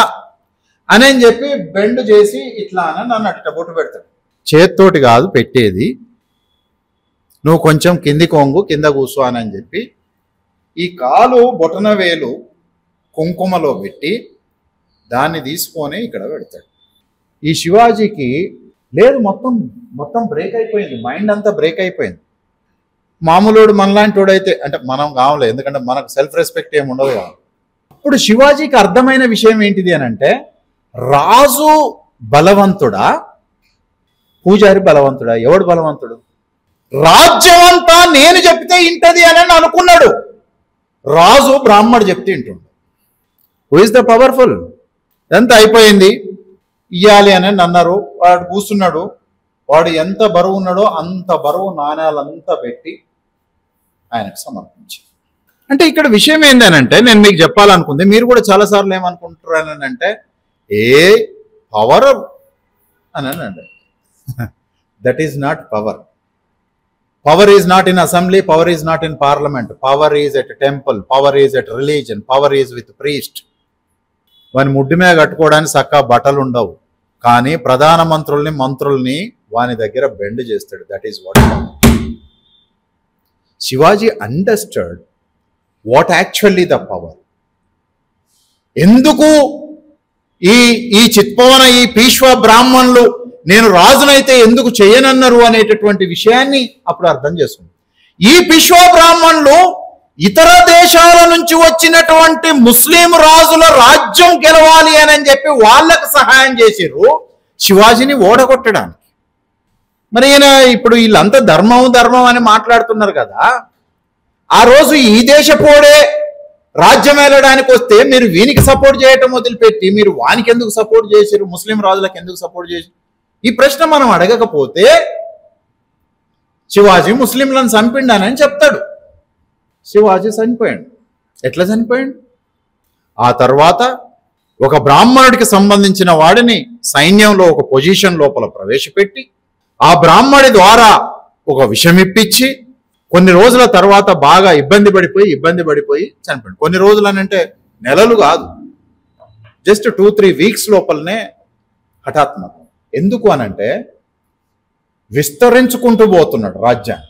అని చెప్పి బెండ్ చేసి ఇట్లా అని నన్ను అట్ట బొట్టు పెడతాడు. చేత్తోటి కాదు పెట్టేది, నువ్వు కొంచెం కింది కొంగు, కింద కూర్చో అని చెప్పి ఈ కాలు బొటన వేలు కుంకుమలో పెట్టి దాన్ని తీసుకొని ఇక్కడ పెడతాడు. ఈ శివాజీకి లేదు, మొత్తం బ్రేక్ అయిపోయింది, మైండ్ అంతా బ్రేక్ అయిపోయింది. మామూలుడు మనలాంటి వాడైతే, అంటే మనం కావాలి, ఎందుకంటే మనకు సెల్ఫ్ రెస్పెక్ట్ ఏమి ఉండదు కదా. అప్పుడు శివాజీకి అర్థమైన విషయం ఏంటిది అని అంటే, రాజు బలవంతుడా, పూజారి బలవంతుడా? ఎవడు బలవంతుడు? రాజ్యం అంతా నేను చెప్తే ఇంటది అని అనుకున్నాడు. రాజు బ్రాహ్మడు చెప్తే ఇంటుండు. Who is the powerful? ఎంత అయిపోయింది, ఇయ్యాలి అని అన్నారు. వాడు కూర్చున్నాడు. వాడు ఎంత బరువు ఉన్నాడో అంత బరువు నాణ్యాలంతా పెట్టి ఆయనకు సమర్పించారు. అంటే ఇక్కడ విషయం ఏంటనంటే, నేను మీకు చెప్పాలనుకుంది, మీరు కూడా చాలాసార్లు ఏమనుకుంటారు అని అంటే, పవర్ అని అంటే that is not power. Power is not in assembly, power is not in parliament, power is at temple, power is at religion, power is with priest. వాని ముడ్డి మీద కట్టుకోవడానికి చక్కగా బట్టలు ఉండవు, కానీ ప్రధాన మంత్రుల్ని వాని దగ్గర బెండ్ చేస్తాడు. That is what Shivaji understand what actually the power. ఎందుకు ఈ చిత్పవన, ఈ పీష్వా బ్రాహ్మణులు నేను రాజునైతే ఎందుకు చేయనన్నారు అనేటటువంటి విషయాన్ని అప్పుడు అర్థం చేసుకుంది. ఈ పీష్వా బ్రాహ్మణులు ఇతర దేశాల నుంచి వచ్చినటువంటి ముస్లిం రాజుల రాజ్యం గెలవాలి అని చెప్పి వాళ్ళకు సహాయం చేసిర్రు శివాజీని ఓడగొట్టడానికి. మరి ఈయన ఇప్పుడు వీళ్ళంతా ధర్మం అని మాట్లాడుతున్నారు కదా. ఆ రోజు ఈ దేశపోడే రాజ్యం వెళ్ళడానికి వస్తే మీరు వీనికి సపోర్ట్ చేయటం వదిలిపెట్టి మీరు వానికి ఎందుకు సపోర్ట్ చేసిరు, ముస్లిం రాజులకు ఎందుకు సపోర్ట్ చేసి? ఈ ప్రశ్న మనం అడగకపోతే శివాజీ ముస్లింలను చంపిండానని చెప్తాడు. శివాజీ చనిపోయాడు. ఎట్లా చనిపోయాడు? ఆ తర్వాత ఒక బ్రాహ్మణుడికి సంబంధించిన వాడిని సైన్యంలో ఒక పొజిషన్ లోపల ప్రవేశపెట్టి ఆ బ్రాహ్మణి ద్వారా ఒక విషం ఇప్పించి కొన్ని రోజుల తర్వాత బాగా ఇబ్బంది పడిపోయి చనిపోయాడు. కొన్ని రోజులు అనంటే నెలలు కాదు, జస్ట్ 2-3 వీక్స్ లోపలనే హఠాత్మక. ఎందుకు అనంటే విస్తరించుకుంటూ పోతున్నాడు రాజ్యాన్ని.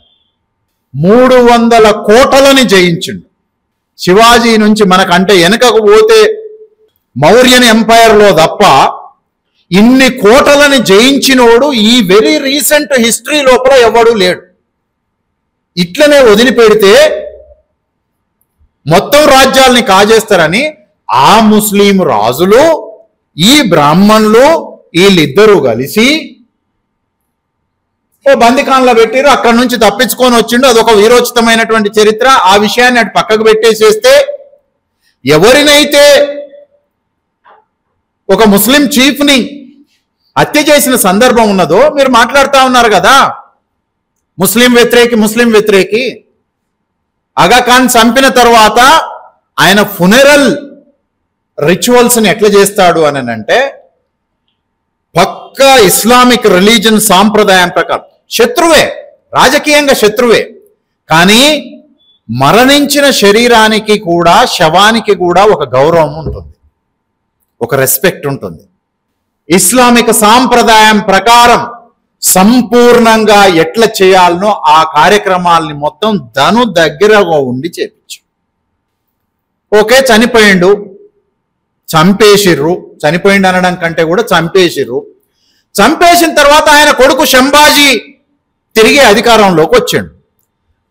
300 కోటలని జయించిండు. శివాజీ నుంచి మనకంటే వెనకకు పోతే మౌర్యన్ ఎంపైర్లో తప్ప ఇన్ని కోటలని జయించినోడు ఈ వెరీ రీసెంట్ హిస్టరీ లోపల ఎవడు లేడు. ఇట్లనే వదిలిపెడితే మొత్తం రాజ్యాల్ని కాజేస్తారని ఆ ముస్లిం రాజులు, ఈ బ్రాహ్మణులు, వీళ్ళిద్దరూ కలిసి ఓ బందికాన్లో పెట్టిరు. అక్కడి నుంచి తప్పించుకొని వచ్చిండు. అదొక వీరోచితమైనటువంటి చరిత్ర. ఆ విషయాన్ని అటు పక్కకు పెట్టేసేస్తే ఎవరినైతే ఒక ముస్లిం చీఫ్ని హత్య చేసిన సందర్భం ఉన్నదో మీరు మాట్లాడుతూ ఉన్నారు కదా, ముస్లిం వ్యతిరేకి. ఆగాఖాన్ చంపిన తర్వాత ఆయన ఫునరల్ రిచువల్స్ని ఎట్లా చేస్తాడు అని అంటే, ఒక్క ఇస్లామిక్ రిలీజన్ సాంప్రదాయం ప్రకారం శత్రువే, రాజకీయంగా శత్రువే, కానీ మరణించిన శరీరానికి కూడా, శవానికి కూడా ఒక గౌరవం ఉంటుంది, ఒక రెస్పెక్ట్ ఉంటుంది. ఇస్లామిక సాంప్రదాయం ప్రకారం సంపూర్ణంగా ఎట్లా చేయాలనో ఆ కార్యక్రమాల్ని మొత్తం తను దగ్గరగా ఉండి చేపించు. ఓకే, చనిపోయిండు, చంపేసిర్రు, చనిపోయిండు అనడం కంటే కూడా చంపేసిర్రు. చంపేసిన తర్వాత ఆయన కొడుకు శంభాజీ తిరిగి అధికారంలోకి వచ్చాడు.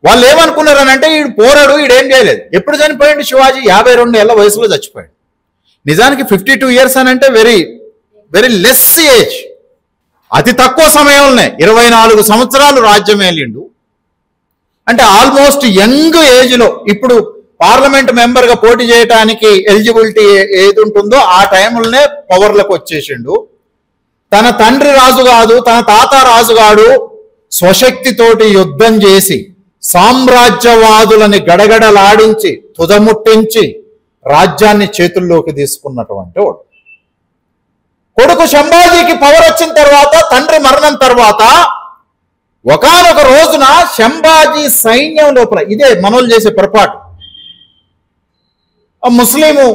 వాళ్ళు ఏమనుకున్నారనంటే ఈడు పోరాడు, ఈడేం చేయలేదు. ఎప్పుడు చనిపోయిండు శివాజీ? 52 ఏళ్ల వయసులో చచ్చిపోయాడు. నిజానికి 52 ఇయర్స్ అని అంటే వెరీ వెరీ లెస్ ఏజ్, అతి తక్కువ సమయంలోనే 24 సంవత్సరాలు రాజ్యం ఏలిండు. అంటే ఆల్మోస్ట్ యంగ్ ఏజ్లో, ఇప్పుడు పార్లమెంట్ మెంబర్గా పోటీ చేయడానికి ఎలిజిబిలిటీ ఏది ఉంటుందో ఆ టైంలోనే పవర్లకు వచ్చేసిండు. తన తండ్రి రాజు కాదు, తన తాత రాజు కాడు, స్వశక్తితోటి యుద్ధం చేసి సామ్రాజ్యవాదులని గడగడలాడించి తుదముట్టించి రాజ్యాన్ని చేతుల్లోకి తీసుకున్నటువంటి వాడు. కొడుకు శంభాజీకి పవర్ వచ్చిన తర్వాత, తండ్రి మరణం తర్వాత ఒకానొక రోజున శంభాజీ సైన్యం లోపల, ఇదే మనోళ్ళు చేసే పొరపాటు, ముస్లిము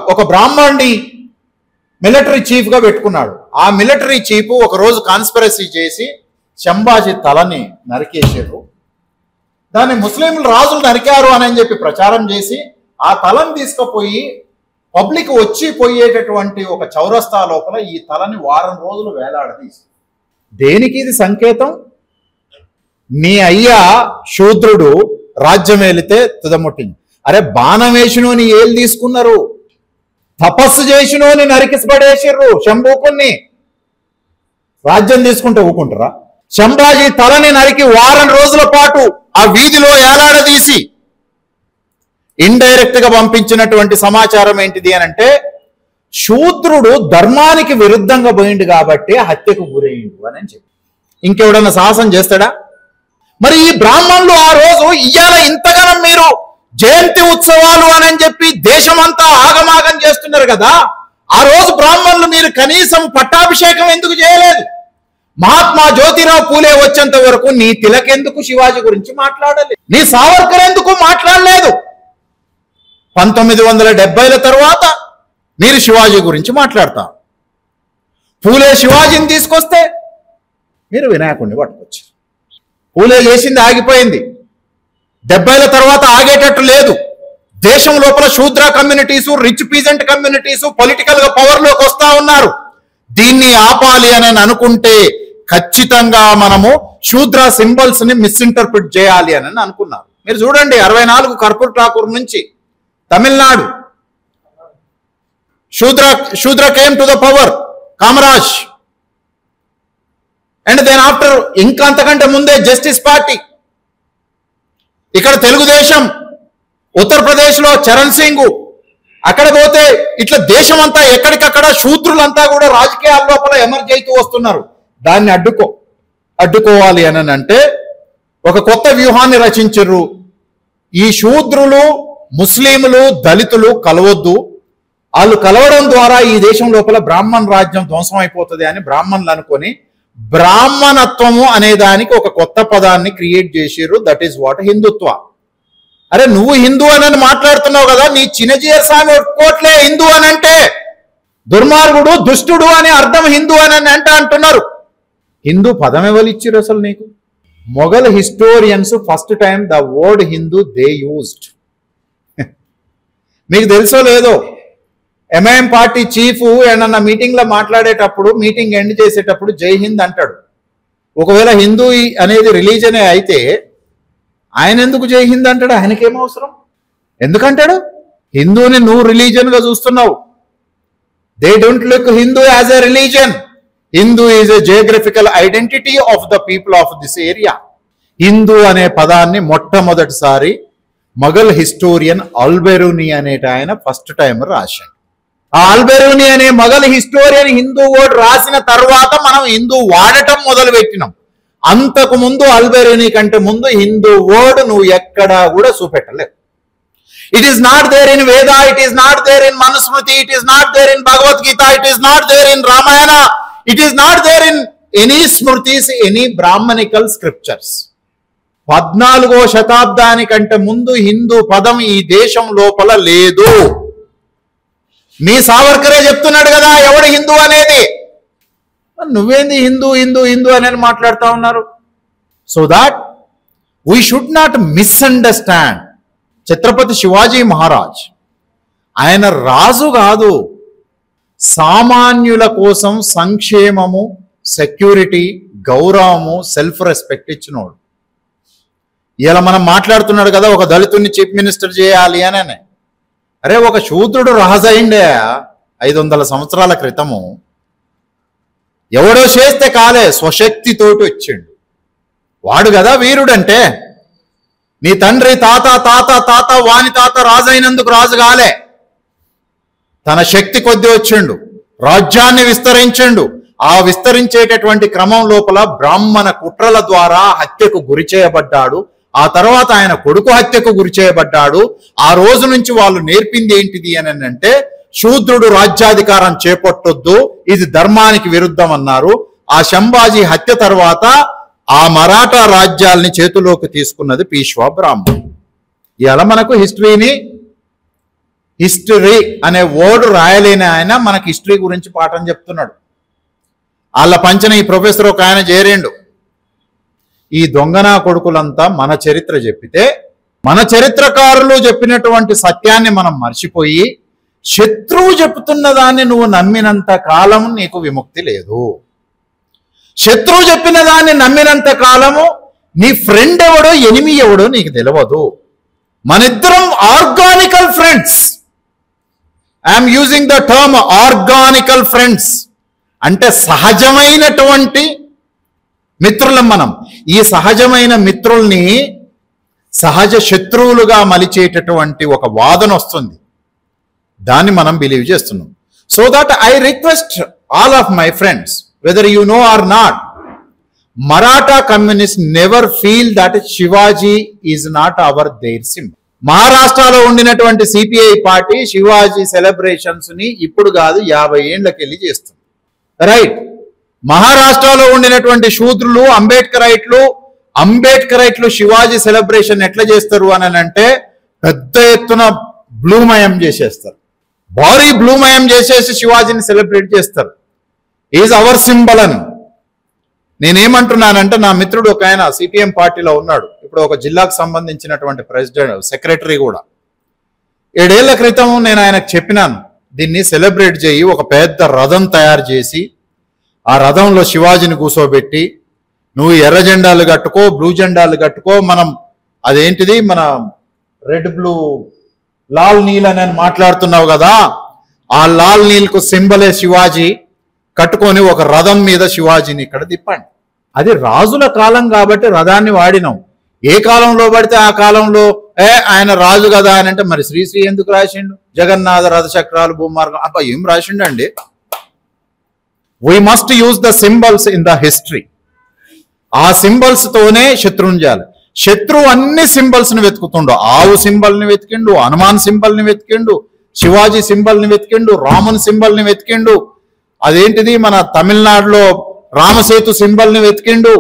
ఒక బ్రాహ్మణ్ణి మిలిటరీ చీఫ్గా పెట్టుకున్నాడు. ఆ మిలిటరీ చీఫ్ ఒకరోజు కాన్స్పిరసీ చేసి శంభాజీ తలని నరికేసారు. దాన్ని ముస్లింలు రాజులు నరికారు అని చెప్పి ప్రచారం చేసి ఆ తలని తీసుకుపోయి పబ్లిక్ వచ్చి పోయేటటువంటి ఒక చౌరస్తా లోపల ఈ తలని వారం రోజులు వేలాడదీసి, దేనికి ఇది సంకేతం? నీ అయ్యా శూద్రుడు రాజ్యం ఏలితే తుదముట్టింది. అరే బాణం వేసినోని ఏళ్ళు తీసుకున్నారు, తపస్సు చేసినోని నరికిసి పడేసిర్రు, శంభూకుణ్ణి. రాజ్యం తీసుకుంటే ఊకుంటారా? శంభాజీ తలని నరికి వారం రోజుల పాటు ఆ వీధిలో ఏలాడదీసి ఇండైరెక్ట్ గా పంపించినటువంటి సమాచారం ఏంటిది అని అంటే, శూద్రుడు ధర్మానికి విరుద్ధంగా పోయిండు కాబట్టి హత్యకు గురయ్యిండు అని చెప్పి. ఇంకెవడన్నా సాహసం చేస్తాడా? మరి ఈ బ్రాహ్మణులు ఆ రోజు ఇయ్యాల ఇంతగానం మీరు జయంతి ఉత్సవాలు అని చెప్పి దేశమంతా ఆగమాగం చేస్తున్నారు కదా, ఆ రోజు బ్రాహ్మణులు మీరు కనీసం పట్టాభిషేకం ఎందుకు చేయలేదు? మహాత్మా జ్యోతిరావు పూలే వచ్చేంత వరకు నీ తిలక్ ఎందుకు శివాజీ గురించి మాట్లాడలేదు? నీ సావర్కర్ ఎందుకు మాట్లాడలేదు? 1970ల తర్వాత మీరు శివాజీ గురించి మాట్లాడతారు. పూలే శివాజీని తీసుకొస్తే మీరు వినాయకుడిని పట్టుకొచ్చారు. పూలే చేసింది ఆగిపోయింది, 70ల తర్వాత ఆగేటట్టు లేదు. దేశం లోపల శూద్ర communities, rich peasant communities political గా పవర్లోకి వస్తా ఉన్నారు. దీన్ని ఆపాలి అని అనుకుంటే ఖచ్చితంగా మనము శూద్ర సింబల్స్ ని మిస్ఇంటర్ప్రిట్ చేయాలి అని అనుకున్నారు. మీరు చూడండి, 64 కర్పూర్ ఠాకూర్ నుంచి Tamil Nadu Shudra came to the power, Kamaraj, and then after ఇంకా అంతకంటే ముందే జస్టిస్ పార్టీ, ఇక్కడ తెలుగుదేశం, ఉత్తరప్రదేశ్ లో చరణ్ సింగ్, అక్కడ పోతే ఇట్లా దేశం అంతా ఎక్కడికక్కడ శూద్రులంతా కూడా రాజకీయాల లోపల ఎమర్జ్ అవుతూ వస్తున్నారు. దాన్ని అడ్డుకోవాలి అని అంటే ఒక కొత్త వ్యూహాన్ని రచించరు. ఈ శూద్రులు, ముస్లింలు, దళితులు కలవద్దు, వాళ్ళు కలవడం ద్వారా ఈ దేశం లోపల బ్రాహ్మణ రాజ్యం ధ్వంసం అయిపోతుంది అని బ్రాహ్మణులు అనుకొని బ్రాహ్మణత్వము అనే దానికి ఒక కొత్త పదాన్ని క్రియేట్ చేసిర్రు. దట్ ఈస్ వాట్ హిందుత్వ. అరే నువ్వు హిందూ అని మాట్లాడుతున్నావు కదా, నీ చిన్నజీయర్ స్వామి ఒప్పుకోట్లే హిందూ అని అంటే, దుర్మార్గుడు, దుష్టుడు అని అర్థం హిందూ అని అంటే అంటున్నారు. హిందూ పదం ఎవరు ఇచ్చిర్రు అసలు నీకు? Mughal historians first time the word Hindu they used. మీకు తెలుసో లేదో, ఎంఐఎం పార్టీ చీఫ్ ఏమన్నా మీటింగ్ లో మాట్లాడేటప్పుడు, మీటింగ్ ఎండ్ చేసేటప్పుడు జై హింద్ అంటాడు. ఒకవేళ హిందూ అనేది రిలీజనే అయితే ఆయన ఎందుకు జై హింద్ అంటాడు? ఆయనకేం అవసరం? ఎందుకంటాడు? హిందూని నువ్వు రిలీజన్ గా చూస్తున్నావు. They don't look Hindu as a religion. Hindu is a geographical identity of the people of this area. Hindu అనే పదాన్ని మొట్టమొదటిసారి మొఘల్ హిస్టోరియన్ అల్బెరూని అనేట ఆయన ఫస్ట్ టైం రాశాడు. ఆ అల్బెరూని అనే మొఘల్ హిస్టోరియన్ హిందూ వర్డ్ రాసిన తర్వాత మనం హిందూ వాడటం మొదలు పెట్టినాం. అంతకు ముందు అల్బెరూని కంటే ముందు హిందూ వర్డ్ నువ్వు ఎక్కడా కూడా చూపెట్టలేవు. It is not there in Veda, it is not there in Manusmriti, it is not there in Bhagavad Gita, it is not there in Ramayana, it is not there in any Smritis, any Brahmanical scriptures. 14వ శతాబ్దానికంటే ముందు హిందూ పదం ఈ దేశం లోపల లేదు. మీ సావర్కరే చెప్తున్నాడు కదా ఎవడు హిందూ అనేది. నువ్వేంది హిందూ హిందూ హిందూ అనేది మాట్లాడుతూ ఉన్నారు. So that we should not misunderstand. Chhatrapati Shivaji Maharaj ఆయన రాజు కాదు, సామాన్యుల కోసం సంక్షేమము, సెక్యూరిటీ, గౌరవము, సెల్ఫ్ రెస్పెక్ట్ ఇచ్చినోడు. ఇలా మనం మాట్లాడుతున్నాడు కదా ఒక దళితుడిని చీఫ్ మినిస్టర్ చేయాలి అని. అరే ఒక శూద్రుడు రాజు అయిండే 500 సంవత్సరాల క్రితము. ఎవడో చేస్తే కాలే, స్వశక్తితోటి వచ్చిండు. వాడు కదా వీరుడంటే. నీ తండ్రి తాత తాత తాత వాని తాత రాజు అయినందుకు రాజు కాలే. తన శక్తి కొద్దీ వచ్చిండు, రాజ్యాన్ని విస్తరించిండు. ఆ విస్తరించేటటువంటి క్రమం లోపల బ్రాహ్మణ కుట్రల ద్వారా హత్యకు గురి చేయబడ్డాడు. ఆ తర్వాత ఆయన కొడుకు హత్యకు గురి చేయబడ్డాడు. ఆ రోజు నుంచి వాళ్ళు నేర్పింది ఏంటిది అని అంటే శూద్రుడు రాజ్యాధికారం చేపట్టొద్దు, ఇది ధర్మానికి విరుద్ధం అన్నారు. ఆ శంభాజీ హత్య తర్వాత ఆ మరాఠా రాజ్యాల్ని చేతిలోకి తీసుకున్నది పీష్వా బ్రాహ్మణ్. ఇలా మనకు హిస్టరీ అనే వర్డ్ రాయలేని ఆయన మనకు హిస్టరీ గురించి పాఠం చెప్తున్నాడు. వాళ్ళ పంచన ఈ ప్రొఫెసర్ ఒక ఆయన చేరిండు. ఈ దొంగనా కొడుకులంతా మన చరిత్ర చెప్పితే మన చరిత్రకారులు చెప్పినటువంటి సత్యాన్ని మనం మర్చిపోయి శత్రువు చెప్తున్న దాన్ని నువ్వు నమ్మినంత కాలం నీకు విముక్తి లేదు. శత్రువు చెప్పిన దాన్ని నమ్మినంత కాలము నీ ఫ్రెండ్ ఎవడో ఎనిమి ఎవడో నీకు తెలియదు. మనిద్దరం organical friends. I'm using the term organical friends అంటే సహజమైనటువంటి మిత్రులం మనం. ఈ సహజమైన మిత్రుల్ని సహజ శత్రువులుగా మలిచేటటువంటి ఒక వాదన వస్తుంది, దాన్ని మనం బిలీవ్ చేస్తున్నాం. So that I request all of my friends, whether you know or not, Maratha communists never feel that Shivaji is not their symbol. మహారాష్ట్రలో ఉండినటువంటి సిపిఐ పార్టీ శివాజీ సెలబ్రేషన్స్ ని ఇప్పుడు కాదు 50 ఏళ్లకెళ్ళి చేస్తుంది. రైట్. మహారాష్ట్రలో ఉండినటువంటి శూద్రులు అంబేద్కరైట్లు శివాజీ సెలబ్రేషన్ ఎట్లా చేస్తారు అని అంటే పెద్ద ఎత్తున బ్లూమయం చేసేస్తారు. భారీ బ్లూమయం చేసేసి శివాజీని సెలబ్రేట్ చేస్తారు. ఈజ్ అవర్ సింబల్ అని. నేనేమంటున్నానంటే నా మిత్రుడు ఒక ఆయన సిపిఎం పార్టీలో ఉన్నాడు, ఇప్పుడు ఒక జిల్లాకు సంబంధించినటువంటి ప్రెసిడెంట్ సెక్రటరీ కూడా. 7 ఏళ్ల క్రితం నేను ఆయనకు చెప్పినాను, దీన్ని సెలబ్రేట్ చేయి, ఒక పెద్ద రథం తయారు చేసి ఆ రథంలో శివాజీని కూర్చోబెట్టి నువ్వు ఎర్ర జెండాలు కట్టుకో, బ్లూ జెండాలు కట్టుకో, మనం అదేంటిది మన రెడ్ బ్లూ లాల్ నీల్ అని మాట్లాడుతున్నావు కదా, ఆ లాల్ నీల్కు సింబలే శివాజీ కట్టుకొని ఒక రథం మీద శివాజీని ఇక్కడ తిప్పండి. అది రాజుల కాలం కాబట్టి రథాన్ని వాడినాం. ఏ కాలంలో పడితే ఆ కాలంలో ఆయన రాజు కదా అని అంటే మరి శ్రీశ్రీ ఎందుకు రాసిండు? జగన్నాథ రథచక్రాలు భూమార్గం అబ్బా ఏం రాసిండండి. We must use the symbols in the history. ఆ సింబల్స్ తోనే శత్రువుని చేయాలి. శత్రువు అన్ని సింబల్స్ ని వెతుకుతుండు. ఆవు సింబల్ ని వెతికిండు, హనుమాన్ సింబల్ ని వెతికిండు, శివాజీ సింబల్ ని వెతికిండు, రాముని సింబల్ ని వెతికిండు, అదేంటిది మన తమిళనాడులో రామసేతు సింబల్ ని వెతికిండు.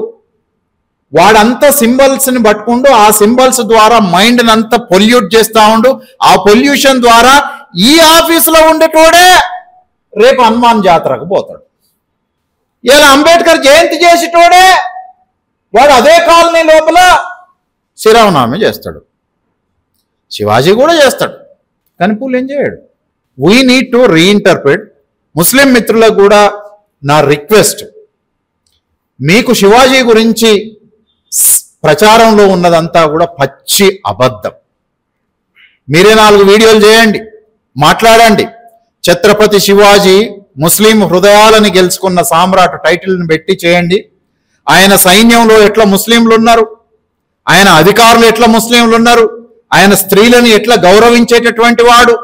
వాడంతా సింబల్స్ ని పట్టుకుంటూ ఆ సింబల్స్ ద్వారా మైండ్ అంతా పొల్యూట్ చేస్తా ఉండు. ఆ పొల్యూషన్ ద్వారా ఈ ఆఫీసులో ఉండేటోడే రేపు హనుమాన్ జాతరకు పోతాడు. ఇలా అంబేద్కర్ జయంతి చేసేటోడే వాడు అదే కాలనీ లోపల శ్రీరామనవమి చేస్తాడు. శివాజీ కూడా చేస్తాడు, కానీ పూలు ఏం చేయడు. We need to reinterpret. Muslim మిత్రులకు కూడా నా రిక్వెస్ట్, మీకు శివాజీ గురించి ప్రచారంలో ఉన్నదంతా కూడా పచ్చి అబద్ధం. మీరే 4 వీడియోలు చేయండి, మాట్లాడండి. ఛత్రపతి శివాజీ ముస్లిం హృదయాలను గెలుచుకున్న సామ్రాట్ టైటిల్ని పెట్టి చేయండి. ఆయన సైన్యంలో ఎట్లా ముస్లింలు ఉన్నారు, ఆయన అధికారులు ఎట్లా ముస్లింలు ఉన్నారు, ఆయన స్త్రీలను ఎట్లా గౌరవించేటటువంటి వాడు,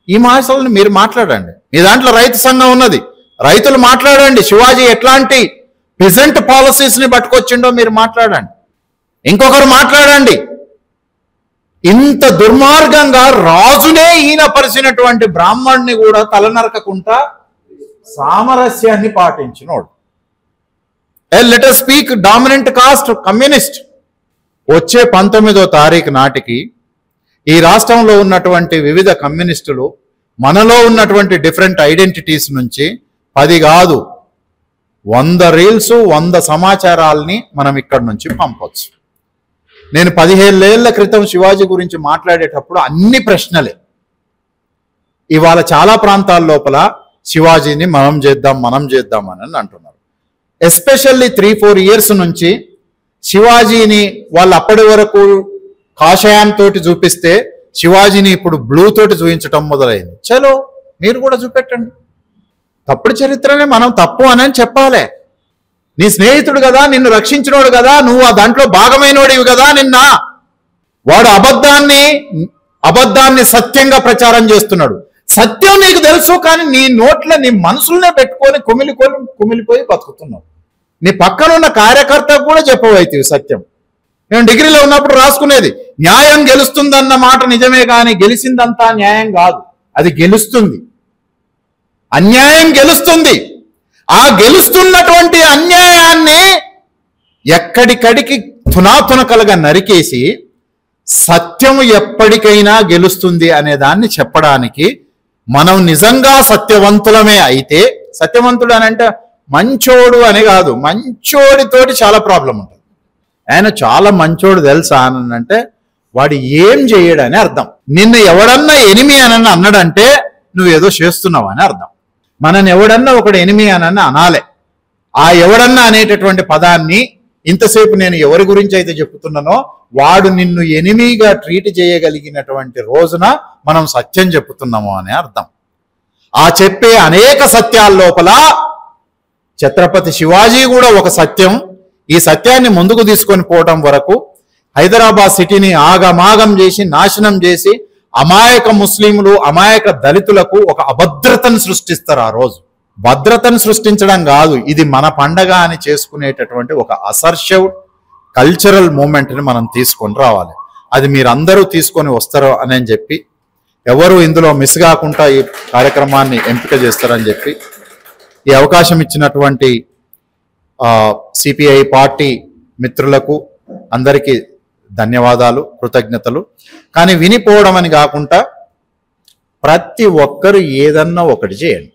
ఈ మాసాలను మీరు మాట్లాడండి. మీ దాంట్లో రైతు సంఘం ఉన్నది, రైతులు మాట్లాడండి. శివాజీ ఎట్లాంటి ప్రెజెంట్ పాలసీస్ ని పట్టుకొచ్చిండో మీరు మాట్లాడండి. ఇంకొకరు మాట్లాడండి. ఇంత దుర్మార్గంగా రాజునే ఈయనపరిచినటువంటి బ్రాహ్మణ్ణి కూడా తలనరకకుండా సామరస్యాన్ని పాటించినోడు. Let us speak dominant caste communist. వచ్చే 19వ తారీఖు నాటికి ఈ రాష్ట్రంలో ఉన్నటువంటి వివిధ కమ్యూనిస్టులు మనలో ఉన్నటువంటి డిఫరెంట్ ఐడెంటిటీస్ నుంచి 10 కాదు 100 రీల్స్ 100 సమాచారాల్ని మనం ఇక్కడి నుంచి పంపొచ్చు. నేను 17 ఏళ్ల క్రితం శివాజీ గురించి మాట్లాడేటప్పుడు అన్ని ప్రశ్నలే. ఇవాళ చాలా ప్రాంతాల లోపల శివాజీని మనం చేద్దాం అని అంటున్నారు. ఎస్పెషల్లీ 3-4 ఇయర్స్ నుంచి శివాజీని వాళ్ళు అప్పటి వరకు కాషాయంతో చూపిస్తే శివాజీని ఇప్పుడు బ్లూ తోటి చూపించటం మొదలైంది. చలో మీరు కూడా చూపెట్టండి. తప్పుడు చరిత్రనే మనం తప్పు అని చెప్పాలి. నీ స్నేహితుడు కదా, నిన్ను రక్షించినోడు కదా, నువ్వు ఆ దాంట్లో భాగమైనోడివి కదా. వాడు అబద్ధాన్ని సత్యంగా ప్రచారం చేస్తున్నాడు. సత్యం నీకు తెలుసు, కానీ నీ నోట్ల నీ మనసులనే పెట్టుకొని కుమిలిపోయి బతుకుతున్నావు. నీ పక్కన ఉన్న కార్యకర్తకు కూడా చెప్పవైతే సత్యం. నేను డిగ్రీలో ఉన్నప్పుడు రాసుకునేది, న్యాయం గెలుస్తుందన్న మాట నిజమే, కానీ గెలిచిందంతా న్యాయం కాదు, అది గెలుస్తుంది. అన్యాయం గెలుస్తుంది. ఆ గెలుస్తున్నటువంటి అన్యాయాన్ని ఎక్కడికడికి తునాతునకలుగా నరికేసి సత్యం ఎప్పటికైనా గెలుస్తుంది అనే దాన్ని చెప్పడానికి మనం నిజంగా సత్యవంతులమే అయితే, సత్యవంతుడు అని అంటే మంచోడు అని కాదు, మంచోడితోటి చాలా ప్రాబ్లం ఉంటుంది. ఆయన చాలా మంచోడు తెలుసా అని అంటే వాడు ఏం చేయడని అర్థం. నిన్ను ఎవడన్నా ఎనిమి అని అన్నాడంటే నువ్వేదో చేస్తున్నావు అని అర్థం. మనని ఎవడన్నా ఒకడు ఎనిమి అని అనాలే. ఆ ఎవడన్నా అనేటటువంటి పదాన్ని ఇంతసేపు నేను ఎవరి గురించి అయితే చెప్తున్నానో వాడు నిన్ను ఎనిమిగా ట్రీట్ చేయగలిగినటువంటి రోజున మనం సత్యం చెప్తున్నాము అనే అర్థం. ఆ చెప్పే అనేక సత్యాల లోపల ఛత్రపతి శివాజీ కూడా ఒక సత్యం. ఈ సత్యాన్ని ముందుకు తీసుకొని పోవటం వరకు హైదరాబాద్ సిటీని ఆగమాగం చేసి నాశనం చేసి అమాయక ముస్లింలు అమాయక దళితులకు ఒక అభద్రతను సృష్టిస్తారు. ఆ రోజు భద్రతను సృష్టించడం కాదు, ఇది మన పండగ అని చేసుకునేటటువంటి ఒక అసర్షివ్ కల్చరల్ మూమెంట్ని మనం తీసుకొని రావాలి. అది మీరందరూ తీసుకొని వస్తారు అని చెప్పి, ఎవరు ఇందులో మిస్ కాకుండా ఈ కార్యక్రమాన్ని ఎంపిక చేస్తారని చెప్పి ఈ అవకాశం ఇచ్చినటువంటి సిపిఐ పార్టీ మిత్రులకు అందరికీ ధన్యవాదాలు, కృతజ్ఞతలు. కానీ వినిపోవడం అని కాకుండా ప్రతి ఒక్కరు ఏదన్నా ఒకటి చేయండి.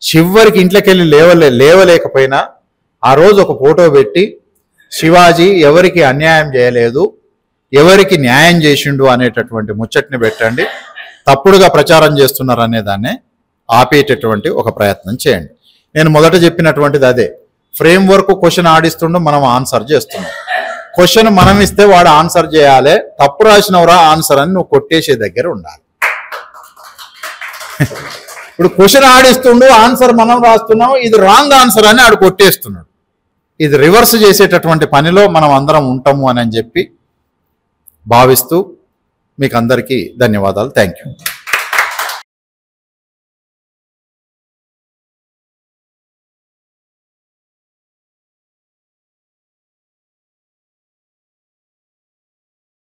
చివరికి ఇంట్లోకి వెళ్ళి లేవలేకపోయినా ఆ రోజు ఒక ఫోటో పెట్టి శివాజీ ఎవరికి అన్యాయం చేయలేదు, ఎవరికి న్యాయం చేసిండు అనేటటువంటి ముచ్చట్ని పెట్టండి. తప్పుడుగా ప్రచారం చేస్తున్నారు అనే దాన్ని ఆపేటటువంటి ఒక ప్రయత్నం చేయండి. నేను మొదట చెప్పినటువంటిది అదే. ఫ్రేమ్వర్క్ క్వశ్చన్ ఆడిస్తుండో మనం ఆన్సర్ చేస్తున్నాం. క్వశ్చన్ మనం ఇస్తే వాడు ఆన్సర్ చేయాలి. తప్పు రాసినవరా ఆన్సర్ అని నువ్వు కొట్టేసే దగ్గర ఉండాలి. ఇప్పుడు క్వశ్చన్ ఆడిస్తుండు, ఆన్సర్ మనం రాస్తున్నాం, ఇది రాంగ్ ఆన్సర్ అని ఆడు కొట్టేస్తున్నాడు. ఇది రివర్స్ చేసేటటువంటి పనిలో మనం అందరం ఉంటాము అని చెప్పి భావిస్తూ మీకు అందరికీ ధన్యవాదాలు. Thank you.